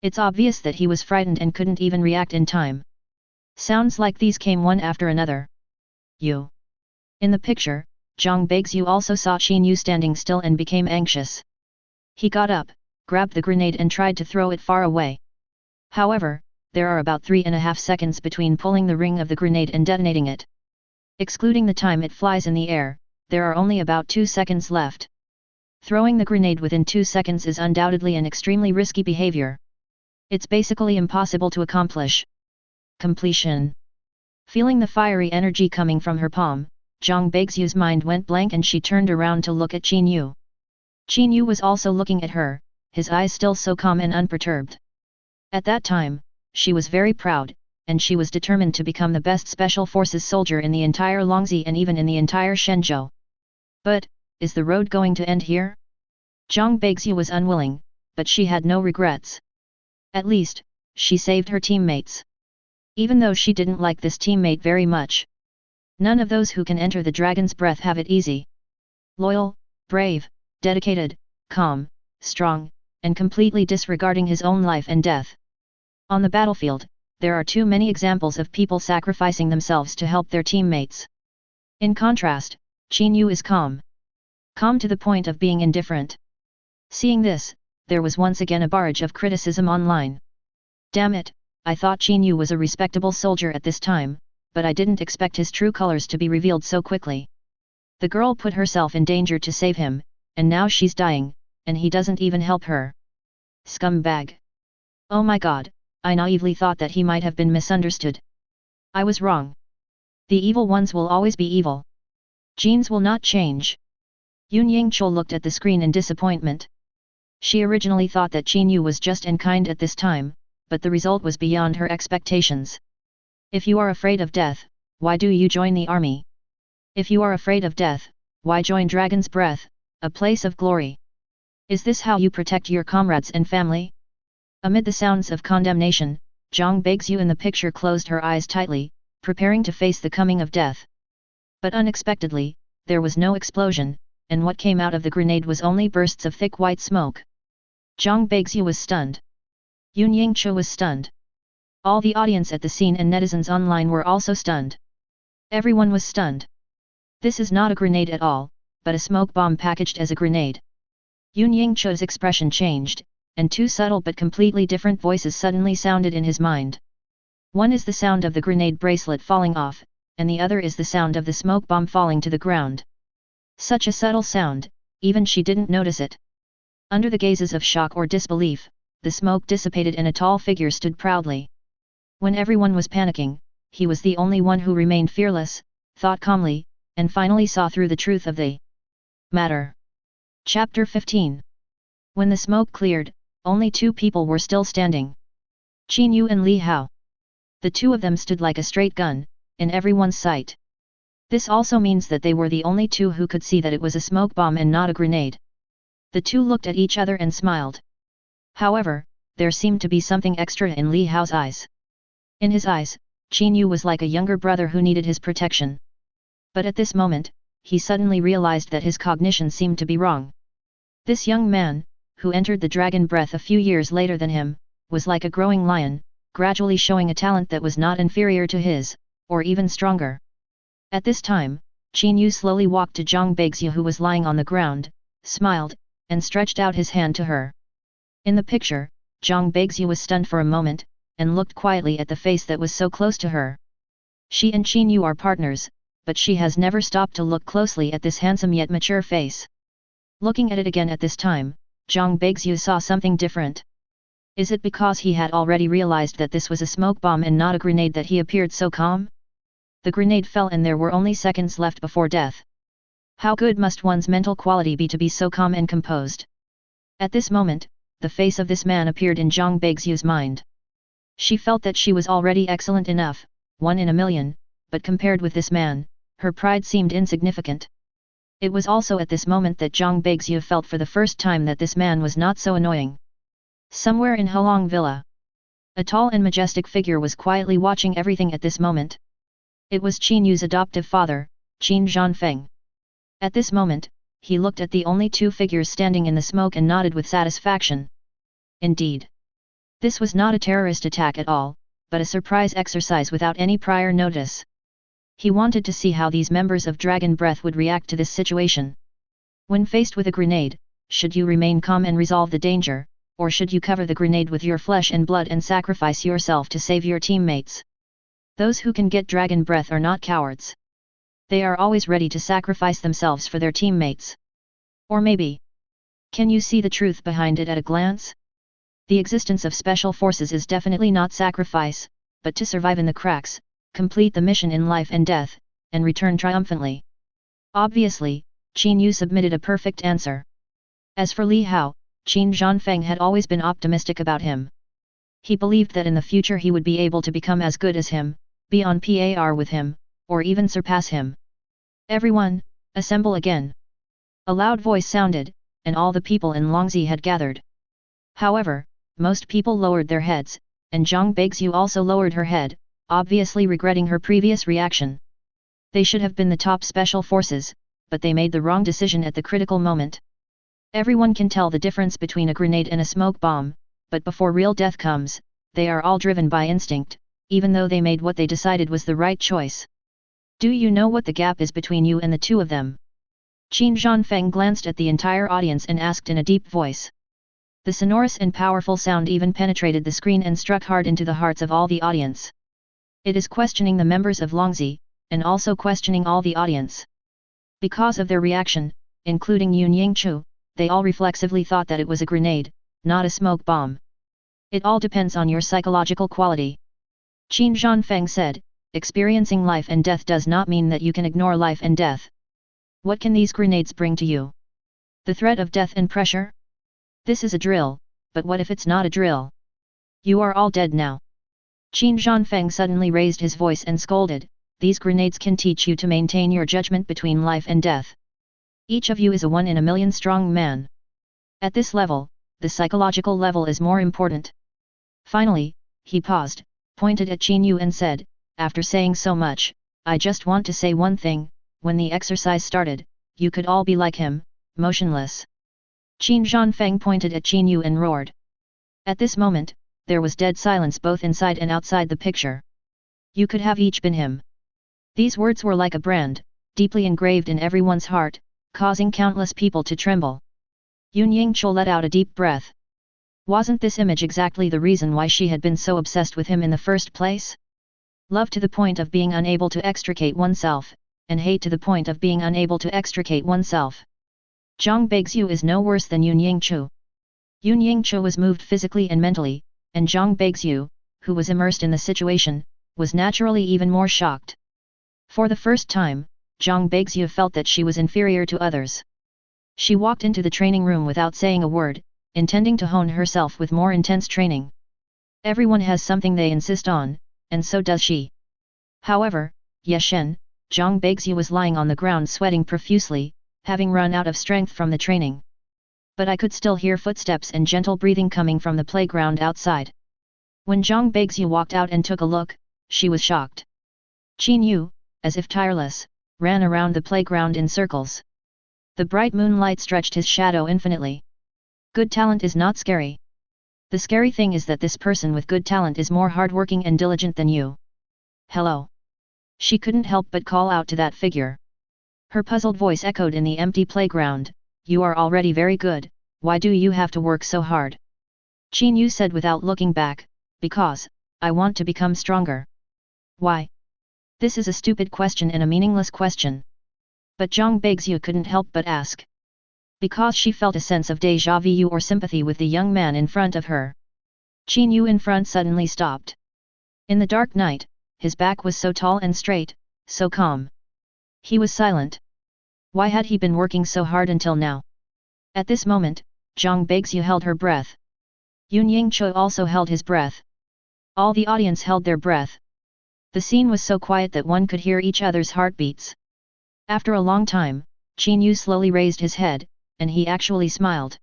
[SPEAKER 1] It's obvious that he was frightened and couldn't even react in time. Sounds like these came one after another. You. In the picture, Zhang Beixiu also saw Qin Yu standing still and became anxious. He got up, grabbed the grenade and tried to throw it far away. However, there are about 3.5 seconds between pulling the ring of the grenade and detonating it. Excluding the time it flies in the air, there are only about 2 seconds left. Throwing the grenade within 2 seconds is undoubtedly an extremely risky behavior. It's basically impossible to accomplish. Completion. Feeling the fiery energy coming from her palm, Zhang Beixiu's mind went blank and she turned around to look at Qin Yu. Qin Yu was also looking at her, his eyes still so calm and unperturbed. At that time, she was very proud, and she was determined to become the best special forces soldier in the entire Longxi and even in the entire Shenzhou. But, is the road going to end here? Zhang Beixiu was unwilling, but she had no regrets. At least, she saved her teammates. Even though she didn't like this teammate very much. None of those who can enter the dragon's breath have it easy. Loyal, brave, dedicated, calm, strong, and completely disregarding his own life and death. On the battlefield, there are too many examples of people sacrificing themselves to help their teammates. In contrast, Qin Yu is calm. Calm to the point of being indifferent. Seeing this, there was once again a barrage of criticism online. Damn it, I thought Qin Yu was a respectable soldier at this time, but I didn't expect his true colors to be revealed so quickly. The girl put herself in danger to save him, and now she's dying, and he doesn't even help her. Scumbag. Oh my god, I naively thought that he might have been misunderstood. I was wrong. The evil ones will always be evil. Genes will not change. Yun Yingchu looked at the screen in disappointment. She originally thought that Qin Yu was just and kind at this time, but the result was beyond her expectations. If you are afraid of death, why do you join the army? If you are afraid of death, why join Dragon's Breath, a place of glory? Is this how you protect your comrades and family? Amid the sounds of condemnation, Zhang Beixiu in the picture closed her eyes tightly, preparing to face the coming of death. But unexpectedly, there was no explosion, and what came out of the grenade was only bursts of thick white smoke. Zhang Beixiu was stunned. Yun Yingchu was stunned. All the audience at the scene and netizens online were also stunned. Everyone was stunned. This is not a grenade at all, but a smoke bomb packaged as a grenade. Yun Yingchu's expression changed, and two subtle but completely different voices suddenly sounded in his mind. One is the sound of the grenade bracelet falling off, and the other is the sound of the smoke bomb falling to the ground. Such a subtle sound, even she didn't notice it. Under the gazes of shock or disbelief, the smoke dissipated and a tall figure stood proudly. When everyone was panicking, he was the only one who remained fearless, thought calmly, and finally saw through the truth of the matter. Chapter 15. When the smoke cleared, only two people were still standing. Qin Yu and Li Hao. The two of them stood like a straight gun, in everyone's sight. This also means that they were the only two who could see that it was a smoke bomb and not a grenade. The two looked at each other and smiled. However, there seemed to be something extra in Li Hao's eyes. In his eyes, Qin Yu was like a younger brother who needed his protection. But at this moment, he suddenly realized that his cognition seemed to be wrong. This young man, who entered the dragon breath a few years later than him, was like a growing lion, gradually showing a talent that was not inferior to his, or even stronger. At this time, Qin Yu slowly walked to Zhang Beixiu, who was lying on the ground, smiled, and stretched out his hand to her. In the picture, Zhang Beixiu was stunned for a moment, and looked quietly at the face that was so close to her. She and Qin Yu are partners, but she has never stopped to look closely at this handsome yet mature face. Looking at it again at this time, Zhang Beixiu saw something different. Is it because he had already realized that this was a smoke bomb and not a grenade that he appeared so calm? The grenade fell and there were only seconds left before death. How good must one's mental quality be to be so calm and composed? At this moment, the face of this man appeared in Zhang Beixiu's mind. She felt that she was already excellent enough, 1 in a million, but compared with this man, her pride seemed insignificant. It was also at this moment that Zhang Beixiu felt for the first time that this man was not so annoying. Somewhere in Helong Villa, a tall and majestic figure was quietly watching everything at this moment. It was Qin Yu's adoptive father, Qin Zhanfeng. At this moment, he looked at the only two figures standing in the smoke and nodded with satisfaction. Indeed, this was not a terrorist attack at all, but a surprise exercise without any prior notice. He wanted to see how these members of Dragon Breath would react to this situation. When faced with a grenade, should you remain calm and resolve the danger, or should you cover the grenade with your flesh and blood and sacrifice yourself to save your teammates? Those who can get Dragon Breath are not cowards. They are always ready to sacrifice themselves for their teammates. Or maybe, can you see the truth behind it at a glance? The existence of special forces is definitely not sacrifice, but to survive in the cracks, complete the mission in life and death, and return triumphantly. Obviously, Qin Yu submitted a perfect answer. As for Li Hao, Qin Zhanfeng had always been optimistic about him. He believed that in the future he would be able to become as good as him, be on par with him, or even surpass him. Everyone, assemble again. A loud voice sounded, and all the people in Longzi had gathered. However, most people lowered their heads, and Zhang Beixiu also lowered her head, obviously regretting her previous reaction. They should have been the top special forces, but they made the wrong decision at the critical moment. Everyone can tell the difference between a grenade and a smoke bomb, but before real death comes, they are all driven by instinct, even though they made what they decided was the right choice. Do you know what the gap is between you and the two of them? Qin Zhanfeng glanced at the entire audience and asked in a deep voice. The sonorous and powerful sound even penetrated the screen and struck hard into the hearts of all the audience. It is questioning the members of Longzi, and also questioning all the audience. Because of their reaction, including Yun Yingchu, they all reflexively thought that it was a grenade, not a smoke bomb. It all depends on your psychological quality. Qin Zhanfeng said, experiencing life and death does not mean that you can ignore life and death. What can these grenades bring to you? The threat of death and pressure? This is a drill, but what if it's not a drill? You are all dead now. Qin Zhanfeng suddenly raised his voice and scolded, these grenades can teach you to maintain your judgment between life and death. Each of you is a 1 in a million strong man. At this level, the psychological level is more important. Finally, he paused, pointed at Qin Yu and said, after saying so much, I just want to say one thing, when the exercise started, you could all be like him, motionless. Qin Zhanfeng pointed at Qin Yu and roared. At this moment, there was dead silence both inside and outside the picture. You could have each been him. These words were like a brand, deeply engraved in everyone's heart, causing countless people to tremble. Yun Yingchu let out a deep breath. Wasn't this image exactly the reason why she had been so obsessed with him in the first place? Love to the point of being unable to extricate oneself, and hate to the point of being unable to extricate oneself. Zhang Beixiu is no worse than Yun Yingchu. Yun Yingchu was moved physically and mentally, and Zhang Beixiu, who was immersed in the situation, was naturally even more shocked. For the first time, Zhang Beixiu felt that she was inferior to others. She walked into the training room without saying a word, intending to hone herself with more intense training. Everyone has something they insist on, and so does she. However, Yeshen, Zhang Beixiu was lying on the ground sweating profusely, having run out of strength from the training. But I could still hear footsteps and gentle breathing coming from the playground outside. When Zhang Beixiu walked out and took a look, she was shocked. Qin Yu, as if tireless, ran around the playground in circles. The bright moonlight stretched his shadow infinitely. Good talent is not scary. The scary thing is that this person with good talent is more hardworking and diligent than you. Hello. She couldn't help but call out to that figure. Her puzzled voice echoed in the empty playground. You are already very good, why do you have to work so hard? Qin Yu said without looking back, because I want to become stronger. Why? This is a stupid question and a meaningless question. But Zhang Beixiu couldn't help but ask. Because she felt a sense of déjà vu or sympathy with the young man in front of her. Qin Yu in front suddenly stopped. In the dark night, his back was so tall and straight, so calm. He was silent. Why had he been working so hard until now? At this moment, Zhang Beixiu held her breath. Yun Yingchu also held his breath. All the audience held their breath. The scene was so quiet that one could hear each other's heartbeats. After a long time, Qin Yu slowly raised his head, and he actually smiled.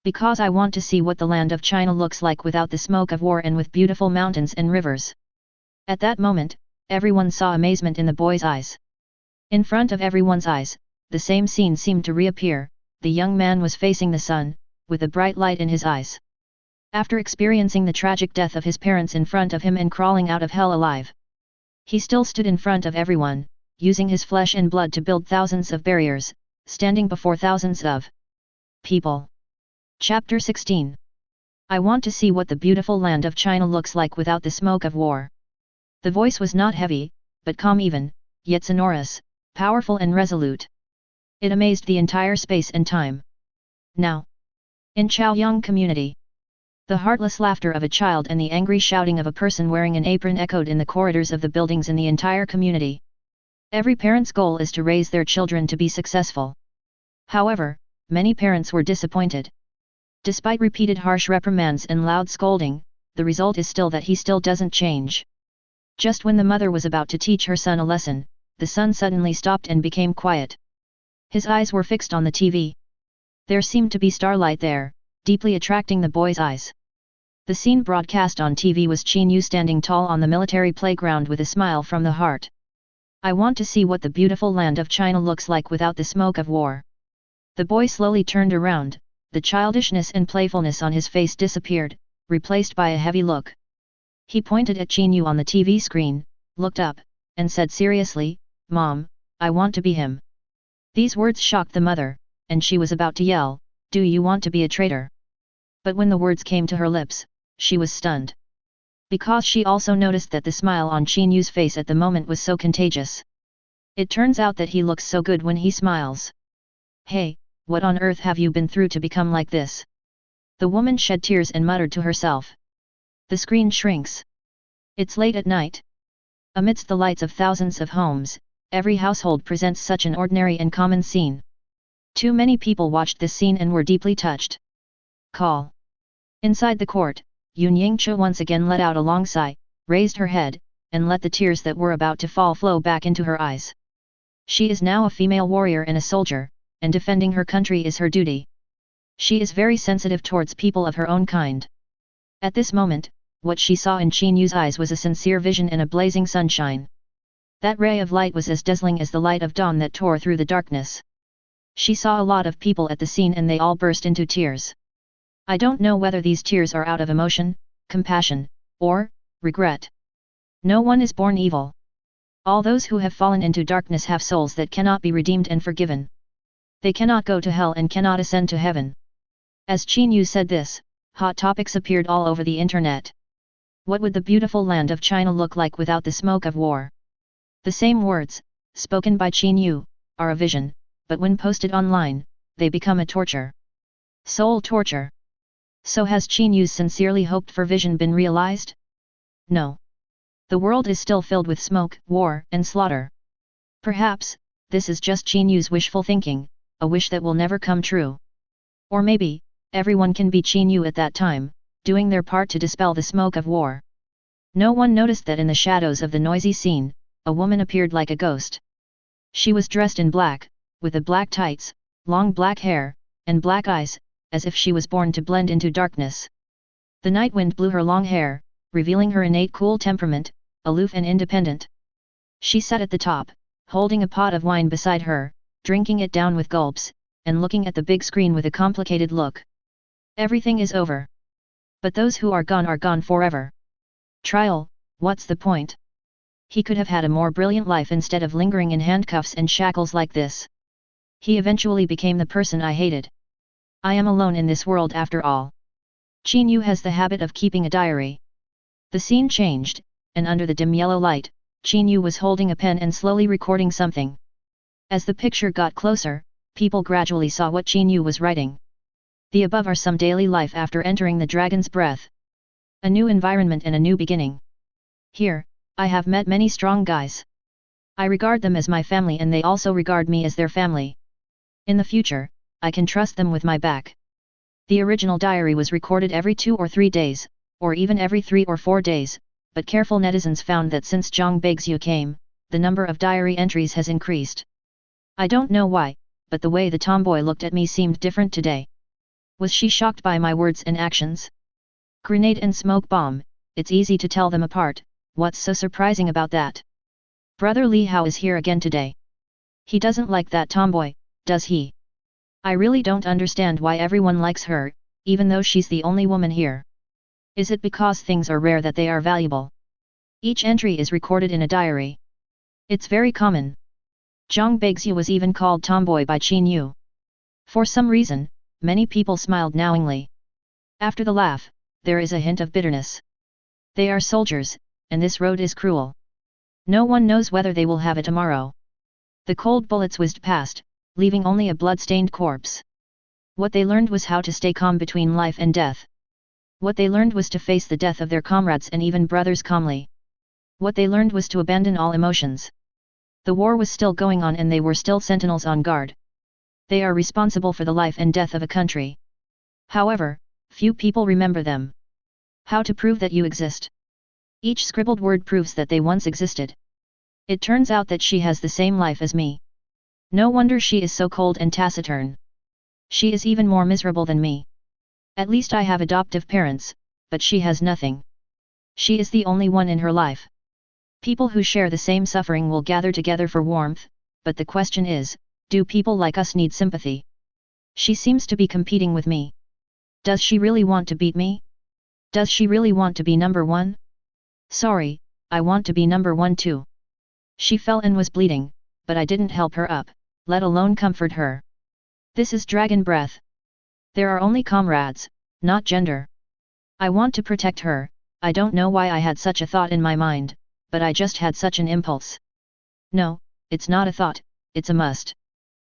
[SPEAKER 1] Because I want to see what the land of China looks like without the smoke of war and with beautiful mountains and rivers. At that moment, everyone saw amazement in the boy's eyes. In front of everyone's eyes, the same scene seemed to reappear. The young man was facing the sun, with a bright light in his eyes. After experiencing the tragic death of his parents in front of him and crawling out of hell alive, he still stood in front of everyone, using his flesh and blood to build thousands of barriers, standing before thousands of people. Chapter 16. I want to see what the beautiful land of China looks like without the smoke of war. The voice was not heavy, but calm even, yet sonorous, powerful and resolute. It amazed the entire space and time. Now, in Chaoyang community, the heartless laughter of a child and the angry shouting of a person wearing an apron echoed in the corridors of the buildings in the entire community. Every parent's goal is to raise their children to be successful. However, many parents were disappointed. Despite repeated harsh reprimands and loud scolding, the result is still that he still doesn't change. Just when the mother was about to teach her son a lesson, the son suddenly stopped and became quiet. His eyes were fixed on the TV. There seemed to be starlight there, deeply attracting the boy's eyes. The scene broadcast on TV was Qin Yu standing tall on the military playground with a smile from the heart. I want to see what the beautiful land of China looks like without the smoke of war. The boy slowly turned around, the childishness and playfulness on his face disappeared, replaced by a heavy look. He pointed at Qin Yu on the TV screen, looked up, and said seriously, "Mom, I want to be him." These words shocked the mother, and she was about to yell, "Do you want to be a traitor?" But when the words came to her lips, she was stunned. Because she also noticed that the smile on Qin Yu's face at the moment was so contagious. It turns out that he looks so good when he smiles. "Hey, what on earth have you been through to become like this?" The woman shed tears and muttered to herself. The screen shrinks. It's late at night. Amidst the lights of thousands of homes, every household presents such an ordinary and common scene. Too many people watched this scene and were deeply touched. Call. Inside the court, Yun Yingchu once again let out a long sigh, raised her head, and let the tears that were about to fall flow back into her eyes. She is now a female warrior and a soldier, and defending her country is her duty. She is very sensitive towards people of her own kind. At this moment, what she saw in Qin Yu's eyes was a sincere vision and a blazing sunshine. That ray of light was as dazzling as the light of dawn that tore through the darkness. She saw a lot of people at the scene and they all burst into tears. I don't know whether these tears are out of emotion, compassion, or regret. No one is born evil. All those who have fallen into darkness have souls that cannot be redeemed and forgiven. They cannot go to hell and cannot ascend to heaven. As Qin Yu said this, hot topics appeared all over the internet. What would the beautiful land of China look like without the smoke of war? The same words, spoken by Qin Yu, are a vision, but when posted online, they become a torture. Soul torture. So has Qin Yu's sincerely hoped for vision been realized? No. The world is still filled with smoke, war, and slaughter. Perhaps, this is just Qin Yu's wishful thinking, a wish that will never come true. Or maybe, everyone can be Qin Yu at that time, doing their part to dispel the smoke of war. No one noticed that in the shadows of the noisy scene, a woman appeared like a ghost. She was dressed in black, with the black tights, long black hair, and black eyes, as if she was born to blend into darkness. The night wind blew her long hair, revealing her innate cool temperament, aloof and independent. She sat at the top, holding a pot of wine beside her, drinking it down with gulps, and looking at the big screen with a complicated look. Everything is over. But those who are gone forever. Trial, what's the point? He could have had a more brilliant life instead of lingering in handcuffs and shackles like this. He eventually became the person I hated. I am alone in this world after all. Qin Yu has the habit of keeping a diary. The scene changed, and under the dim yellow light, Qin Yu was holding a pen and slowly recording something. As the picture got closer, people gradually saw what Qin Yu was writing. The above are some daily life after entering the dragon's breath. A new environment and a new beginning. Here, I have met many strong guys. I regard them as my family and they also regard me as their family. In the future, I can trust them with my back. The original diary was recorded every 2 or 3 days, or even every 3 or 4 days, but careful netizens found that since Zhang Beixiu came, the number of diary entries has increased. I don't know why, but the way the tomboy looked at me seemed different today. Was she shocked by my words and actions? Grenade and smoke bomb, it's easy to tell them apart, what's so surprising about that? Brother Li Hao is here again today. He doesn't like that tomboy, does he? I really don't understand why everyone likes her, even though she's the only woman here. Is it because things are rare that they are valuable? Each entry is recorded in a diary. It's very common. Zhang Beixiu was even called tomboy by Qin Yu. For some reason, many people smiled knowingly. After the laugh, there is a hint of bitterness. They are soldiers, and this road is cruel. No one knows whether they will have it tomorrow. The cold bullets whizzed past, leaving only a blood-stained corpse. What they learned was how to stay calm between life and death. What they learned was to face the death of their comrades and even brothers calmly. What they learned was to abandon all emotions. The war was still going on and they were still sentinels on guard. They are responsible for the life and death of a country. However, few people remember them. How to prove that you exist? Each scribbled word proves that they once existed. It turns out that she has the same life as me. No wonder she is so cold and taciturn. She is even more miserable than me. At least I have adoptive parents, but she has nothing. She is the only one in her life. People who share the same suffering will gather together for warmth, but the question is, do people like us need sympathy? She seems to be competing with me. Does she really want to beat me? Does she really want to be number one? Sorry, I want to be number one too. She fell and was bleeding, but I didn't help her up, let alone comfort her. This is dragon breath. There are only comrades, not gender. I want to protect her. I don't know why I had such a thought in my mind, but I just had such an impulse. No, it's not a thought, it's a must.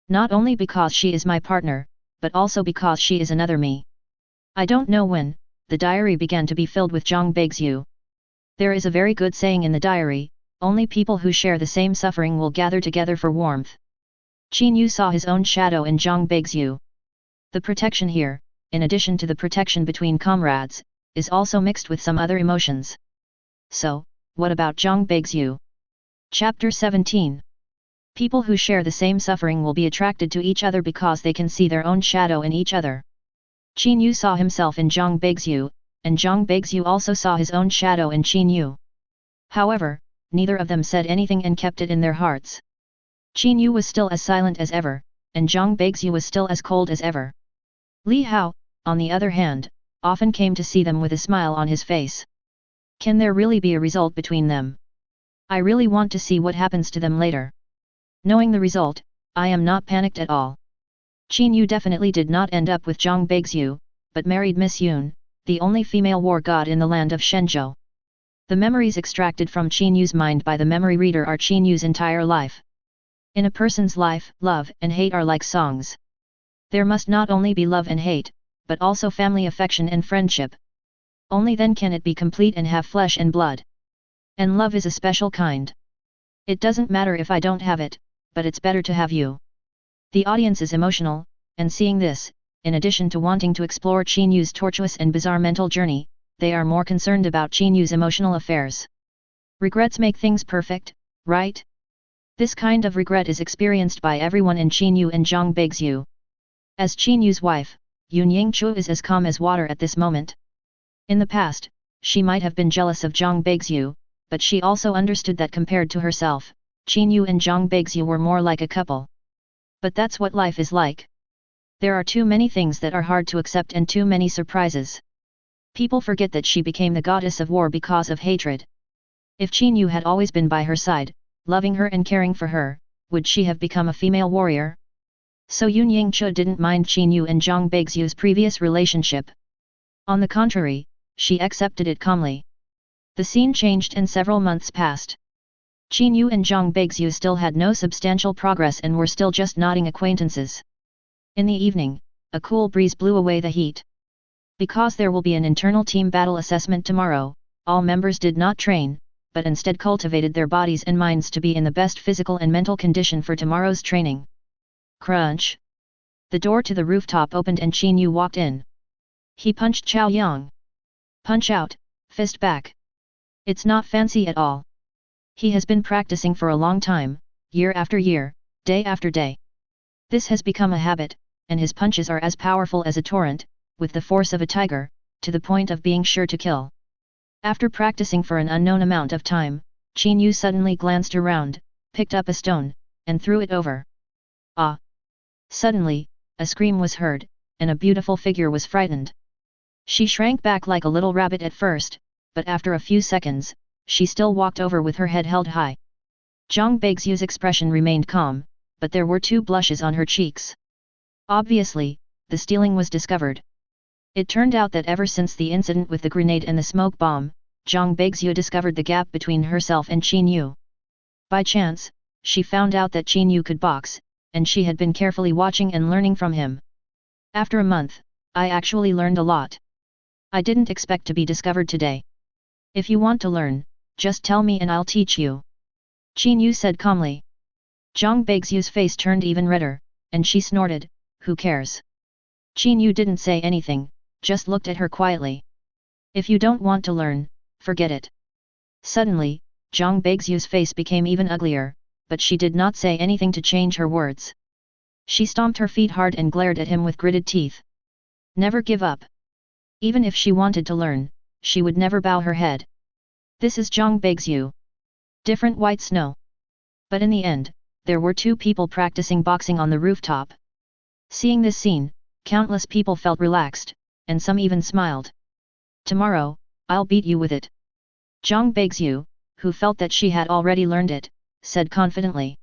[SPEAKER 1] Not only because she is my partner, but also because she is another me. I don't know when, the diary began to be filled with Zhang Beixiu. There is a very good saying in the diary, only people who share the same suffering will gather together for warmth. Qin Yu saw his own shadow in Zhang Beixiu. The protection here, in addition to the protection between comrades, is also mixed with some other emotions. So, what about Zhang Beixiu? Chapter 17. People who share the same suffering will be attracted to each other because they can see their own shadow in each other. Qin Yu saw himself in Zhang Beixiu, and Zhang Beixiu also saw his own shadow in Qin Yu. However, neither of them said anything and kept it in their hearts. Qin Yu was still as silent as ever, and Zhang Beixiu was still as cold as ever. Li Hao, on the other hand, often came to see them with a smile on his face. Can there really be a result between them? I really want to see what happens to them later. Knowing the result, I am not panicked at all. Qin Yu definitely did not end up with Zhang Beixiu, but married Miss Yun, the only female war god in the land of Shenzhou. The memories extracted from Qin Yu's mind by the memory reader are Qin Yu's entire life. In a person's life, love and hate are like songs. There must not only be love and hate, but also family affection and friendship. Only then can it be complete and have flesh and blood. And love is a special kind. It doesn't matter if I don't have it, but it's better to have you. The audience is emotional, and seeing this, in addition to wanting to explore Qin Yu's tortuous and bizarre mental journey, they are more concerned about Qin Yu's emotional affairs. Regrets make things perfect, right? This kind of regret is experienced by everyone in Qin Yu and Zhang Beixiu. As Qin Yu's wife, Yun Yingchu is as calm as water at this moment. In the past, she might have been jealous of Zhang Beixiu, but she also understood that compared to herself, Qin Yu and Zhang Beixiu were more like a couple. But that's what life is like. There are too many things that are hard to accept and too many surprises. People forget that she became the goddess of war because of hatred. If Qin Yu had always been by her side, loving her and caring for her, would she have become a female warrior? So Yun Yingchu didn't mind Qin Yu and Zhang Beixiu's previous relationship. On the contrary, she accepted it calmly. The scene changed and several months passed. Qin Yu and Zhang Beixiu still had no substantial progress and were still just nodding acquaintances. In the evening, a cool breeze blew away the heat. Because there will be an internal team battle assessment tomorrow, all members did not train, but instead cultivated their bodies and minds to be in the best physical and mental condition for tomorrow's training. Crunch! The door to the rooftop opened and Qin Yu walked in. He punched Chao Yang. Punch out, fist back. It's not fancy at all. He has been practicing for a long time, year after year, day after day. This has become a habit, and his punches are as powerful as a torrent, with the force of a tiger, to the point of being sure to kill. After practicing for an unknown amount of time, Qin Yu suddenly glanced around, picked up a stone, and threw it over. Ah! Suddenly, a scream was heard, and a beautiful figure was frightened. She shrank back like a little rabbit at first, but after a few seconds, she still walked over with her head held high. Zhang Beixiu's expression remained calm, but there were two blushes on her cheeks. Obviously, the stealing was discovered. It turned out that ever since the incident with the grenade and the smoke bomb, Zhang Beixiu discovered the gap between herself and Qin Yu. By chance, she found out that Qin Yu could box, and she had been carefully watching and learning from him. After a month, I actually learned a lot. I didn't expect to be discovered today. If you want to learn, just tell me and I'll teach you. Qin Yu said calmly. Zhang Beixiu's face turned even redder, and she snorted, who cares? Qin Yu didn't say anything, just looked at her quietly. If you don't want to learn, forget it. Suddenly, Zhang Beixiu's face became even uglier, but she did not say anything to change her words. She stomped her feet hard and glared at him with gritted teeth. Never give up. Even if she wanted to learn, she would never bow her head. This is Zhang Beixiu. Different white snow. But in the end, there were two people practicing boxing on the rooftop. Seeing this scene, countless people felt relaxed, and some even smiled. Tomorrow, I'll beat you with it. Zhang Beixiu, who felt that she had already learned it, said confidently.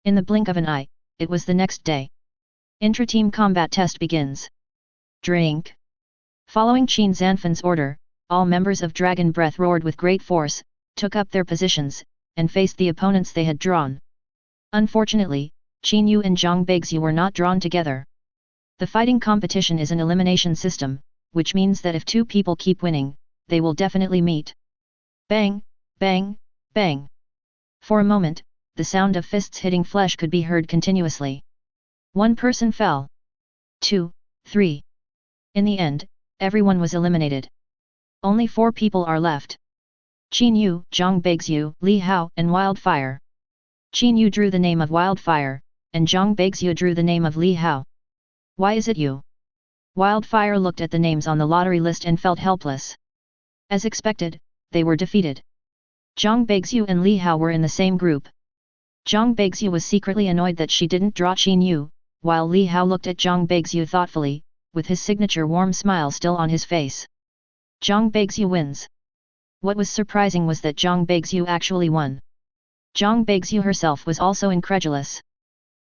[SPEAKER 1] In the blink of an eye, it was the next day. Intra-team combat test begins. Drink. Following Qin Zanfan's order, all members of Dragon Breath roared with great force, took up their positions, and faced the opponents they had drawn. Unfortunately, Qin Yu and Zhang Beixiu were not drawn together. The fighting competition is an elimination system, which means that if two people keep winning, they will definitely meet. Bang, bang, bang. For a moment, the sound of fists hitting flesh could be heard continuously. One person fell. 2, 3. In the end, everyone was eliminated. Only 4 people are left. Qin Yu, Zhang Beixiu, Li Hao, and Wildfire. Qin Yu drew the name of Wildfire, and Zhang Beixiu drew the name of Li Hao. Why is it you? Wildfire looked at the names on the lottery list and felt helpless. As expected, they were defeated. Zhang Beixiu and Li Hao were in the same group. Zhang Beixiu was secretly annoyed that she didn't draw Qin Yu, while Li Hao looked at Zhang Beixiu thoughtfully, with his signature warm smile still on his face. Zhang Beixiu wins. What was surprising was that Zhang Beixiu actually won. Zhang Beixiu herself was also incredulous.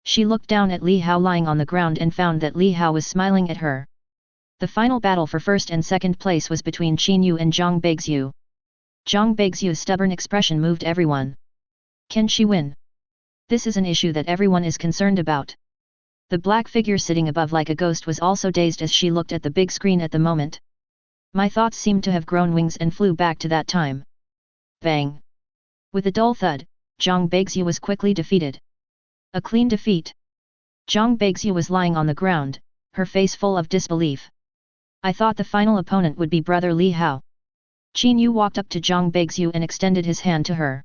[SPEAKER 1] She looked down at Li Hao lying on the ground and found that Li Hao was smiling at her. The final battle for first and second place was between Qin Yu and Zhang Beixiu. Zhang Beixiu's stubborn expression moved everyone. Can she win? This is an issue that everyone is concerned about. The black figure sitting above like a ghost was also dazed as she looked at the big screen at the moment. My thoughts seemed to have grown wings and flew back to that time. Bang! With a dull thud, Zhang Beixiu was quickly defeated. A clean defeat. Zhang Beixiu was lying on the ground, her face full of disbelief. I thought the final opponent would be brother Li Hao. Qin Yu walked up to Zhang Beixiu and extended his hand to her.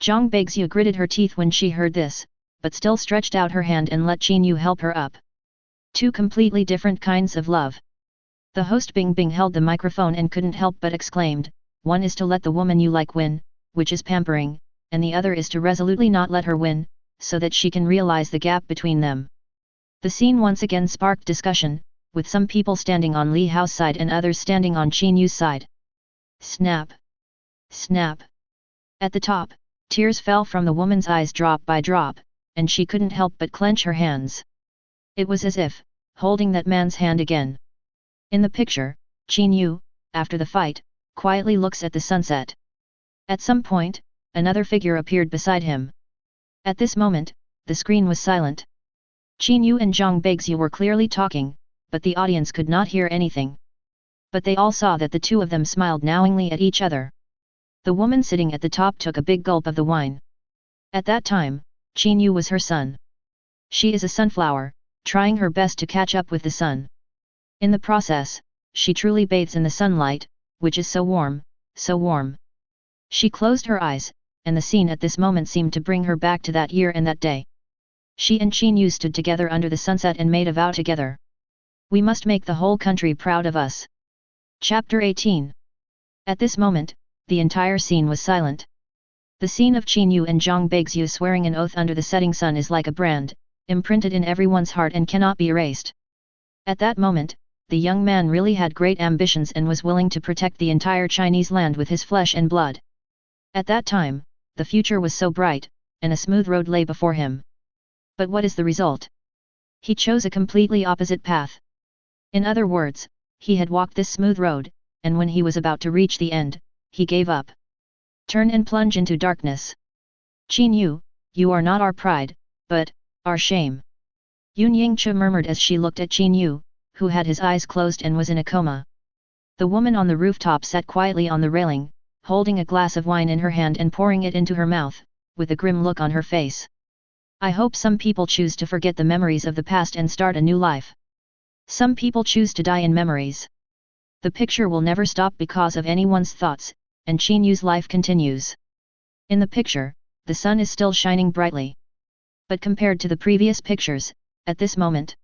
[SPEAKER 1] Zhang Beixiu gritted her teeth when she heard this, but still stretched out her hand and let Qin Yu help her up. Two completely different kinds of love. The host Bing Bing held the microphone and couldn't help but exclaimed, one is to let the woman you like win, which is pampering, and the other is to resolutely not let her win, so that she can realize the gap between them. The scene once again sparked discussion, with some people standing on Li Hao's side and others standing on Qin Yu's side. Snap! Snap! At the top, tears fell from the woman's eyes drop by drop, and she couldn't help but clench her hands. It was as if, holding that man's hand again. In the picture, Qin Yu, after the fight, quietly looks at the sunset. At some point, another figure appeared beside him. At this moment, the screen was silent. Qin Yu and Zhang Beixiu were clearly talking, but the audience could not hear anything. But they all saw that the two of them smiled knowingly at each other. The woman sitting at the top took a big gulp of the wine. At that time, Qin Yu was her son. She is a sunflower, trying her best to catch up with the sun. In the process, she truly bathes in the sunlight, which is so warm, so warm. She closed her eyes, and the scene at this moment seemed to bring her back to that year and that day. She and Qin Yu stood together under the sunset and made a vow together. We must make the whole country proud of us. Chapter 18. At this moment, the entire scene was silent. The scene of Qin Yu and Zhang Beixiu swearing an oath under the setting sun is like a brand, imprinted in everyone's heart and cannot be erased. At that moment, the young man really had great ambitions and was willing to protect the entire Chinese land with his flesh and blood. At that time, the future was so bright, and a smooth road lay before him. But what is the result? He chose a completely opposite path. In other words, he had walked this smooth road, and when he was about to reach the end, he gave up. Turn and plunge into darkness. Qin Yu, you are not our pride, but our shame. Yun Yingchu murmured as she looked at Qin Yu, who had his eyes closed and was in a coma. The woman on the rooftop sat quietly on the railing, holding a glass of wine in her hand and pouring it into her mouth, with a grim look on her face. I hope some people choose to forget the memories of the past and start a new life. Some people choose to die in memories. The picture will never stop because of anyone's thoughts, and Qin Yu's life continues. In the picture, the sun is still shining brightly. But compared to the previous pictures, at this moment,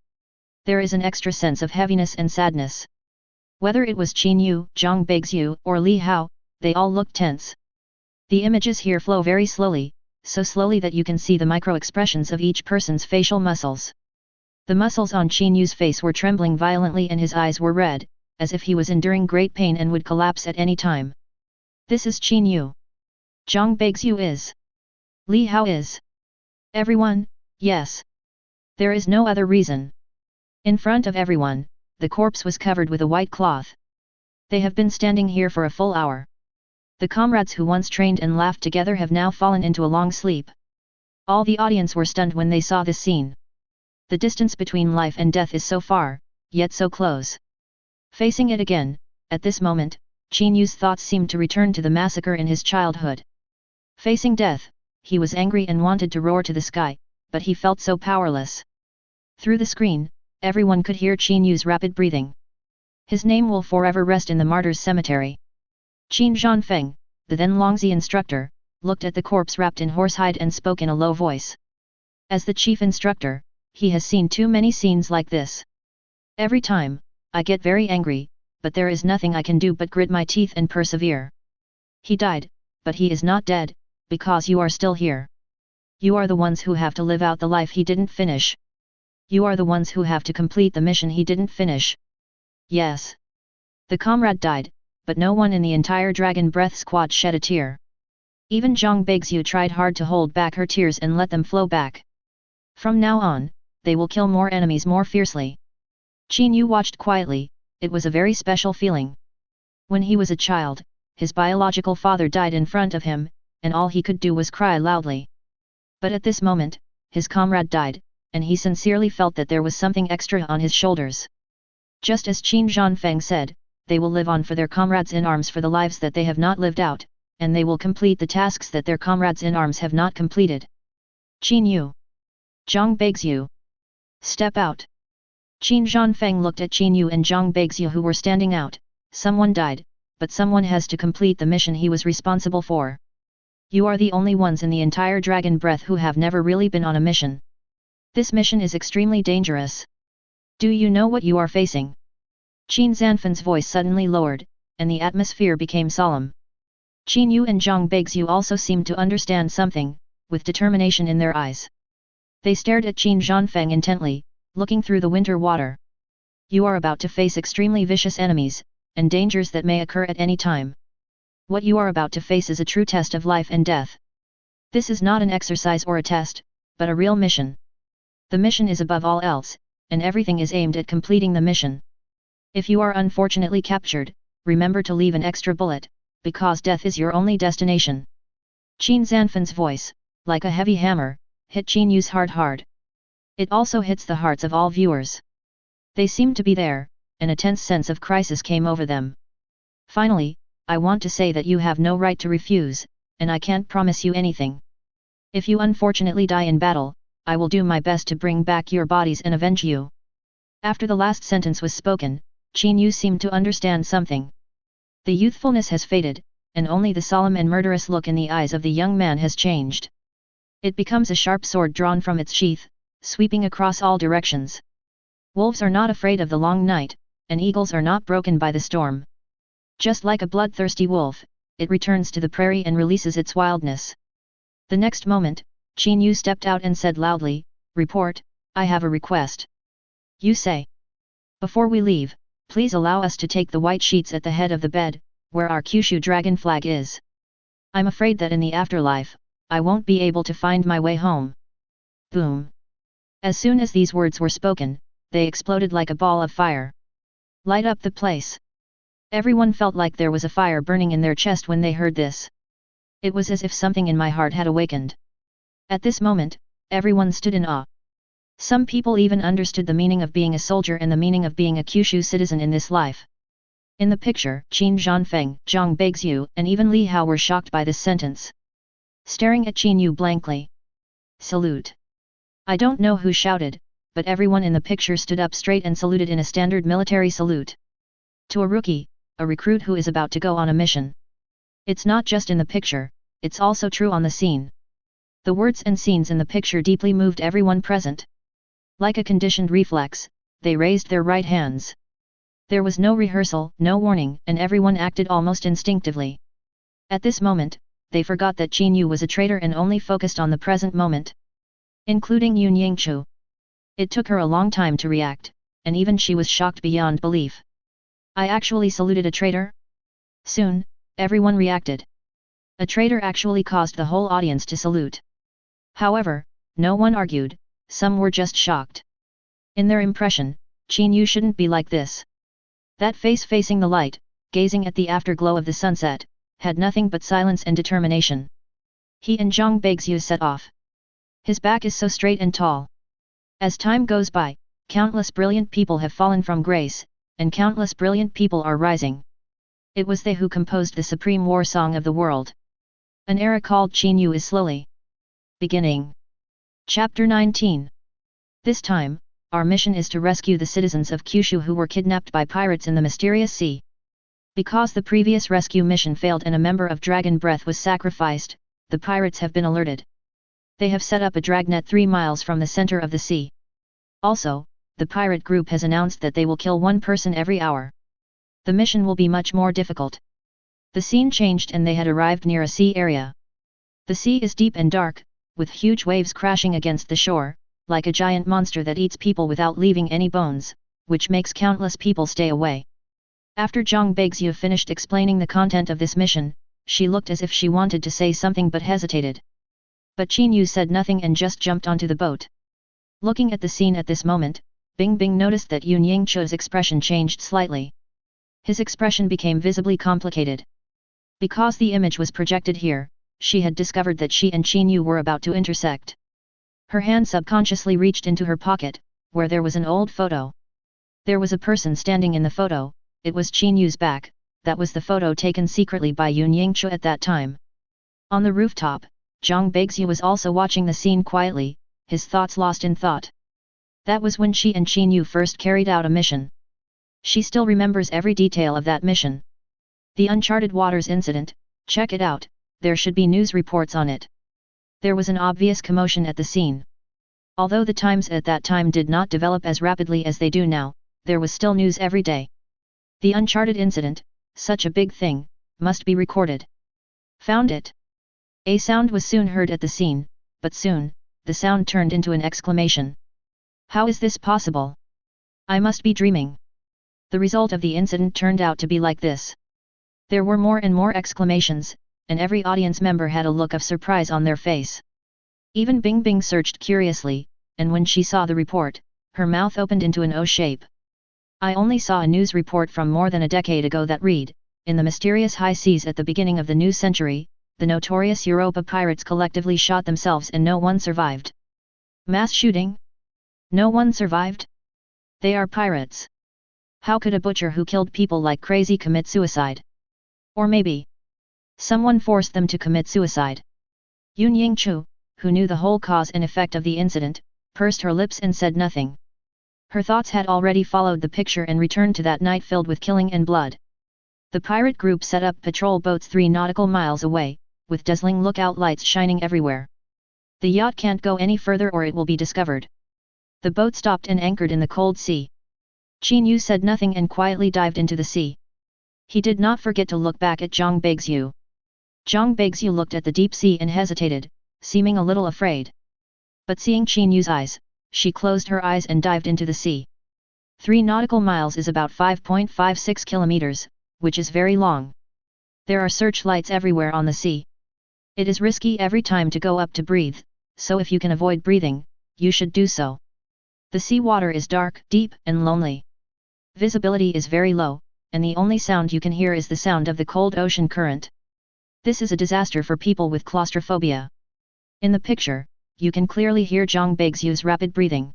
[SPEAKER 1] there is an extra sense of heaviness and sadness. Whether it was Qin Yu, Zhang Beixiu, or Li Hao, they all looked tense. The images here flow very slowly, so slowly that you can see the micro-expressions of each person's facial muscles. The muscles on Qin Yu's face were trembling violently and his eyes were red, as if he was enduring great pain and would collapse at any time. This is Qin Yu. Zhang Beixiu is. Li Hao is. Everyone, yes. There is no other reason. In front of everyone, the corpse was covered with a white cloth. They have been standing here for a full hour. The comrades who once trained and laughed together have now fallen into a long sleep. All the audience were stunned when they saw this scene. The distance between life and death is so far, yet so close. Facing it again, at this moment, Qin Yu's thoughts seemed to return to the massacre in his childhood. Facing death, he was angry and wanted to roar to the sky, but he felt so powerless. Through the screen, everyone could hear Qin Yu's rapid breathing. His name will forever rest in the martyrs' cemetery. Qin Zhanfeng, the then Longzi instructor, looked at the corpse wrapped in horsehide and spoke in a low voice. As the chief instructor, he has seen too many scenes like this. Every time, I get very angry, but there is nothing I can do but grit my teeth and persevere. He died, but he is not dead, because you are still here. You are the ones who have to live out the life he didn't finish. You are the ones who have to complete the mission he didn't finish. Yes. The comrade died, but no one in the entire Dragon Breath squad shed a tear. Even Zhang Beixiu tried hard to hold back her tears and let them flow back. From now on, they will kill more enemies more fiercely. Qin Yu watched quietly. It was a very special feeling. When he was a child, his biological father died in front of him, and all he could do was cry loudly. But at this moment, his comrade died, and he sincerely felt that there was something extra on his shoulders. Just as Qin Zhanfeng said, they will live on for their comrades in arms for the lives that they have not lived out, and they will complete the tasks that their comrades in arms have not completed. Qin Yu. Zhang Beixiu. Step out. Qin Zhanfeng looked at Qin Yu and Zhang Beixiu who were standing out. Someone died, but someone has to complete the mission he was responsible for. You are the only ones in the entire Dragon Breath who have never really been on a mission. This mission is extremely dangerous. Do you know what you are facing? Qin Zhanfeng's voice suddenly lowered, and the atmosphere became solemn. Qin Yu and Zhang Beixiu also seemed to understand something, with determination in their eyes. They stared at Qin Zhanfeng intently, looking through the winter water. You are about to face extremely vicious enemies, and dangers that may occur at any time. What you are about to face is a true test of life and death. This is not an exercise or a test, but a real mission. The mission is above all else, and everything is aimed at completing the mission. If you are unfortunately captured, remember to leave an extra bullet, because death is your only destination. Qin Zanfan's voice, like a heavy hammer, hit Qin Yu's heart hard. It also hits the hearts of all viewers. They seemed to be there, and a tense sense of crisis came over them. Finally, I want to say that you have no right to refuse, and I can't promise you anything. If you unfortunately die in battle, I will do my best to bring back your bodies and avenge you. After the last sentence was spoken, Qin Yu seemed to understand something. The youthfulness has faded, and only the solemn and murderous look in the eyes of the young man has changed. It becomes a sharp sword drawn from its sheath, sweeping across all directions. Wolves are not afraid of the long night, and eagles are not broken by the storm. Just like a bloodthirsty wolf, it returns to the prairie and releases its wildness. The next moment, Qin Yu stepped out and said loudly, "Report, I have a request." "You say?" "Before we leave, please allow us to take the white sheets at the head of the bed, where our Kyushu dragon flag is. I'm afraid that in the afterlife, I won't be able to find my way home." Boom! As soon as these words were spoken, they exploded like a ball of fire. "Light up the place!" Everyone felt like there was a fire burning in their chest when they heard this. It was as if something in my heart had awakened. At this moment, everyone stood in awe. Some people even understood the meaning of being a soldier and the meaning of being a Kyushu citizen in this life. In the picture, Qin Zhanfeng, Zhang Beixiu, and even Li Hao were shocked by this sentence. Staring at Qin Yu blankly. "Salute!" I don't know who shouted, but everyone in the picture stood up straight and saluted in a standard military salute. To a rookie, a recruit who is about to go on a mission. It's not just in the picture, it's also true on the scene. The words and scenes in the picture deeply moved everyone present. Like a conditioned reflex, they raised their right hands. There was no rehearsal, no warning, and everyone acted almost instinctively. At this moment, they forgot that Qin Yu was a traitor and only focused on the present moment. Including Yun Yingchu. It took her a long time to react, and even she was shocked beyond belief. "I actually saluted a traitor?" Soon, everyone reacted. A traitor actually caused the whole audience to salute. However, no one argued, some were just shocked. In their impression, Qin Yu shouldn't be like this. That face facing the light, gazing at the afterglow of the sunset, had nothing but silence and determination. He and Zhang Beixiu set off. His back is so straight and tall. As time goes by, countless brilliant people have fallen from grace, and countless brilliant people are rising. It was they who composed the supreme war song of the world. An era called Qin Yu is slowly beginning. Chapter 19. This time, our mission is to rescue the citizens of Kyushu who were kidnapped by pirates in the mysterious sea. Because the previous rescue mission failed and a member of Dragon Breath was sacrificed, the pirates have been alerted. They have set up a dragnet 3 miles from the center of the sea. Also, the pirate group has announced that they will kill one person every hour. The mission will be much more difficult. The scene changed and they had arrived near a sea area. The sea is deep and dark, with huge waves crashing against the shore, like a giant monster that eats people without leaving any bones, which makes countless people stay away. After Zhang Beixiu finished explaining the content of this mission, she looked as if she wanted to say something but hesitated. But Qin Yu said nothing and just jumped onto the boat. Looking at the scene at this moment, Bing Bing noticed that Yun Yingchu's expression changed slightly. His expression became visibly complicated. Because the image was projected here, she had discovered that she and Qin Yu were about to intersect. Her hand subconsciously reached into her pocket, where there was an old photo. There was a person standing in the photo, it was Qin Yu's back, that was the photo taken secretly by Yun Yingchu at that time. On the rooftop, Zhang Beixiu was also watching the scene quietly, his thoughts lost in thought. That was when she and Qin Yu first carried out a mission. She still remembers every detail of that mission. The Uncharted Waters incident, check it out, there should be news reports on it. There was an obvious commotion at the scene. Although the times at that time did not develop as rapidly as they do now, there was still news every day. The Uncharted incident, such a big thing, must be recorded. Found it. A sound was soon heard at the scene, but soon, the sound turned into an exclamation. How is this possible? I must be dreaming. The result of the incident turned out to be like this. There were more and more exclamations, and every audience member had a look of surprise on their face. Even Bing Bing searched curiously, and when she saw the report, her mouth opened into an O shape. I only saw a news report from more than a decade ago that read, in the mysterious high seas at the beginning of the new century, the notorious Europa pirates collectively shot themselves and no one survived. Mass shooting? No one survived? They are pirates. How could a butcher who killed people like crazy commit suicide? Or maybe someone forced them to commit suicide. Yun Yingchu, who knew the whole cause and effect of the incident, pursed her lips and said nothing. Her thoughts had already followed the picture and returned to that night filled with killing and blood. The pirate group set up patrol boats 3 nautical miles away, with dazzling lookout lights shining everywhere. The yacht can't go any further or it will be discovered. The boat stopped and anchored in the cold sea. Qin Yu said nothing and quietly dived into the sea. He did not forget to look back at Zhang Beixiu. Zhang Beixiu looked at the deep sea and hesitated, seeming a little afraid. But seeing Qin Yu's eyes, she closed her eyes and dived into the sea. 3 nautical miles is about 5.56 kilometers, which is very long. There are searchlights everywhere on the sea. It is risky every time to go up to breathe, so if you can avoid breathing, you should do so. The sea water is dark, deep, and lonely. Visibility is very low, and the only sound you can hear is the sound of the cold ocean current. This is a disaster for people with claustrophobia. In the picture, you can clearly hear Zhang Beixiu's rapid breathing.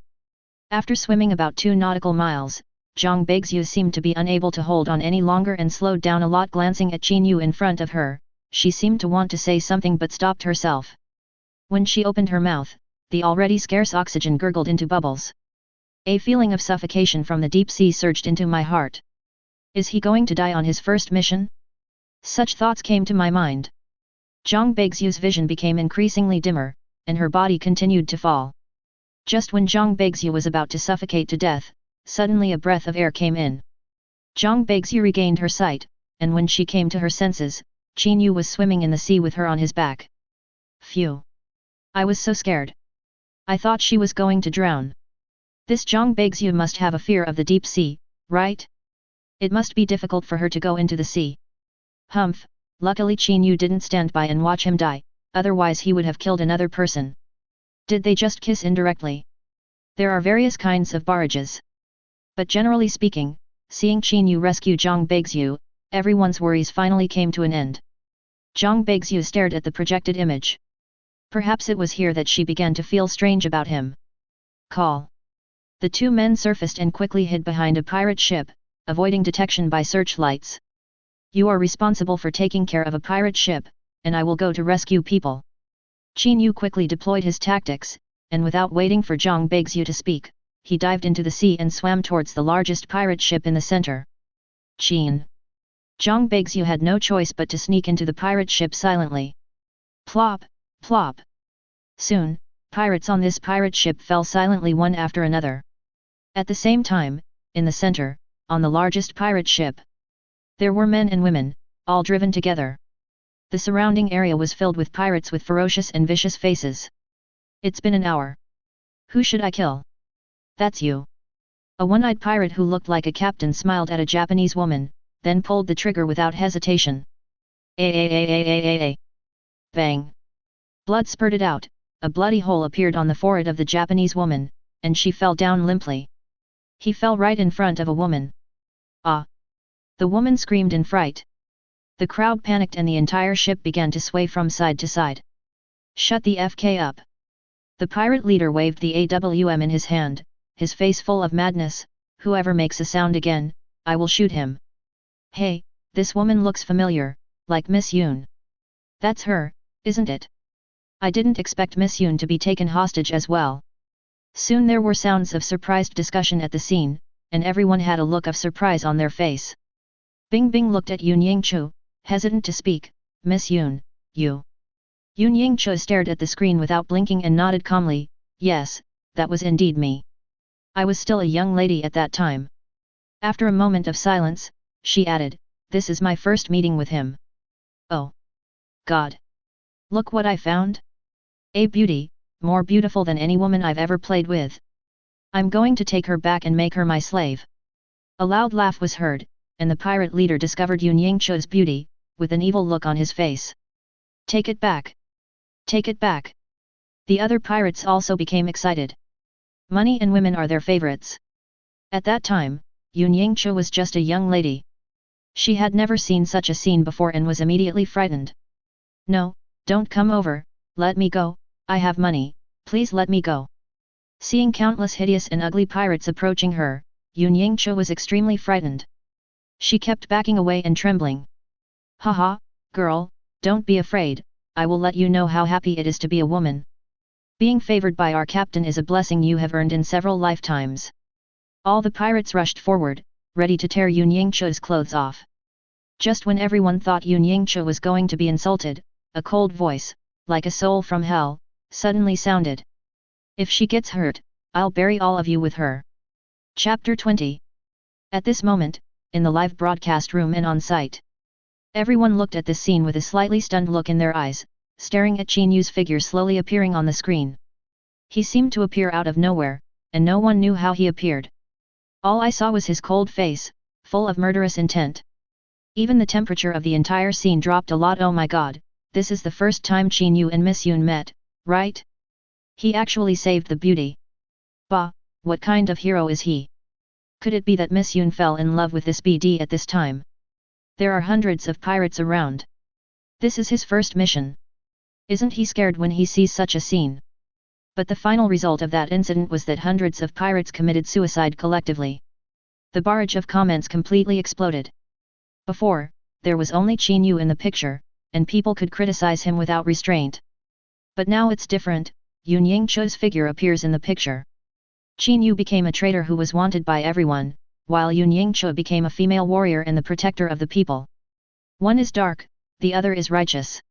[SPEAKER 1] After swimming about 2 nautical miles, Zhang Beixiu seemed to be unable to hold on any longer and slowed down a lot. Glancing at Qin Yu in front of her, she seemed to want to say something but stopped herself. When she opened her mouth, the already scarce oxygen gurgled into bubbles. A feeling of suffocation from the deep sea surged into my heart. Is he going to die on his first mission? Such thoughts came to my mind. Zhang Beixiu's vision became increasingly dimmer, and her body continued to fall. Just when Zhang Beixiu was about to suffocate to death, suddenly a breath of air came in. Zhang Beixiu regained her sight, and when she came to her senses, Qin Yu was swimming in the sea with her on his back. Phew! I was so scared. I thought she was going to drown. This Zhang Beixiu must have a fear of the deep sea, right? It must be difficult for her to go into the sea. Humph, luckily Qin Yu didn't stand by and watch him die, otherwise he would have killed another person. Did they just kiss indirectly? There are various kinds of barrages. But generally speaking, seeing Qin Yu rescue Zhang Beixiu, everyone's worries finally came to an end. Zhang Beixiu stared at the projected image. Perhaps it was here that she began to feel strange about him. Call. The 2 men surfaced and quickly hid behind a pirate ship, avoiding detection by searchlights. You are responsible for taking care of a pirate ship, and I will go to rescue people. Qin Yu quickly deployed his tactics, and without waiting for Zhang Beixiu to speak, he dived into the sea and swam towards the largest pirate ship in the center. Qin. Zhang Beixiu had no choice but to sneak into the pirate ship silently. Plop, plop. Soon, pirates on this pirate ship fell silently one after another. At the same time, in the center, on the largest pirate ship, there were men and women, all driven together. The surrounding area was filled with pirates with ferocious and vicious faces. It's been an hour. Who should I kill? That's you. A one-eyed pirate who looked like a captain smiled at a Japanese woman, then pulled the trigger without hesitation. Bang! Blood spurted out, a bloody hole appeared on the forehead of the Japanese woman, and she fell down limply. He fell right in front of a woman. Ah! The woman screamed in fright. The crowd panicked and the entire ship began to sway from side to side. Shut the FK up! The pirate leader waved the AWM in his hand, his face full of madness. Whoever makes a sound again, I will shoot him. Hey, this woman looks familiar, like Miss Yun. That's her, isn't it? I didn't expect Miss Yun to be taken hostage as well. Soon there were sounds of surprised discussion at the scene, and everyone had a look of surprise on their face. Bing Bing looked at Yun Yingchu, hesitant to speak. Miss Yun, you. Yun Yingchu stared at the screen without blinking and nodded calmly. Yes, that was indeed me. I was still a young lady at that time. After a moment of silence, she added, this is my first meeting with him. Oh! God! Look what I found! A beauty, more beautiful than any woman I've ever played with. I'm going to take her back and make her my slave. A loud laugh was heard, and the pirate leader discovered Yun Yingchu's beauty, with an evil look on his face. Take it back! Take it back! The other pirates also became excited. Money and women are their favorites. At that time, Yun Yingchu was just a young lady. She had never seen such a scene before and was immediately frightened. No, don't come over, let me go, I have money, please let me go. Seeing countless hideous and ugly pirates approaching her, Yun Yingchu was extremely frightened. She kept backing away and trembling. Haha, girl, don't be afraid, I will let you know how happy it is to be a woman. Being favored by our captain is a blessing you have earned in several lifetimes. All the pirates rushed forward, ready to tear Yun Yingchu's clothes off. Just when everyone thought Yun Yingchu was going to be insulted, a cold voice, like a soul from hell, suddenly sounded. If she gets hurt, I'll bury all of you with her. Chapter 20. At this moment, in the live broadcast room and on site, everyone looked at this scene with a slightly stunned look in their eyes, staring at Qin Yu's figure slowly appearing on the screen. He seemed to appear out of nowhere, and no one knew how he appeared. All I saw was his cold face, full of murderous intent. Even the temperature of the entire scene dropped a lot. Oh my god, this is the first time Qin Yu and Miss Yun met, right? He actually saved the beauty. Bah, what kind of hero is he? Could it be that Miss Yun fell in love with this BD at this time? There are hundreds of pirates around. This is his first mission. Isn't he scared when he sees such a scene? But the final result of that incident was that hundreds of pirates committed suicide collectively. The barrage of comments completely exploded. Before, there was only Qin Yu in the picture, and people could criticize him without restraint. But now it's different, Yun Yingchu's figure appears in the picture. Qin Yu became a traitor who was wanted by everyone, while Yun Yingchu became a female warrior and the protector of the people. One is dark, the other is righteous.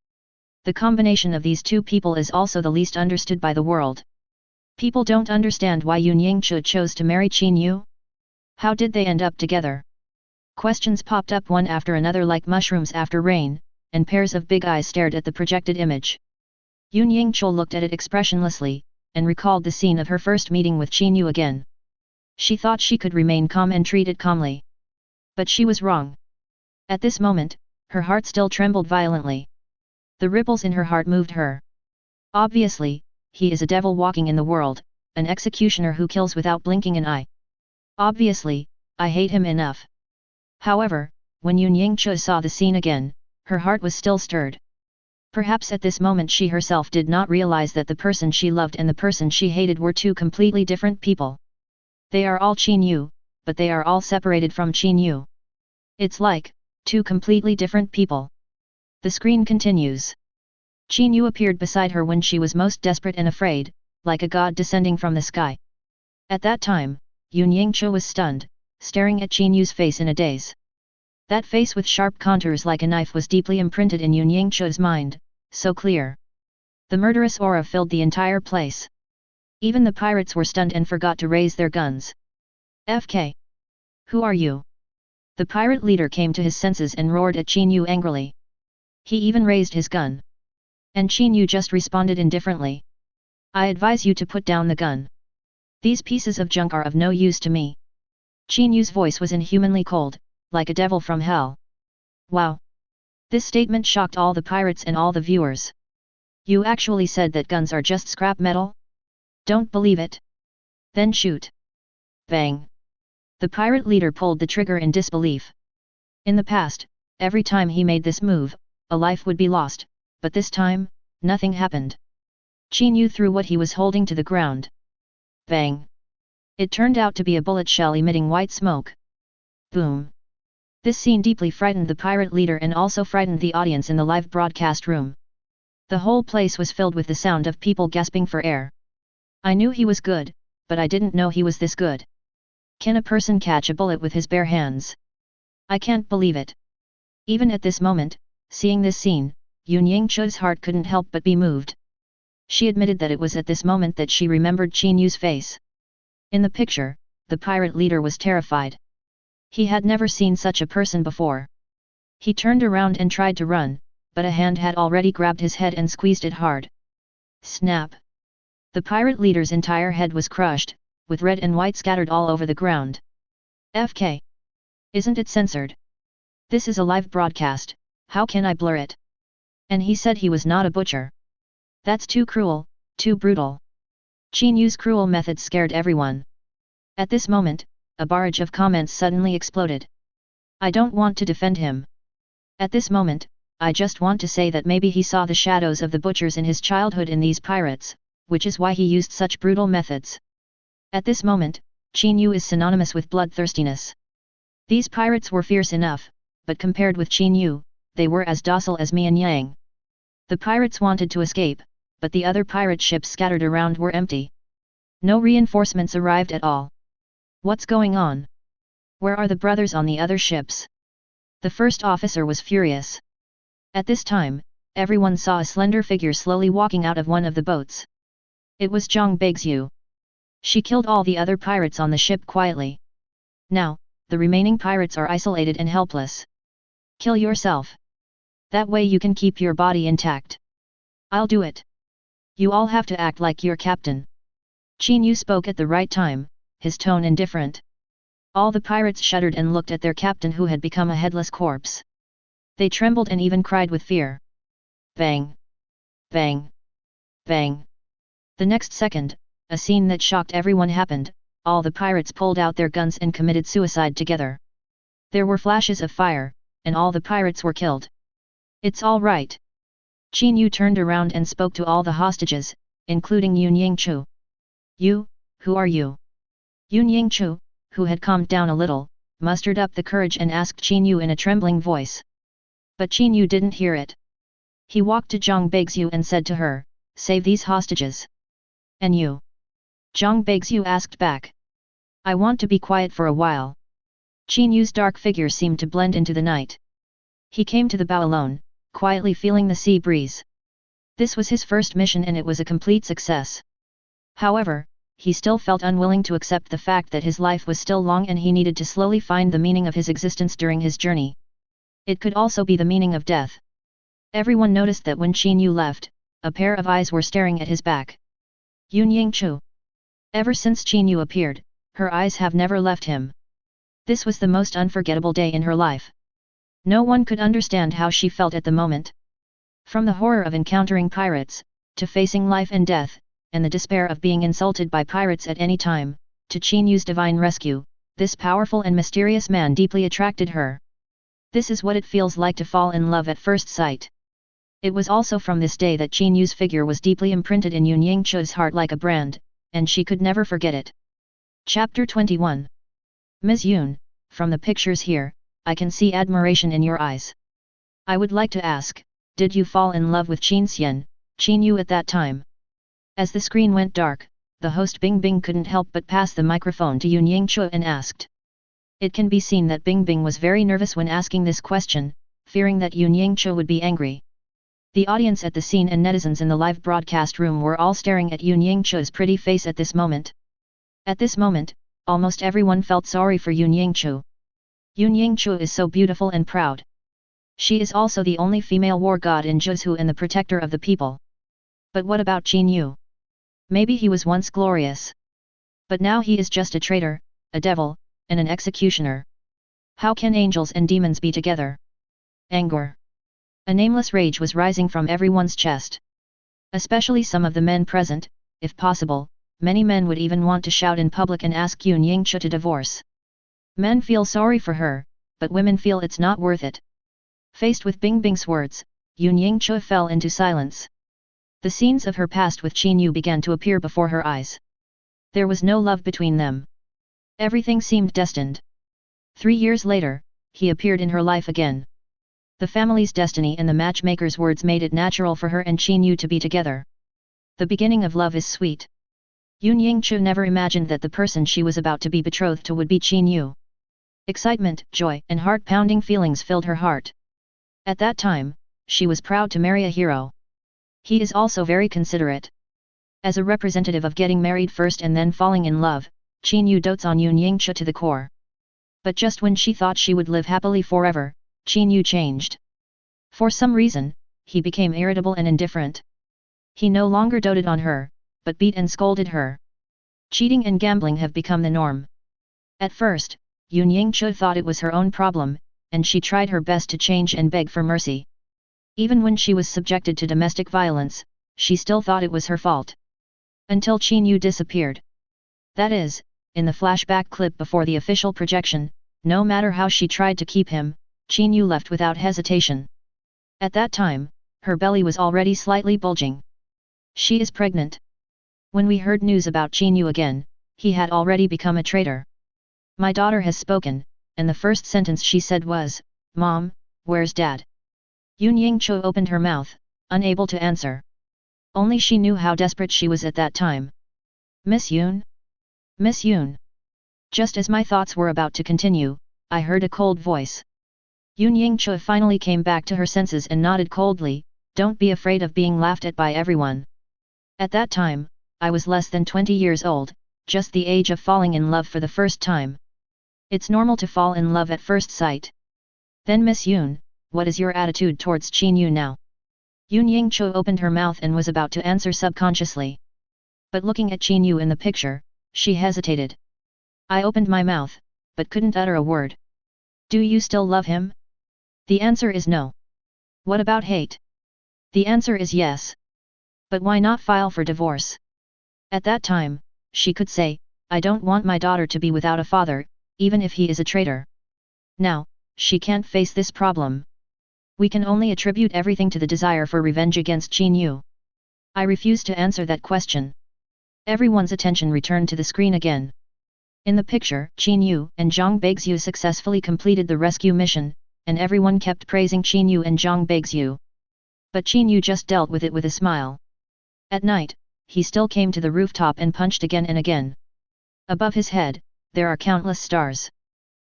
[SPEAKER 1] The combination of these two people is also the least understood by the world. People don't understand why Yun Yingchu chose to marry Qin Yu. How did they end up together? Questions popped up one after another like mushrooms after rain, and pairs of big eyes stared at the projected image. Yun Yingchu looked at it expressionlessly, and recalled the scene of her first meeting with Qin Yu again. She thought she could remain calm and treat it calmly. But she was wrong. At this moment, her heart still trembled violently. The ripples in her heart moved her. Obviously, he is a devil walking in the world, an executioner who kills without blinking an eye. Obviously, I hate him enough. However, when Yun Yingchu saw the scene again, her heart was still stirred. Perhaps at this moment she herself did not realize that the person she loved and the person she hated were two completely different people. They are all Qin Yu, but they are all separated from Qin Yu. It's like two completely different people. The screen continues. Qin Yu appeared beside her when she was most desperate and afraid, like a god descending from the sky. At that time, Yun Yingchu was stunned, staring at Qin Yu's face in a daze. That face with sharp contours like a knife was deeply imprinted in Yun Yingchu's mind, so clear. The murderous aura filled the entire place. Even the pirates were stunned and forgot to raise their guns. FK. Who are you? The pirate leader came to his senses and roared at Qin Yu angrily. He even raised his gun. And Qin Yu just responded indifferently. I advise you to put down the gun. These pieces of junk are of no use to me. Qin Yu's voice was inhumanly cold, like a devil from hell. Wow! This statement shocked all the pirates and all the viewers. You actually said that guns are just scrap metal? Don't believe it. Then shoot. Bang! The pirate leader pulled the trigger in disbelief. In the past, every time he made this move, a life would be lost, but this time, nothing happened. Qin Yu threw what he was holding to the ground. Bang! It turned out to be a bullet shell emitting white smoke. Boom! This scene deeply frightened the pirate leader and also frightened the audience in the live broadcast room. The whole place was filled with the sound of people gasping for air. I knew he was good, but I didn't know he was this good. Can a person catch a bullet with his bare hands? I can't believe it. Even at this moment, seeing this scene, Yun Yingchu's heart couldn't help but be moved. She admitted that it was at this moment that she remembered Qin Yu's face. In the picture, the pirate leader was terrified. He had never seen such a person before. He turned around and tried to run, but a hand had already grabbed his head and squeezed it hard. Snap! The pirate leader's entire head was crushed, with red and white scattered all over the ground. FK. Isn't it censored? This is a live broadcast, how can I blur it? And he said he was not a butcher. That's too cruel, too brutal. Qin Yu's cruel methods scared everyone. At this moment, a barrage of comments suddenly exploded. I don't want to defend him. At this moment, I just want to say that maybe he saw the shadows of the butchers in his childhood in these pirates, which is why he used such brutal methods. At this moment, Qin Yu is synonymous with bloodthirstiness. These pirates were fierce enough, but compared with Qin Yu, they were as docile as Mian Yang. The pirates wanted to escape, but the other pirate ships scattered around were empty. No reinforcements arrived at all. What's going on? Where are the brothers on the other ships? The first officer was furious. At this time, everyone saw a slender figure slowly walking out of one of the boats. It was Zhang Beixiu. She killed all the other pirates on the ship quietly. Now, the remaining pirates are isolated and helpless. Kill yourself. That way you can keep your body intact. I'll do it. You all have to act like your captain. Qin Yu spoke at the right time, his tone indifferent. All the pirates shuddered and looked at their captain who had become a headless corpse. They trembled and even cried with fear. Bang! Bang! Bang! The next second, a scene that shocked everyone happened. All the pirates pulled out their guns and committed suicide together. There were flashes of fire, and all the pirates were killed. It's all right. Qin Yu turned around and spoke to all the hostages, including Yun Yingchu. You, who are you? Yun Yingchu, who had calmed down a little, mustered up the courage and asked Qin Yu in a trembling voice. But Qin Yu didn't hear it. He walked to Zhang Beixiu and said to her, "Save these hostages." And you? Zhang Beixiu asked back. I want to be quiet for a while. Qin Yu's dark figure seemed to blend into the night. He came to the bow alone, quietly feeling the sea breeze. This was his first mission and it was a complete success. However, he still felt unwilling to accept the fact that his life was still long and he needed to slowly find the meaning of his existence during his journey. It could also be the meaning of death. Everyone noticed that when Qin Yu left, a pair of eyes were staring at his back. Yun Yingchu. Ever since Qin Yu appeared, her eyes have never left him. This was the most unforgettable day in her life. No one could understand how she felt at the moment. From the horror of encountering pirates, to facing life and death, and the despair of being insulted by pirates at any time, to Qin Yu's divine rescue, this powerful and mysterious man deeply attracted her. This is what it feels like to fall in love at first sight. It was also from this day that Qin Yu's figure was deeply imprinted in Yun Yingchu's heart like a brand, and she could never forget it. Chapter 21. Ms. Yun, from the pictures here, I can see admiration in your eyes. I would like to ask, did you fall in love with Qin Yu at that time? As the screen went dark, the host Bing Bing couldn't help but pass the microphone to Yun Yingchu and asked. It can be seen that Bing Bing was very nervous when asking this question, fearing that Yun Yingchu would be angry. The audience at the scene and netizens in the live broadcast room were all staring at Yun Yingchu's pretty face at this moment. At this moment, almost everyone felt sorry for Yun Yingchu. Yun Yingchu is so beautiful and proud. She is also the only female war god in Zhuzhou and the protector of the people. But what about Qin Yu? Maybe he was once glorious. But now he is just a traitor, a devil, and an executioner. How can angels and demons be together? Anger. A nameless rage was rising from everyone's chest. Especially some of the men present, if possible, many men would even want to shout in public and ask Yun Yingchu to divorce. Men feel sorry for her, but women feel it's not worth it. Faced with Bing Bing's words, Yun Yingchu fell into silence. The scenes of her past with Qin Yu began to appear before her eyes. There was no love between them. Everything seemed destined. 3 years later, he appeared in her life again. The family's destiny and the matchmaker's words made it natural for her and Qin Yu to be together. The beginning of love is sweet. Yun Yingchu never imagined that the person she was about to be betrothed to would be Qin Yu. Excitement, joy, and heart-pounding feelings filled her heart. At that time, she was proud to marry a hero. He is also very considerate. As a representative of getting married first and then falling in love, Qin Yu dotes on Yun Yingchu to the core. But just when she thought she would live happily forever, Qin Yu changed. For some reason, he became irritable and indifferent. He no longer doted on her, but beat and scolded her. Cheating and gambling have become the norm. At first, Yun Yingchu thought it was her own problem, and she tried her best to change and beg for mercy. Even when she was subjected to domestic violence, she still thought it was her fault. Until Qin Yu disappeared. That is, in the flashback clip before the official projection, no matter how she tried to keep him, Qin Yu left without hesitation. At that time, her belly was already slightly bulging. She is pregnant. When we heard news about Qin Yu again, he had already become a traitor. My daughter has spoken, and the first sentence she said was, "Mom, where's Dad?" Yun Yingchu opened her mouth, unable to answer. Only she knew how desperate she was at that time. "Miss Yun? Miss Yun?" Just as my thoughts were about to continue, I heard a cold voice. Yun Yingchu finally came back to her senses and nodded coldly, "Don't be afraid of being laughed at by everyone." At that time, I was less than 20 years old, just the age of falling in love for the first time. It's normal to fall in love at first sight. Then Miss Yun, what is your attitude towards Qin Yu now? Yun Yingchu opened her mouth and was about to answer subconsciously. But looking at Qin Yu in the picture, she hesitated. I opened my mouth, but couldn't utter a word. Do you still love him? The answer is no. What about hate? The answer is yes. But why not file for divorce? At that time, she could say, I don't want my daughter to be without a father, even if he is a traitor. Now, she can't face this problem. We can only attribute everything to the desire for revenge against Qin Yu. I refuse to answer that question. Everyone's attention returned to the screen again. In the picture, Qin Yu and Zhang Beixiu successfully completed the rescue mission, and everyone kept praising Qin Yu and Zhang Beixiu. But Qin Yu just dealt with it with a smile. At night, he still came to the rooftop and punched again and again. Above his head, there are countless stars.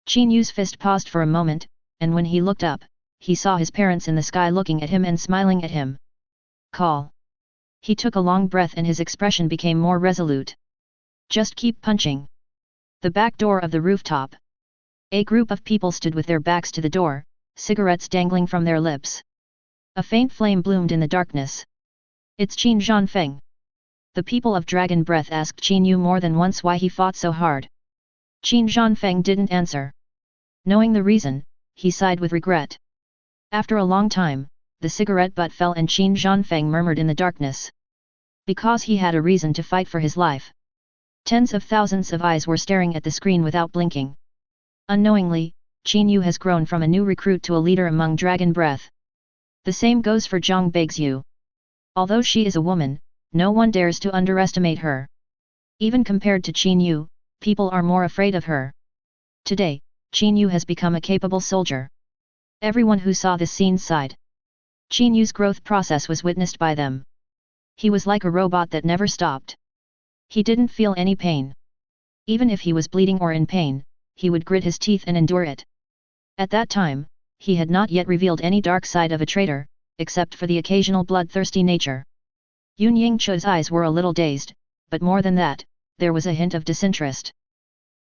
[SPEAKER 1] Qin Yu's fist paused for a moment, and when he looked up, he saw his parents in the sky looking at him and smiling at him. Call. He took a long breath and his expression became more resolute. Just keep punching. The back door of the rooftop. A group of people stood with their backs to the door, cigarettes dangling from their lips. A faint flame bloomed in the darkness. It's Qin Zhanfeng. The people of Dragon Breath asked Qin Yu more than once why he fought so hard. Qin Zhanfeng didn't answer. Knowing the reason, he sighed with regret. After a long time, the cigarette butt fell and Qin Zhanfeng murmured in the darkness. Because he had a reason to fight for his life. Tens of thousands of eyes were staring at the screen without blinking. Unknowingly, Qin Yu has grown from a new recruit to a leader among Dragon Breath. The same goes for Zhang Beixiu. Although she is a woman, no one dares to underestimate her. Even compared to Qin Yu, people are more afraid of her. Today, Qin Yu has become a capable soldier. Everyone who saw this scene sighed. Qin Yu's growth process was witnessed by them. He was like a robot that never stopped. He didn't feel any pain. Even if he was bleeding or in pain, he would grit his teeth and endure it. At that time, he had not yet revealed any dark side of a traitor, except for the occasional bloodthirsty nature. Yun Yingchu's eyes were a little dazed, but more than that, there was a hint of disinterest.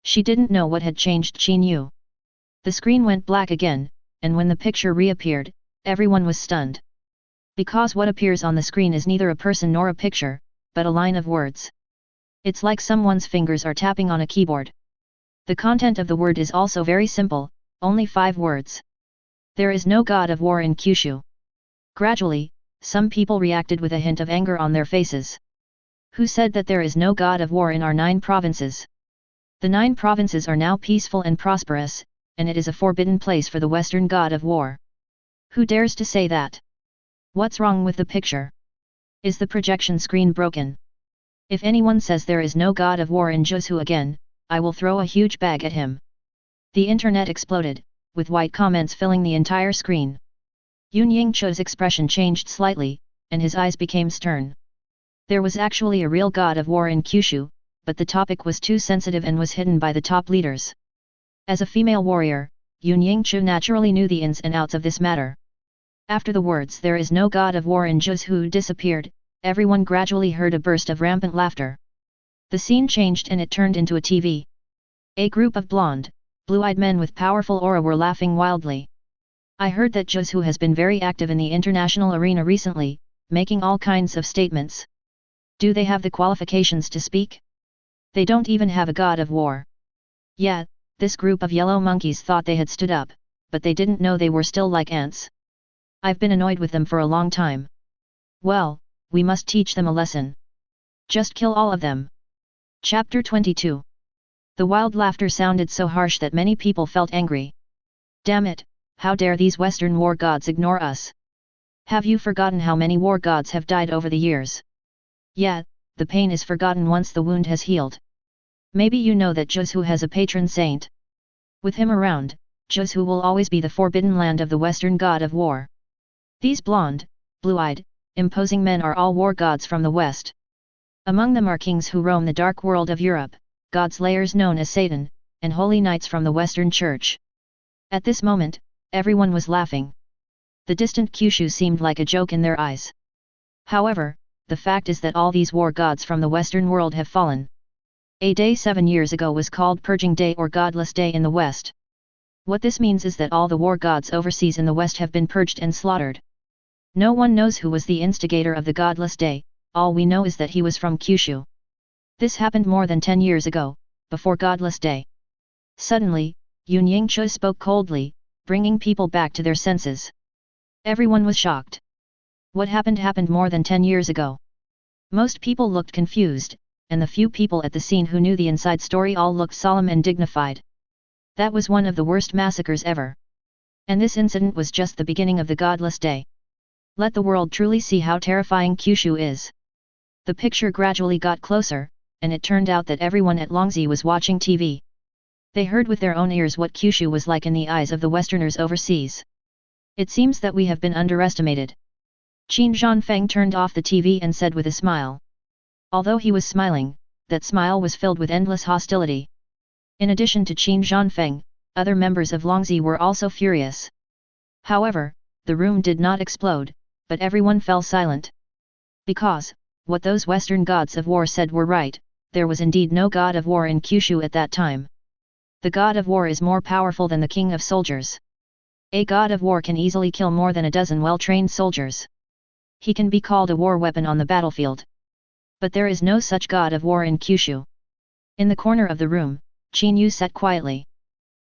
[SPEAKER 1] She didn't know what had changed Qin Yu. The screen went black again, and when the picture reappeared, everyone was stunned. Because what appears on the screen is neither a person nor a picture, but a line of words. It's like someone's fingers are tapping on a keyboard. The content of the word is also very simple, only 5 words. There is no god of war in Kyushu. Gradually, some people reacted with a hint of anger on their faces. Who said that there is no god of war in our 9 provinces? The 9 provinces are now peaceful and prosperous, and it is a forbidden place for the Western god of war. Who dares to say that? What's wrong with the picture? Is the projection screen broken? If anyone says there is no god of war in Zhuzhou again, I will throw a huge bag at him. The internet exploded, with white comments filling the entire screen. Yun Yingchu's expression changed slightly, and his eyes became stern. There was actually a real god of war in Kyushu, but the topic was too sensitive and was hidden by the top leaders. As a female warrior, Yun Yingchu naturally knew the ins and outs of this matter. After the words "there is no god of war in Zhuzhou" disappeared, everyone gradually heard a burst of rampant laughter. The scene changed and it turned into a TV. A group of blonde, blue-eyed men with powerful aura were laughing wildly. I heard that Zhuzhou has been very active in the international arena recently, making all kinds of statements. Do they have the qualifications to speak? They don't even have a god of war. Yet, this group of yellow monkeys thought they had stood up, but they didn't know they were still like ants. I've been annoyed with them for a long time. Well, we must teach them a lesson. Just kill all of them. Chapter 22. The wild laughter sounded so harsh that many people felt angry. Damn it, how dare these Western war gods ignore us? Have you forgotten how many war gods have died over the years? Yet, the pain is forgotten once the wound has healed. Maybe you know that Zhu has a patron saint. With him around, Zhu will always be the forbidden land of the Western god of war. These blonde, blue-eyed, imposing men are all war gods from the West. Among them are kings who roam the dark world of Europe, god slayers known as Satan, and holy knights from the Western Church. At this moment, everyone was laughing. The distant Kyushu seemed like a joke in their eyes. However, the fact is that all these war gods from the Western world have fallen. A day 7 years ago was called Purging Day or Godless Day in the West. What this means is that all the war gods overseas in the West have been purged and slaughtered. No one knows who was the instigator of the Godless Day, all we know is that he was from Kyushu. This happened more than 10 years ago, before Godless Day. Suddenly, Yun Yingchu spoke coldly, bringing people back to their senses. Everyone was shocked. What happened more than 10 years ago. Most people looked confused, and the few people at the scene who knew the inside story all looked solemn and dignified. That was one of the worst massacres ever. And this incident was just the beginning of the Godless Day. Let the world truly see how terrifying Kyushu is. The picture gradually got closer, and it turned out that everyone at Longxi was watching TV. They heard with their own ears what Kyushu was like in the eyes of the Westerners overseas. It seems that we have been underestimated. Qin Zhanfeng turned off the TV and said with a smile. Although he was smiling, that smile was filled with endless hostility. In addition to Qin Zhanfeng, other members of Longxi were also furious. However, the room did not explode, but everyone fell silent. Because, what those Western gods of war said were right, there was indeed no god of war in Kyushu at that time. The god of war is more powerful than the king of soldiers. A god of war can easily kill more than a dozen well-trained soldiers. He can be called a war weapon on the battlefield. But there is no such god of war in Kyushu. In the corner of the room, Qin Yu sat quietly.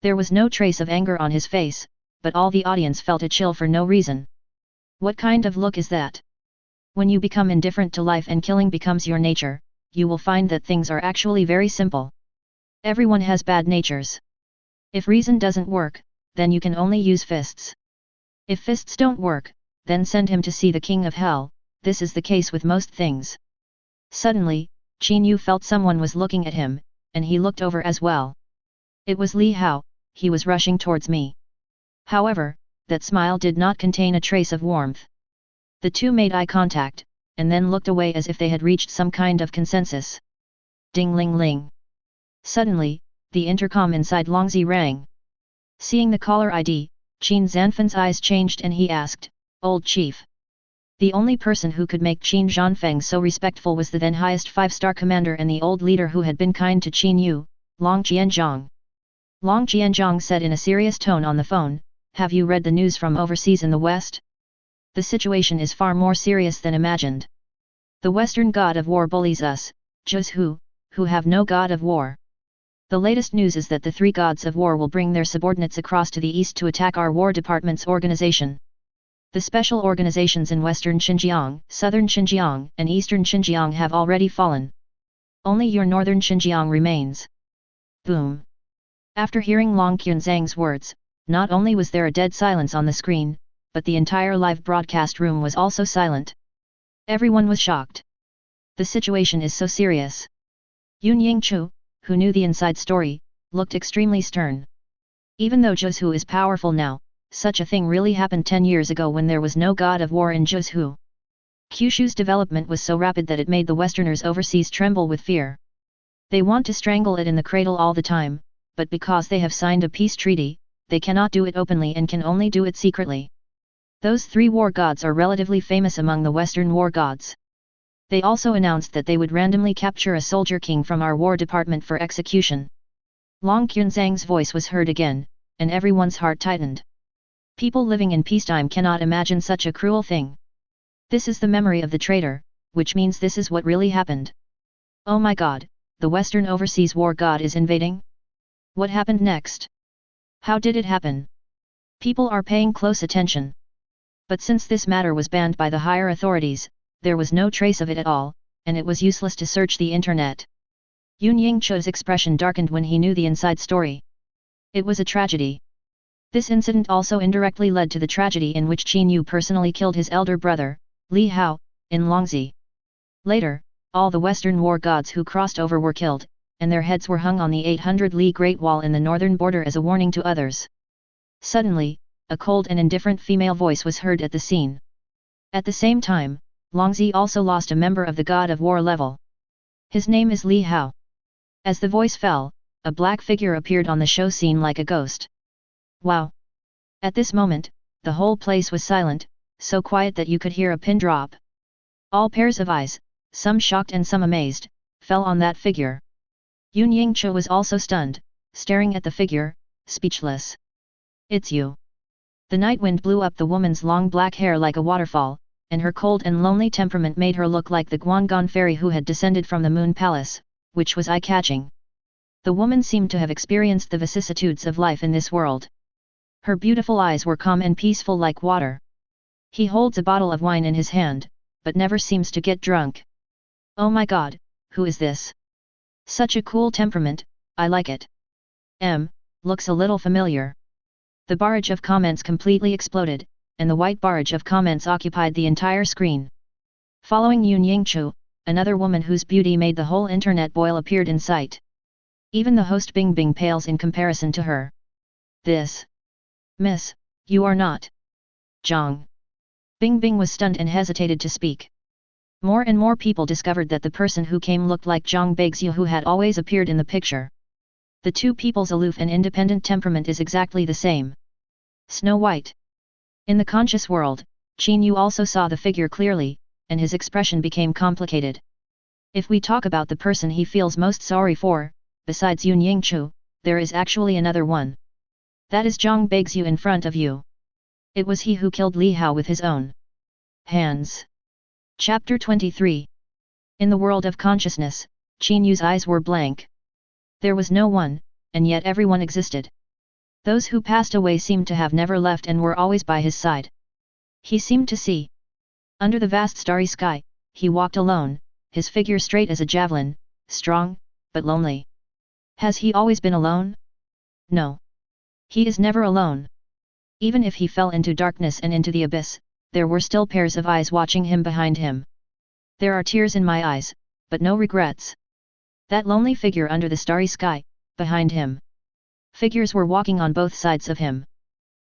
[SPEAKER 1] There was no trace of anger on his face, but all the audience felt a chill for no reason. What kind of look is that? When you become indifferent to life and killing becomes your nature, you will find that things are actually very simple. Everyone has bad natures. If reason doesn't work, then you can only use fists. If fists don't work, then send him to see the king of hell. This is the case with most things. Suddenly, Qin Yu felt someone was looking at him, and he looked over as well. It was Li Hao, he was rushing towards me. However, that smile did not contain a trace of warmth. The two made eye contact, and then looked away as if they had reached some kind of consensus. Ding-ling-ling. Suddenly, the intercom inside Longxi rang. Seeing the caller ID, Qin Zhanfeng's eyes changed and he asked, "Old chief." The only person who could make Qin Zhanfeng so respectful was the then highest 5-star commander and the old leader who had been kind to Qin Yu, Long Qianzhong. Long Qianzhong said in a serious tone on the phone, "Have you read the news from overseas in the West? The situation is far more serious than imagined. The Western god of war bullies us, Zhu, who have no god of war. The latest news is that the 3 gods of war will bring their subordinates across to the east to attack our War Department's organization. The special organizations in Western Xinjiang, Southern Xinjiang, and Eastern Xinjiang have already fallen. Only your Northern Xinjiang remains." Boom! After hearing Long Qianzhang's words, not only was there a dead silence on the screen, but the entire live broadcast room was also silent. Everyone was shocked. The situation is so serious. Yun Yingchu, who knew the inside story, looked extremely stern. Even though Zhu is powerful now, such a thing really happened 10 years ago when there was no god of war in Zhu. Kyushu's development was so rapid that it made the Westerners overseas tremble with fear. They want to strangle it in the cradle all the time, but because they have signed a peace treaty, they cannot do it openly and can only do it secretly. Those 3 war gods are relatively famous among the Western war gods. They also announced that they would randomly capture a soldier king from our war department for execution. Long Qianzhang's voice was heard again, and everyone's heart tightened. People living in peacetime cannot imagine such a cruel thing. This is the memory of the traitor, which means this is what really happened. Oh my god, the Western Overseas War God is invading? What happened next? How did it happen? People are paying close attention. But since this matter was banned by the higher authorities, there was no trace of it at all, and it was useless to search the internet. Yun Yingchu's expression darkened when he knew the inside story. It was a tragedy. This incident also indirectly led to the tragedy in which Qin Yu personally killed his elder brother, Li Hao, in Longxi. Later, all the Western war gods who crossed over were killed, and their heads were hung on the 800-li Great Wall in the northern border as a warning to others. Suddenly, a cold and indifferent female voice was heard at the scene. At the same time, Longxi also lost a member of the god of war level. His name is Li Hao. As the voice fell, a black figure appeared on the show scene like a ghost. Wow! At this moment, the whole place was silent, so quiet that you could hear a pin drop. All pairs of eyes, some shocked and some amazed, fell on that figure. Yun Yingchu was also stunned, staring at the figure, speechless. It's you. The night wind blew up the woman's long black hair like a waterfall, and her cold and lonely temperament made her look like the Guanggan fairy who had descended from the moon palace, which was eye-catching. The woman seemed to have experienced the vicissitudes of life in this world. Her beautiful eyes were calm and peaceful like water. He holds a bottle of wine in his hand, but never seems to get drunk. Oh my god, who is this? Such a cool temperament, I like it. Looks a little familiar. The barrage of comments completely exploded, and the white barrage of comments occupied the entire screen. Following Yun Yingchu, another woman whose beauty made the whole internet boil appeared in sight. Even the host Bing Bing pales in comparison to her. This. Miss, you are not. Zhang. Bing Bing was stunned and hesitated to speak. More and more people discovered that the person who came looked like Zhang Beixiu who had always appeared in the picture. The two people's aloof and independent temperament is exactly the same. Snow White. In the conscious world, Qin Yu also saw the figure clearly, and his expression became complicated. If we talk about the person he feels most sorry for, besides Yun Yingchu, there is actually another one. That is Zhang Beixiu in front of you. It was he who killed Li Hao with his own hands. Chapter 23. In the world of consciousness, Qin Yu's eyes were blank. There was no one, and yet everyone existed. Those who passed away seemed to have never left and were always by his side. He seemed to see. Under the vast starry sky, he walked alone, his figure straight as a javelin, strong, but lonely. Has he always been alone? No. He is never alone. Even if he fell into darkness and into the abyss, there were still pairs of eyes watching him behind him. There are tears in my eyes, but no regrets. That lonely figure under the starry sky, behind him. Figures were walking on both sides of him.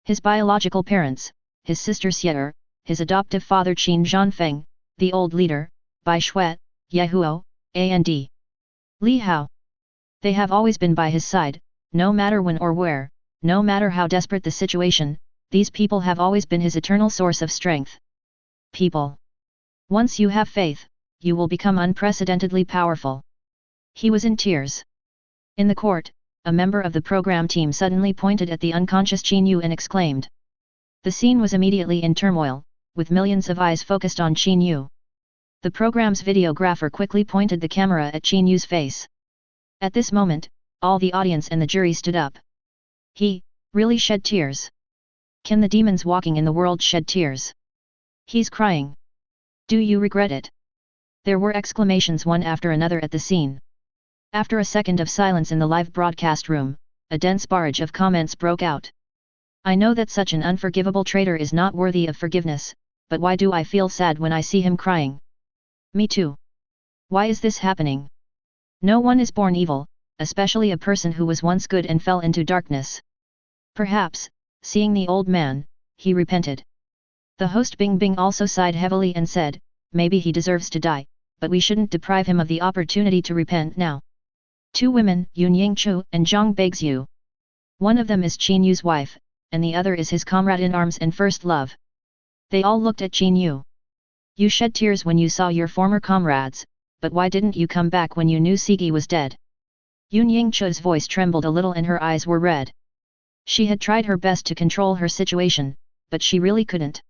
[SPEAKER 1] His biological parents, his sister Xie'er, his adoptive father Qin Zhanfeng, the old leader, Bai Shui, Yahuo, and Li Hao. They have always been by his side, no matter when or where, no matter how desperate the situation, these people have always been his eternal source of strength. People. Once you have faith, you will become unprecedentedly powerful. He was in tears. In the court, a member of the program team suddenly pointed at the unconscious Qin Yu and exclaimed. The scene was immediately in turmoil, with millions of eyes focused on Qin Yu. The program's videographer quickly pointed the camera at Qin Yu's face. At this moment, all the audience and the jury stood up. He really shed tears. Can the demons walking in the world shed tears? He's crying. Do you regret it? There were exclamations one after another at the scene. After a second of silence in the live broadcast room, a dense barrage of comments broke out. I know that such an unforgivable traitor is not worthy of forgiveness, but why do I feel sad when I see him crying? Me too. Why is this happening? No one is born evil, especially a person who was once good and fell into darkness. Perhaps, seeing the old man, he repented. The host Bing Bing also sighed heavily and said, maybe he deserves to die, but we shouldn't deprive him of the opportunity to repent now. Two women, Yun Yingchu and Zhang Beixiu. One of them is Qin Yu's wife, and the other is his comrade in arms and first love. They all looked at Qin Yu. You shed tears when you saw your former comrades, but why didn't you come back when you knew Sigi was dead? Yun Yingchu's voice trembled a little and her eyes were red. She had tried her best to control her situation, but she really couldn't.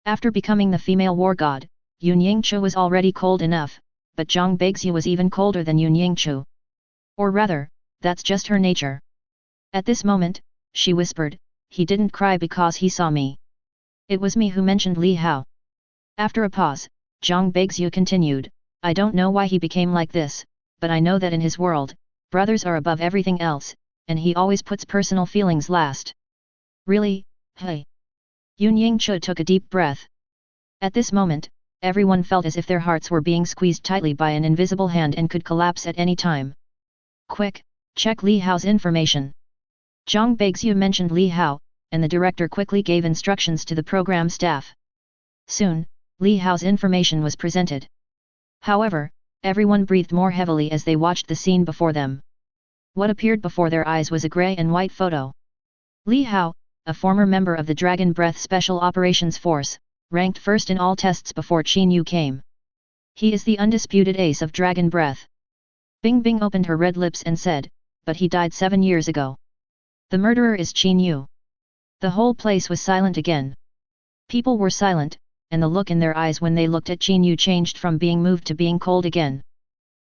[SPEAKER 1] After becoming the female war god, Yun Yingchu was already cold enough, but Zhang Beixue was even colder than Yun Yingchu. Or rather, that's just her nature. At this moment, she whispered, he didn't cry because he saw me. It was me who mentioned Li Hao. After a pause, Zhang Beixue continued, I don't know why he became like this, but I know that in his world, brothers are above everything else, and he always puts personal feelings last. Really? Hey. Yun Yingchu took a deep breath. At this moment, everyone felt as if their hearts were being squeezed tightly by an invisible hand and could collapse at any time. Quick, check Li Hao's information. Zhang Beixue mentioned Li Hao, and the director quickly gave instructions to the program staff. Soon, Li Hao's information was presented. However, everyone breathed more heavily as they watched the scene before them. What appeared before their eyes was a grey and white photo. Li Hao, a former member of the Dragon Breath Special Operations Force, ranked first in all tests before Qin Yu came. He is the undisputed ace of Dragon Breath. Bing Bing opened her red lips and said, but he died 7 years ago. The murderer is Qin Yu. The whole place was silent again. People were silent, and the look in their eyes when they looked at Qin Yu changed from being moved to being cold again.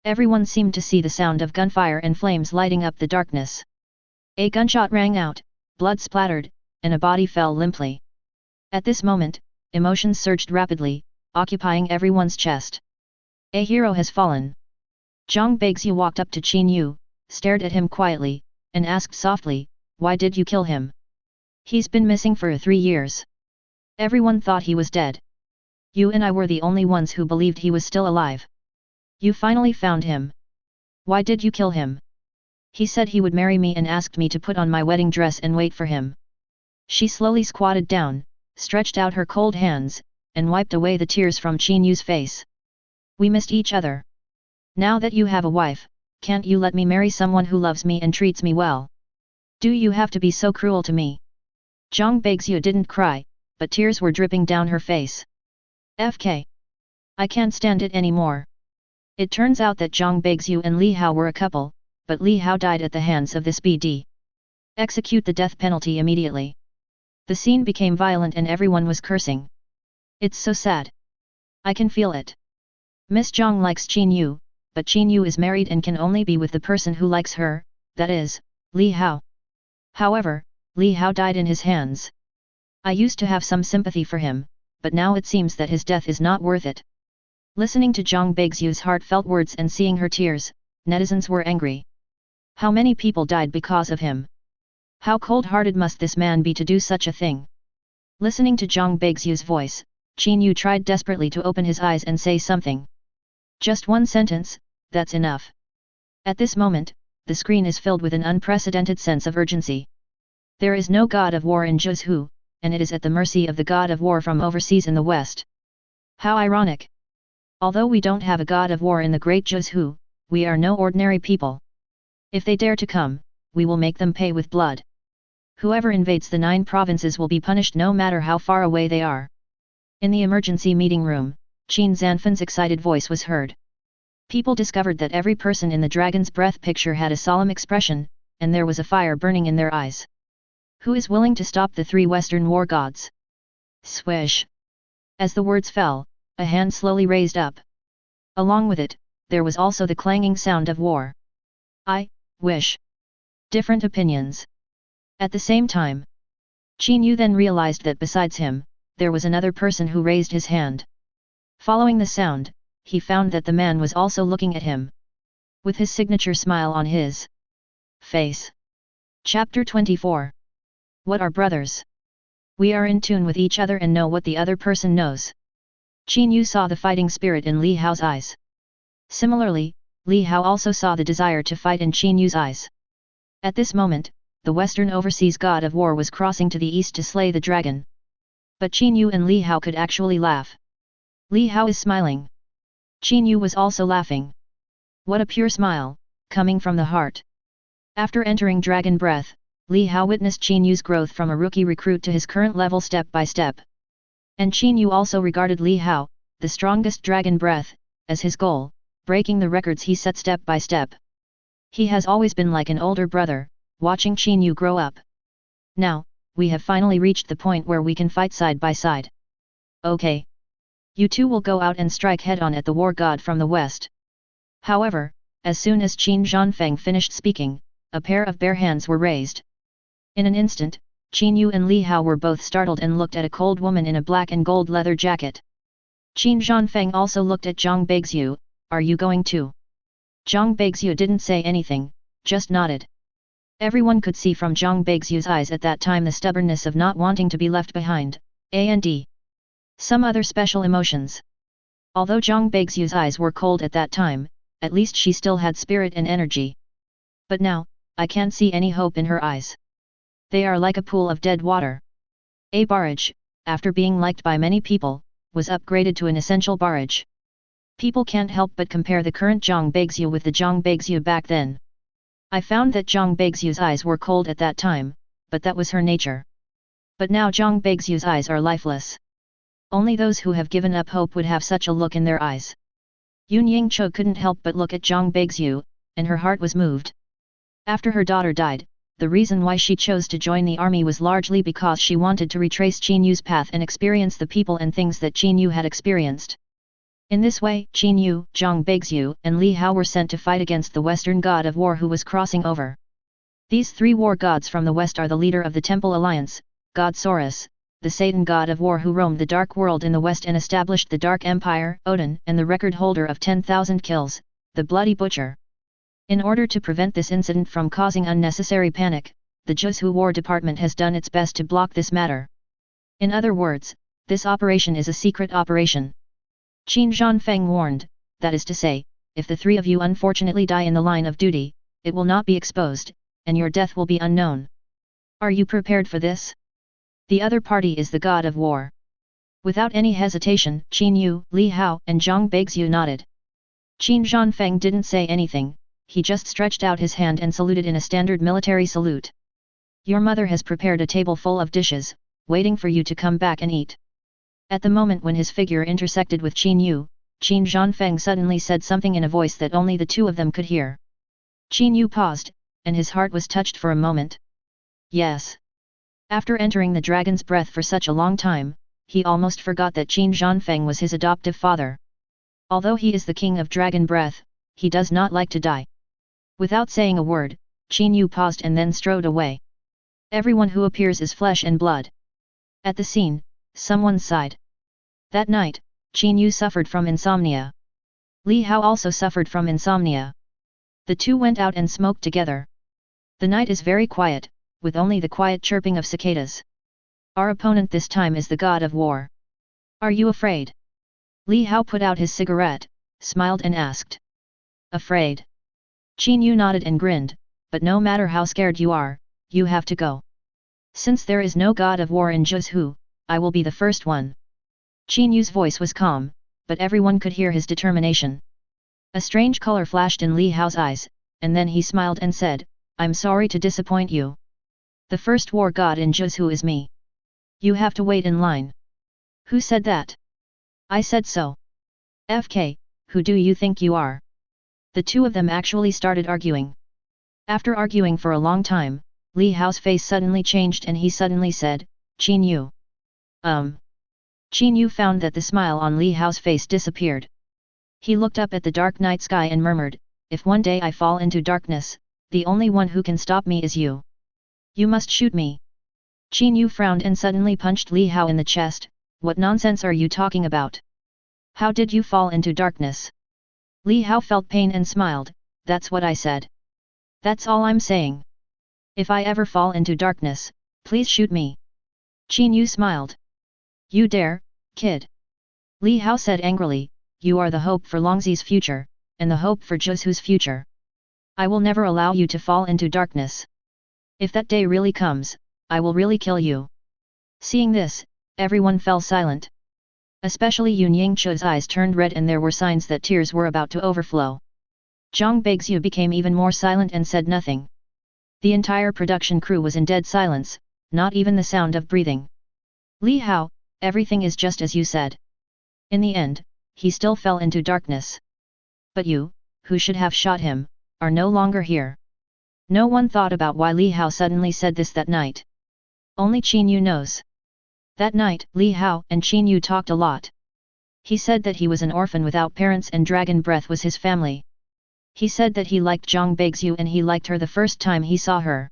[SPEAKER 1] Everyone seemed to see the sound of gunfire and flames lighting up the darkness. A gunshot rang out, blood splattered, and a body fell limply. At this moment, emotions surged rapidly, occupying everyone's chest. A hero has fallen. Zhang Beixue walked up to Qin Yu, stared at him quietly, and asked softly, why did you kill him? He's been missing for 3 years. Everyone thought he was dead. You and I were the only ones who believed he was still alive. You finally found him. Why did you kill him? He said he would marry me and asked me to put on my wedding dress and wait for him. She slowly squatted down, stretched out her cold hands, and wiped away the tears from Qin Yu's face. We missed each other. Now that you have a wife, can't you let me marry someone who loves me and treats me well? Do you have to be so cruel to me? Zhang Beixue didn't cry, but tears were dripping down her face. FK. I can't stand it anymore. It turns out that Zhang Beixue and Li Hao were a couple, but Li Hao died at the hands of this BD. Execute the death penalty immediately. The scene became violent and everyone was cursing. It's so sad. I can feel it. Miss Zhang likes Qin Yu, but Qin Yu is married and can only be with the person who likes her, that is, Li Hao. However, Li Hao died in his hands. I used to have some sympathy for him, but now it seems that his death is not worth it. Listening to Zhang Beixue's heartfelt words and seeing her tears, netizens were angry. How many people died because of him? How cold-hearted must this man be to do such a thing? Listening to Zhang Beixue's voice, Qin Yu tried desperately to open his eyes and say something. Just one sentence, that's enough. At this moment, the screen is filled with an unprecedented sense of urgency. There is no god of war in Zhuzhou, and it is at the mercy of the god of war from overseas in the west. How ironic! Although we don't have a god of war in the great Zhuzhou, we are no ordinary people. If they dare to come, we will make them pay with blood. Whoever invades the 9 provinces will be punished no matter how far away they are. In the emergency meeting room, Qin Zanfan's excited voice was heard. People discovered that every person in the Dragon's Breath picture had a solemn expression, and there was a fire burning in their eyes. Who is willing to stop the 3 Western war gods? Swish! As the words fell, a hand slowly raised up. Along with it, there was also the clanging sound of war. I wish. Different opinions. At the same time, Qin Yu then realized that besides him, there was another person who raised his hand. Following the sound, he found that the man was also looking at him. With his signature smile on his face. Chapter 24. What are brothers? We are in tune with each other and know what the other person knows. Qin Yu saw the fighting spirit in Li Hao's eyes. Similarly, Li Hao also saw the desire to fight in Qin Yu's eyes. At this moment, the Western overseas god of war was crossing to the east to slay the dragon. But Qin Yu and Li Hao could actually laugh. Li Hao is smiling. Qin Yu was also laughing. What a pure smile, coming from the heart. After entering Dragon Breath, Li Hao witnessed Qin Yu's growth from a rookie recruit to his current level step by step. And Qin Yu also regarded Li Hao, the strongest Dragon Breath, as his goal, breaking the records he set step by step. He has always been like an older brother, watching Qin Yu grow up. Now, we have finally reached the point where we can fight side by side. Okay. You two will go out and strike head-on at the war god from the west. However, as soon as Qin Zhanfeng finished speaking, a pair of bare hands were raised. In an instant, Qin Yu and Li Hao were both startled and looked at a cold woman in a black and gold leather jacket. Qin Zhanfeng also looked at Zhang Beixiu. Are you going too? Zhang Beixiu didn't say anything, just nodded. Everyone could see from Zhang Beixiu's eyes at that time the stubbornness of not wanting to be left behind, and some other special emotions. Although Zhang Beixiu's eyes were cold at that time, at least she still had spirit and energy. But now, I can't see any hope in her eyes. They are like a pool of dead water. A barrage, after being liked by many people, was upgraded to an essential barrage. People can't help but compare the current Zhang Beixiu with the Zhang Beixiu back then. I found that Zhang Beixiu's eyes were cold at that time, but that was her nature. But now Zhang Beixiu's eyes are lifeless. Only those who have given up hope would have such a look in their eyes. Yun Yingchu couldn't help but look at Zhang Beixiu, and her heart was moved. After her daughter died, the reason why she chose to join the army was largely because she wanted to retrace Qin Yu's path and experience the people and things that Qin Yu had experienced. In this way, Qin Yu, Zhang Beixiu, and Li Hao were sent to fight against the Western god of war who was crossing over. These three war gods from the west are the leader of the Temple Alliance, God Saurus, the Satan god of war who roamed the dark world in the west and established the Dark Empire, Odin, and the record holder of 10,000 kills, the Bloody Butcher. In order to prevent this incident from causing unnecessary panic, the Zhuzhou War Department has done its best to block this matter. In other words, this operation is a secret operation. Qin Zhanfeng warned, that is to say, if the three of you unfortunately die in the line of duty, it will not be exposed, and your death will be unknown. Are you prepared for this? The other party is the god of war. Without any hesitation, Qin Yu, Li Hao, and Zhang Beixiu nodded. Qin Zhanfeng didn't say anything. He just stretched out his hand and saluted in a standard military salute. Your mother has prepared a table full of dishes, waiting for you to come back and eat. At the moment when his figure intersected with Qin Yu, Qin Zhanfeng suddenly said something in a voice that only the two of them could hear. Qin Yu paused, and his heart was touched for a moment. Yes. After entering the dragon's breath for such a long time, he almost forgot that Qin Zhanfeng was his adoptive father. Although he is the king of dragon breath, he does not like to die. Without saying a word, Qin Yu paused and then strode away. Everyone who appears is flesh and blood. At the scene, someone sighed. That night, Qin Yu suffered from insomnia. Li Hao also suffered from insomnia. The two went out and smoked together. The night is very quiet, with only the quiet chirping of cicadas. Our opponent this time is the god of war. Are you afraid? Li Hao put out his cigarette, smiled and asked. Afraid? Qin Yu nodded and grinned, but no matter how scared you are, you have to go. Since there is no god of war in Zhuzhou, I will be the first one. Qin Yu's voice was calm, but everyone could hear his determination. A strange color flashed in Li Hao's eyes, and then he smiled and said, I'm sorry to disappoint you. The first war god in Zhuzhou is me. You have to wait in line. Who said that? I said so. FK, who do you think you are? The two of them actually started arguing. After arguing for a long time, Li Hao's face suddenly changed and he suddenly said, Qin Yu. Qin Yu found that the smile on Li Hao's face disappeared. He looked up at the dark night sky and murmured, if one day I fall into darkness, the only one who can stop me is you. You must shoot me. Qin Yu frowned and suddenly punched Li Hao in the chest. What nonsense are you talking about? How did you fall into darkness? Li Hao felt pain and smiled, that's what I said. That's all I'm saying. If I ever fall into darkness, please shoot me. Qin Yu smiled. You dare, kid? Li Hao said angrily, you are the hope for Longzi's future, and the hope for Zhuzhou's future. I will never allow you to fall into darkness. If that day really comes, I will really kill you. Seeing this, everyone fell silent. Especially Yun Yingchu's eyes turned red and there were signs that tears were about to overflow. Zhang Beixiu became even more silent and said nothing. The entire production crew was in dead silence, not even the sound of breathing. Li Hao, everything is just as you said. In the end, he still fell into darkness. But you, who should have shot him, are no longer here. No one thought about why Li Hao suddenly said this that night. Only Qin Yu knows. That night, Li Hao and Qin Yu talked a lot. He said that he was an orphan without parents and dragon breath was his family. He said that he liked Zhang Beixiu and he liked her the first time he saw her.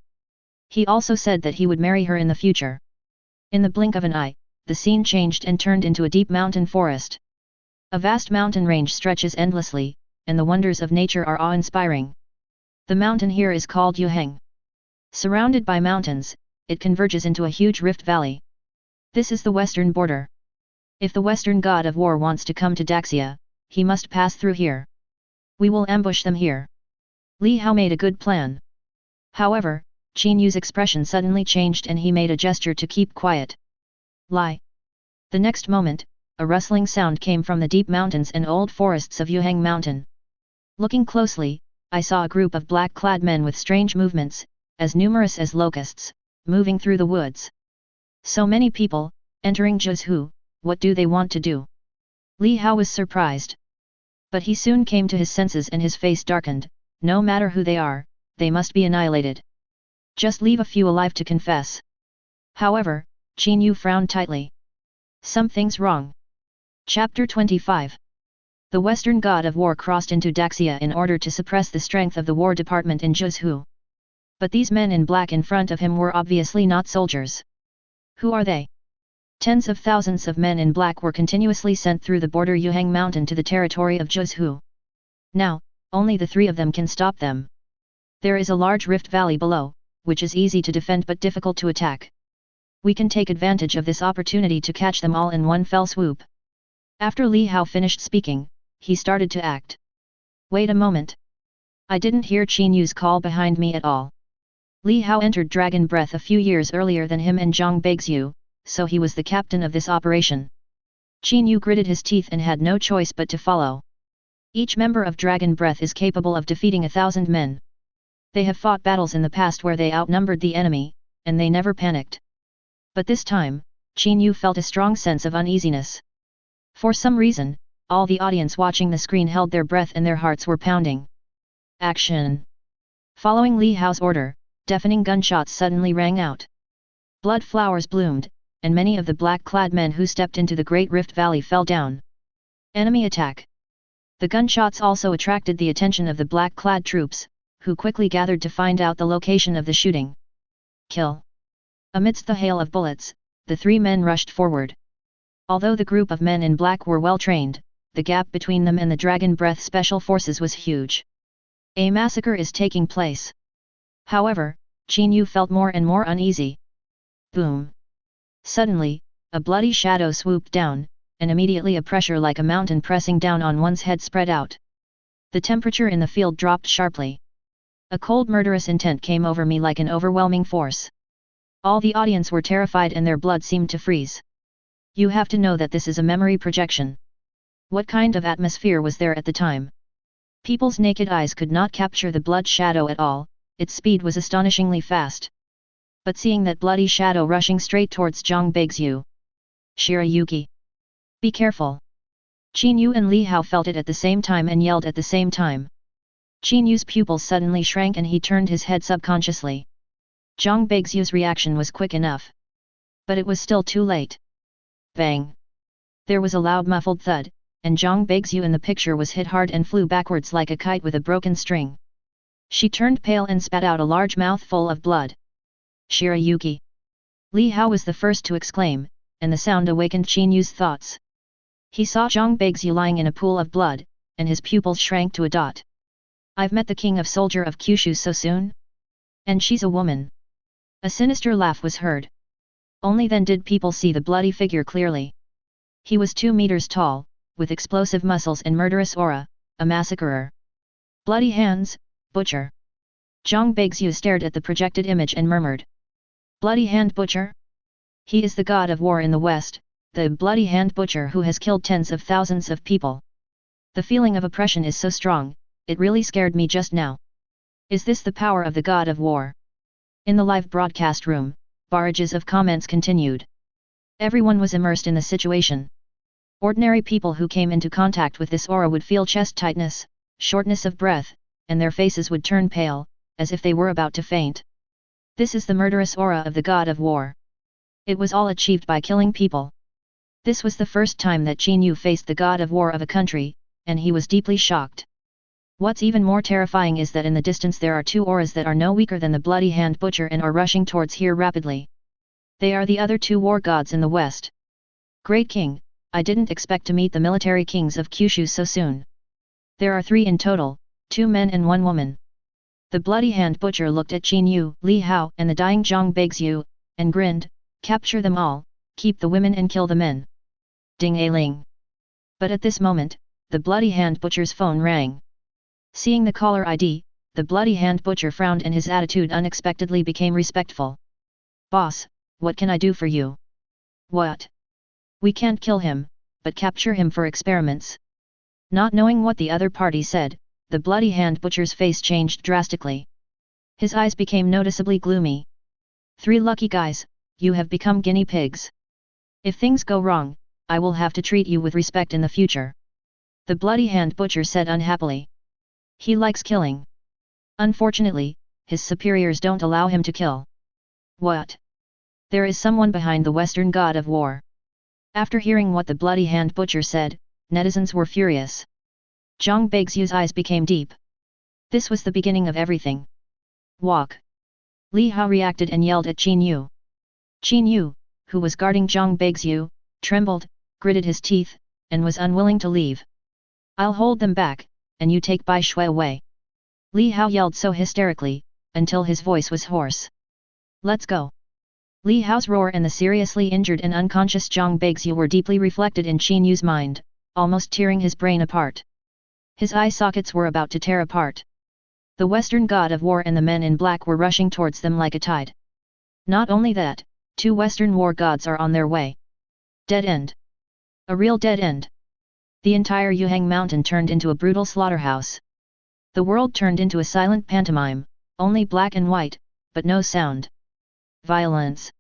[SPEAKER 1] He also said that he would marry her in the future. In the blink of an eye, the scene changed and turned into a deep mountain forest. A vast mountain range stretches endlessly, and the wonders of nature are awe-inspiring. The mountain here is called Yuheng. Surrounded by mountains, it converges into a huge rift valley. This is the western border. If the western god of war wants to come to Daxia, he must pass through here. We will ambush them here. Li Hao made a good plan. However, Qin Yu's expression suddenly changed and he made a gesture to keep quiet. Lie. The next moment, a rustling sound came from the deep mountains and old forests of Yuheng Mountain. Looking closely, I saw a group of black-clad men with strange movements, as numerous as locusts, moving through the woods. So many people, entering Zhuzhou, what do they want to do? Li Hao was surprised. But he soon came to his senses and his face darkened. No matter who they are, they must be annihilated. Just leave a few alive to confess. However, Qin Yu frowned tightly. Something's wrong. Chapter 25. The Western God of War crossed into Daxia in order to suppress the strength of the War Department in Zhuzhou. But these men in black in front of him were obviously not soldiers. Who are they? Tens of thousands of men in black were continuously sent through the border Yuheng Mountain to the territory of Zhuzhou. Now, only the three of them can stop them. There is a large rift valley below, which is easy to defend but difficult to attack. We can take advantage of this opportunity to catch them all in one fell swoop. After Li Hao finished speaking, he started to act. Wait a moment. I didn't hear Qin Yu's call behind me at all. Li Hao entered Dragon Breath a few years earlier than him and Zhang Beixiu, so he was the captain of this operation. Qin Yu gritted his teeth and had no choice but to follow. Each member of Dragon Breath is capable of defeating 1,000 men. They have fought battles in the past where they outnumbered the enemy, and they never panicked. But this time, Qin Yu felt a strong sense of uneasiness. For some reason, all the audience watching the screen held their breath and their hearts were pounding. Action! Following Li Hao's order, deafening gunshots suddenly rang out. Blood flowers bloomed, and many of the black-clad men who stepped into the Great Rift Valley fell down. Enemy attack! The gunshots also attracted the attention of the black-clad troops, who quickly gathered to find out the location of the shooting. Kill! Amidst the hail of bullets, the three men rushed forward. Although the group of men in black were well trained, the gap between them and the Dragon Breath Special Forces was huge. A massacre is taking place. However, Qin Yu felt more and more uneasy. Boom! Suddenly, a bloody shadow swooped down, and immediately a pressure like a mountain pressing down on one's head spread out. The temperature in the field dropped sharply. A cold murderous intent came over me like an overwhelming force. All the audience were terrified and their blood seemed to freeze. You have to know that this is a memory projection. What kind of atmosphere was there at the time? People's naked eyes could not capture the blood shadow at all, its speed was astonishingly fast. But seeing that bloody shadow rushing straight towards Zhang Beixiu. Shirayuki! Be careful! Qin Yu and Li Hao felt it at the same time and yelled at the same time. Qin Yu's pupils suddenly shrank and he turned his head subconsciously. Zhang Beixiu's reaction was quick enough. But it was still too late. Bang! There was a loud muffled thud, and Zhang Beixiu in the picture was hit hard and flew backwards like a kite with a broken string. She turned pale and spat out a large mouthful of blood. Shirayuki! Li Hao was the first to exclaim, and the sound awakened Qin Yu's thoughts. He saw Zhang Beixiu lying in a pool of blood, and his pupils shrank to a dot. I've met the king of soldier of Kyushu so soon? And she's a woman. A sinister laugh was heard. Only then did people see the bloody figure clearly. He was 2 meters tall, with explosive muscles and murderous aura, a massacrer. Bloody hands, butcher. Zhang Beixiu stared at the projected image and murmured. Bloody hand butcher? He is the god of war in the West, the bloody hand butcher who has killed tens of thousands of people. The feeling of oppression is so strong, it really scared me just now. Is this the power of the god of war? In the live broadcast room, barrages of comments continued. Everyone was immersed in the situation. Ordinary people who came into contact with this aura would feel chest tightness, shortness of breath, and their faces would turn pale, as if they were about to faint. This is the murderous aura of the god of war. It was all achieved by killing people. This was the first time that Qin Yu faced the god of war of a country, and he was deeply shocked. What's even more terrifying is that in the distance there are two auras that are no weaker than the Bloody Hand Butcher and are rushing towards here rapidly. They are the other two war gods in the west. Great King, I didn't expect to meet the military kings of Kyushu so soon. There are 3 in total, 2 men and 1 woman. The Bloody Hand Butcher looked at Qin Yu, Li Hao and the dying Zhang Beixiu, and grinned, capture them all, keep the women and kill the men. Ding-a-ling. But at this moment, the Bloody Hand Butcher's phone rang. Seeing the caller ID, the Bloody Hand Butcher frowned and his attitude unexpectedly became respectful. Boss, what can I do for you? What? We can't kill him, but capture him for experiments. Not knowing what the other party said, the Bloody Hand Butcher's face changed drastically. His eyes became noticeably gloomy. 3 lucky guys, you have become guinea pigs. If things go wrong, I will have to treat you with respect in the future. The Bloody Hand Butcher said unhappily. He likes killing. Unfortunately, his superiors don't allow him to kill. What? There is someone behind the Western God of War. After hearing what the Bloody Hand Butcher said, netizens were furious. Zhang Beixiu's eyes became deep. This was the beginning of everything. Walk. Li Hao reacted and yelled at Qin Yu. Qin Yu, who was guarding Zhang Beixiu, trembled, gritted his teeth, and was unwilling to leave. I'll hold them back, and you take Bai Shui away. Li Hao yelled so hysterically, until his voice was hoarse. Let's go. Li Hao's roar and the seriously injured and unconscious Zhang Beixiu were deeply reflected in Qin Yu's mind, almost tearing his brain apart. His eye sockets were about to tear apart. The Western God of War and the men in black were rushing towards them like a tide. Not only that, 2 Western war gods are on their way. Dead end. A real dead end. The entire Yuhang mountain turned into a brutal slaughterhouse. The world turned into a silent pantomime, only black and white, but no sound. Violence.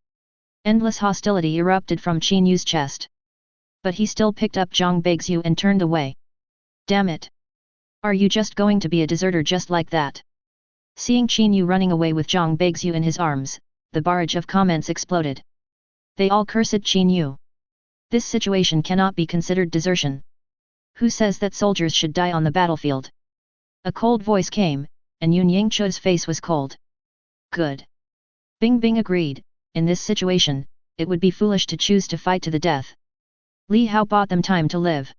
[SPEAKER 1] Endless hostility erupted from Qin Yu's chest. But he still picked up Zhang Beixiu and turned away. Damn it! Are you just going to be a deserter just like that? Seeing Qin Yu running away with Zhang Beixiu in his arms, the barrage of comments exploded. They all cursed Qin Yu. This situation cannot be considered desertion. Who says that soldiers should die on the battlefield? A cold voice came, and Yun Yingchu's face was cold. Good. Bing Bing agreed, in this situation, it would be foolish to choose to fight to the death. Li Hao bought them time to live.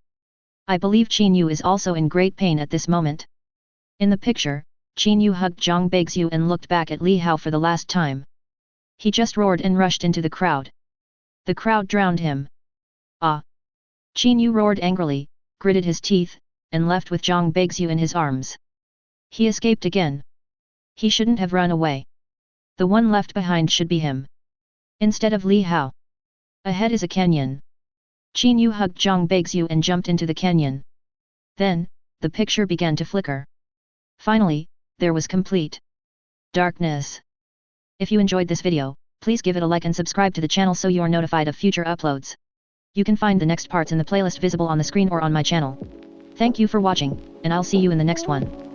[SPEAKER 1] I believe Qin Yu is also in great pain at this moment. In the picture, Qin Yu hugged Zhang Beixiu and looked back at Li Hao for the last time. He just roared and rushed into the crowd. The crowd drowned him. Ah! Qin Yu roared angrily, gritted his teeth, and left with Zhang Beixiu in his arms. He escaped again. He shouldn't have run away. The one left behind should be him. Instead of Li Hao. Ahead is a canyon. Qin Yu hugged Zhang Beixiu and jumped into the canyon. Then, the picture began to flicker. Finally, there was complete darkness. If you enjoyed this video, please give it a like and subscribe to the channel so you are notified of future uploads. You can find the next parts in the playlist visible on the screen or on my channel. Thank you for watching, and I'll see you in the next one.